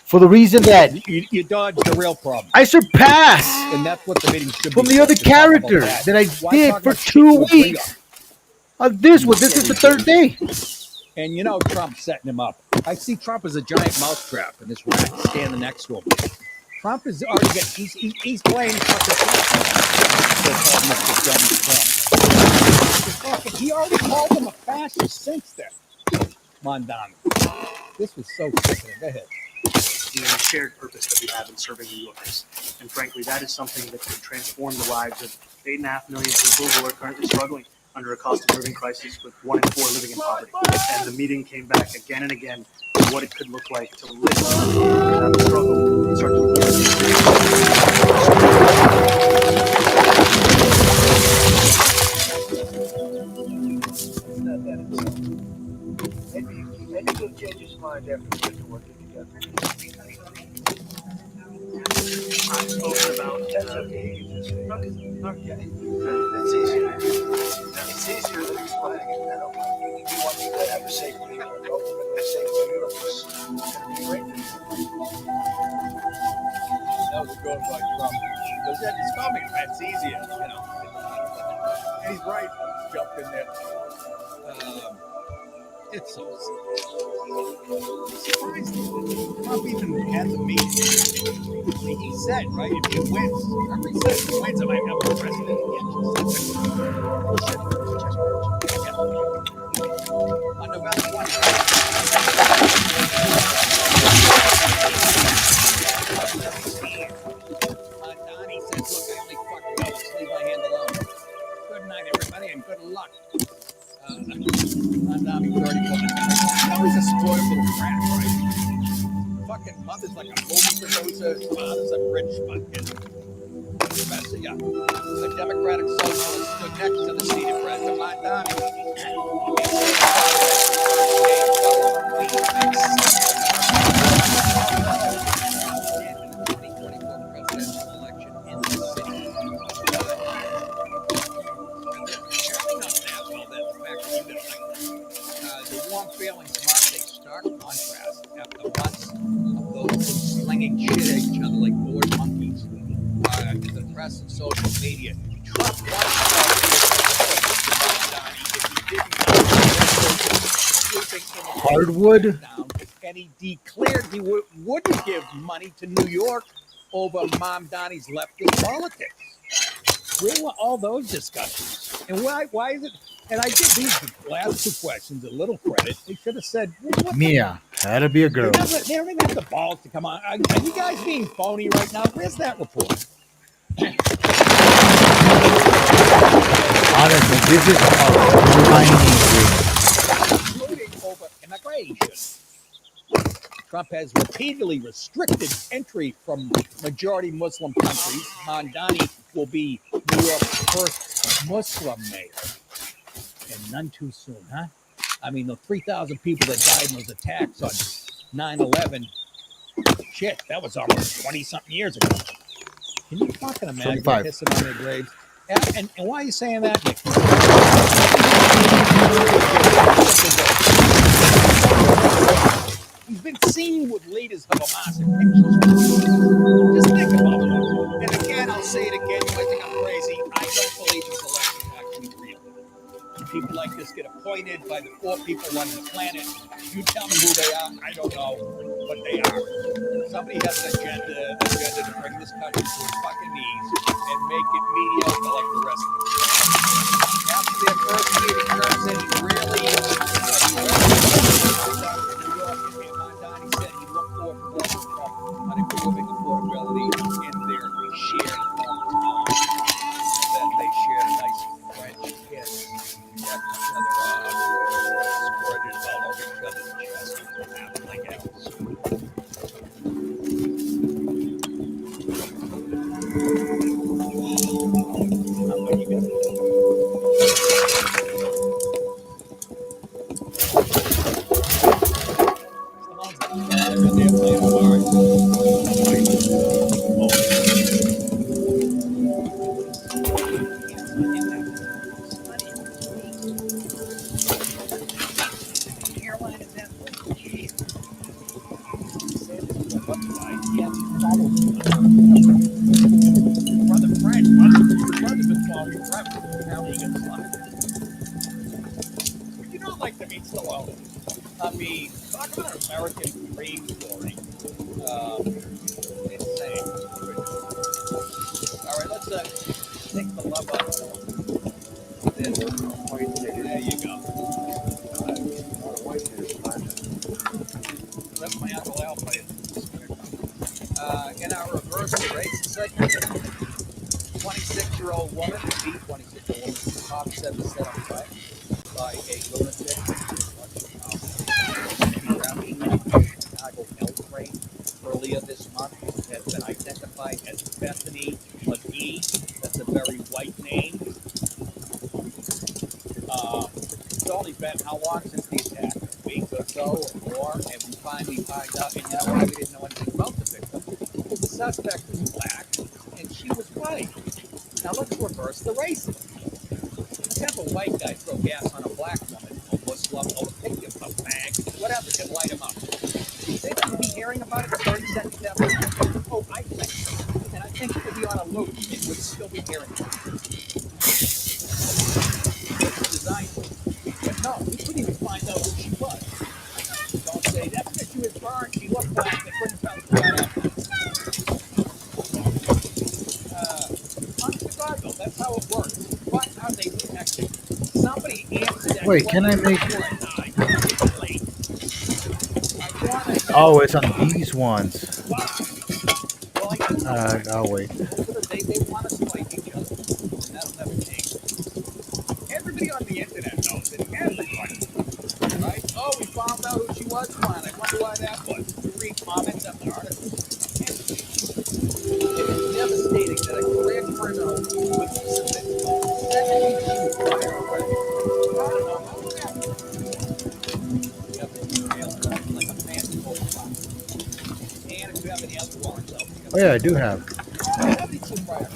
for the reason that you dodged the real problem, I surpass and that's what the meeting should from be. the other to talk about characters that I Why did talk for about shit you 2 agree weeks. This is the 3rd day. on? And you know Trump's setting him up. I see Trump as a giant mousetrap, and this rat standing next to him. Trump is already getting. He's playing fucking so-called Mr. Trump. He already called him a fascist since then. Mondani. This was so sickening. Go ahead. The shared purpose that we have in serving New Yorkers. And frankly, that is something that can transform the lives of 8.5 million people who are currently struggling under a cost of living crisis with 1 in 4 living in poverty. And the meeting came back again and again to what it could look like to live without the struggle and start It's not that it's maybe he'll change his mind after we get to working together. I've spoken about That's okay. You can just say. okay. That's easier. It's easier than explaining it. I don't know. You want me to have a safe New York. Ultimately, safe New York is going to be great. That was good by Trump. Because it's coming. That's easier, And he's right. Jumped in there. It's so surprising. Trump even had the meeting. He said, right, if he wins, remember he said if he wins, I might have a president again. On November 20th. Donnie says, look, I only fucking go. Just leave my hand alone. Good night, everybody, and good luck. Donnie 31. He's a spoiled little brat, right? Fucking mother's like a movie producer. Father's a rich fucking professor. Yeah. A Democratic socialist stood next to the seated president, the warm feelings marked a stark contrast after months of those slinging shit at each other like bored monkeys. The press and social media. Trump hardwood. and he declared he wouldn't give money to New York over Mom Donnie's leftist politics. Where were all those discussions? And why is it? And I give these last 2 questions a little credit. They should have said, Mia had to be a girl. They don't even have the balls to come on. Are you guys being phony right now? Where's that report? Honestly, this is a grinding Including over immigration. Trump has repeatedly restricted entry from majority Muslim countries. Mondani will be New York's first Muslim mayor. And none too soon, huh? I mean, the 3,000 people that died in those attacks on 9/11, shit, that was almost 20-something years ago. Can you fucking imagine 25. pissing on their graves? And why are you saying that, Nick? He's been seen with leaders of Hamas in pictures. Just think about that. And again, I'll say it again. You might think I'm crazy. I don't believe this election is actually real. People like this get appointed by the 4 people running the planet. You tell me who they are. I don't know, but they are. Somebody has an agenda to bring this country to its fucking knees and make it mediocre like the rest of it. After their first meeting, Trump said he really he said he looked forward to Donald Trump on improving affordability in their shared hometown. Then they shared a nice French kiss. Got each other squirted all over each other's chest. Nothing else. What you got? Would you not like to meet Stallone? I mean, talk about an American dream story. Insane. All right, let's take the love up. There you go. That's my Uncle Al playing. In our reverse race segment, 26-year-old woman, the 26-year-old woman, top 7 set on fire by a lunatic. Chicago L train earlier this month has been identified as Bethany McGee. That's a very white name. It's only been how long since the attack? A week or so or more, and we finally find out, and you know why we didn't know anything about the victim? The suspect was black, and she was white. Now let's reverse the racism. Let's have a white guy throw gas on a black woman, or Muslim, or pick him up, bag, whatever, can light him up. You think we'd be hearing about it 30 seconds after? Oh, I think so. And I think it would be on a loop, and we'd still be hearing it. It's designed to. But no, we couldn't even find out who she was. Don't say that's because she was burned, she looked black, they couldn't tell her up. Honest to God, though, that's how it works. What are they protecting? Somebody answered that. Wait, can I make? Oh, it's on these ones. I'll wait. They want us to fight each other. That'll never change. Everybody on the internet knows it. Everybody. Right? Oh, we found out who she was. Fine. I wonder why that was. You read comments on the articles. It is devastating that a career criminal would submit to fire away. I don't know how that happened. You have to detail like a fancy photograph. And if you have any other warrants out, Oh yeah, I do have. 72 prior.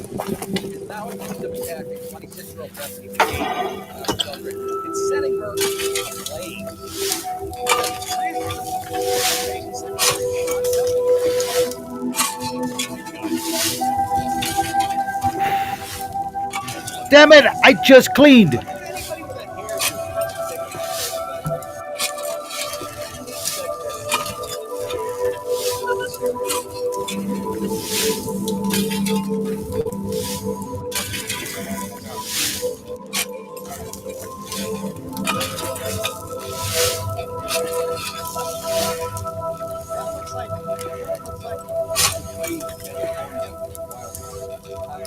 Is now accused of attacking 26-year-old Bethany McGee, children, and setting her ablaze. Damn it! I just cleaned.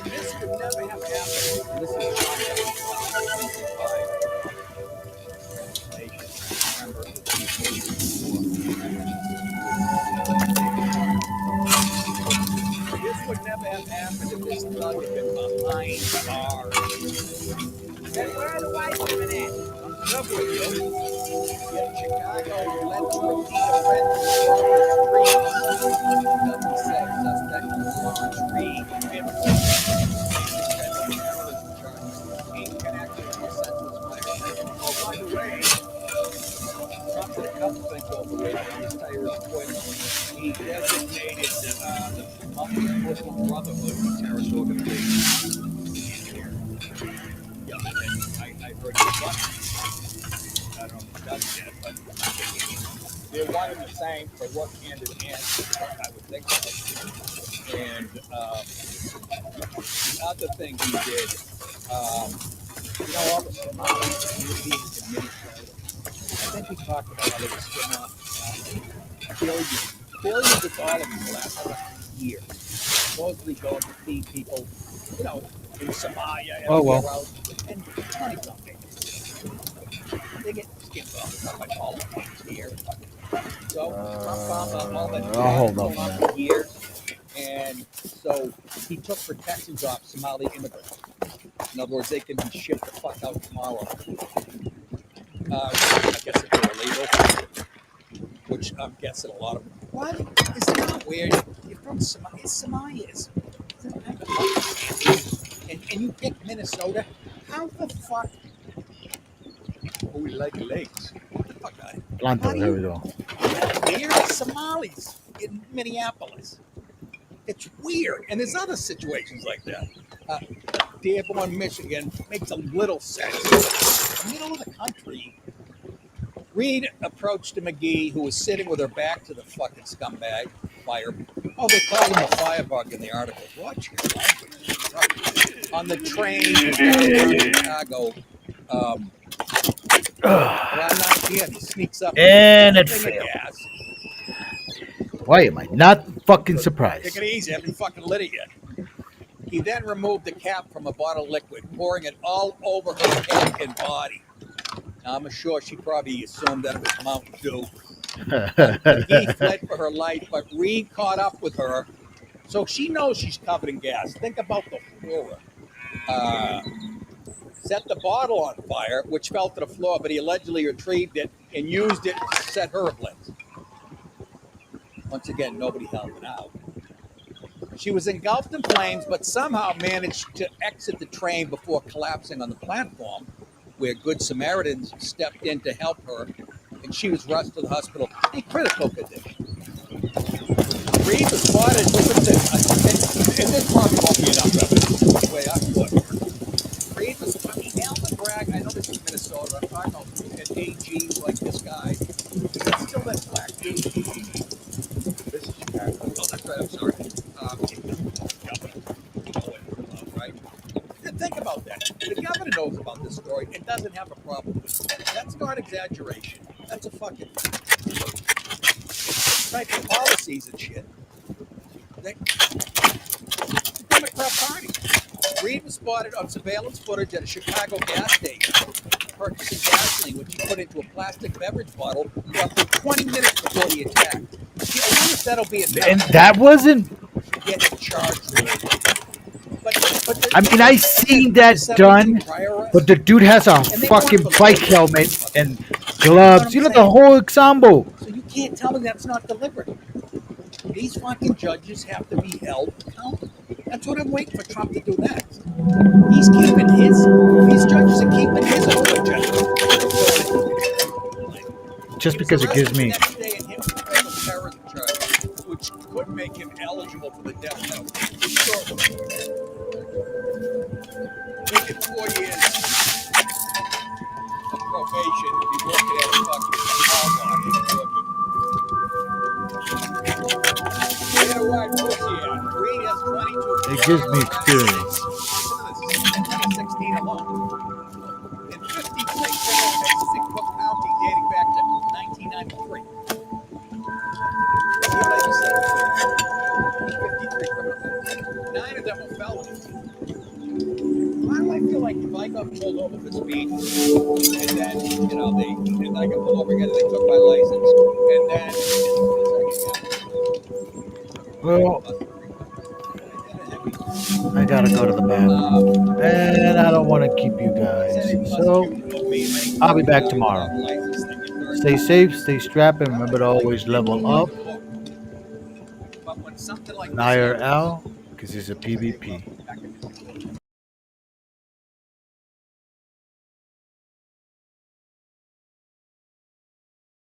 This could never have happened. This is this would never have happened if this thug had been behind bars. Then where are the white women at? I'm double with you. Yet Chicago led to a deed of friends on the streets. Doesn't say suspect was Lawrence Reed. he designated the Muslim Brotherhood a terrorist organization here. Yeah, I heard the buttons. I don't know if he does yet, but they're one and the same. They work hand in hand. I would think so. And the other thing he did, all the Somalis in Minnesota. I think he talked about how they were spinning off billions of dollars in the last year. Supposedly going to feed people, in Somalia and Oh, well. around, and money something. They get skimmed off by all the things here. So Trump found all that hold going on, on for years, and so he took protections off Somali immigrants. In other words, they can be shipped the fuck out tomorrow. I guess if they're illegal, which I'm guessing a lot of them. What? Is it not weird? You're from Somalia. Somalia is. And you pick Minnesota. How the fuck? Oh, we like lakes. What the fuck, guy? Planto, there we go. Weird Somalis in Minneapolis. It's weird. And there's other situations like that. Dearborn, Michigan makes a little sense. Middle of the country. Reed approached McGee, who was sitting with her back to the fucking scumbag fire. Oh, they called him a firebug in the article. Watch your language. On the train in Chicago. Around 9 p.m. He sneaks up And it with a thing of failed. gas. Why am I not fucking surprised? Take it easy. I haven't fucking lit it yet. He then removed the cap from a bottle of liquid, pouring it all over her head and body. Now, I'm sure she probably assumed that it was Mountain Dew. McGee fled for her life, but Reed caught up with her. So she knows she's covered in gas. Think about the horror. Set the bottle on fire, which fell to the floor, but he allegedly retrieved it and used it to set her ablaze. Once again, nobody helping out. She was engulfed in flames, but somehow managed to exit the train before collapsing on the platform, where Good Samaritans stepped in to help her, and she was rushed to the hospital in critical condition. Reed was spotted. And this probably won't be enough evidence. The way I put it. Reed was, Alvin Bragg, I know this is Minnesota, I'm talking about an AG like this guy. It's still that black dude. This is Chicago. Oh, that's right, I'm sorry. Right? Think about that. The governor knows about this story and doesn't have a problem with it. That's not exaggeration. That's a fucking type of policies and shit. The Democrat Party. Reed was spotted on surveillance footage at a Chicago gas station purchasing gasoline, which he put into a plastic beverage bottle roughly 20 minutes before the attack. I wonder if that'll be enough. And that wasn't. Get him charged with it. I mean, I seen that done, but the dude has a fucking bike helmet and gloves. You know, the whole ensemble. So you can't tell me that's not deliberate. These fucking judges have to be held accountable. That's what I'm waiting for Trump to do next. He's keeping these judges are keeping his own agenda. Just because it gives me. Next day in him federal terrorism charge, which could make him eligible for the death penalty. Sure. Look at 4 years of probation to be working at a fucking car wash in Georgia. Yeah, right, pussy. Green has 22. It gives me experience. 2016 alone. And 56 criminal cases in Cook County dating back to 1993. See what I just said? 53 criminal cases. 9 of them were felonies. Why do I feel like if I got pulled over for speed, and then, and I got pulled over again, and they took my license, and then, Well, I gotta go to the bathroom, and I don't want to keep you guys. So, I'll be back tomorrow. Stay safe, stay strapped, and remember to always level up. Nair Al, because he's a PvP.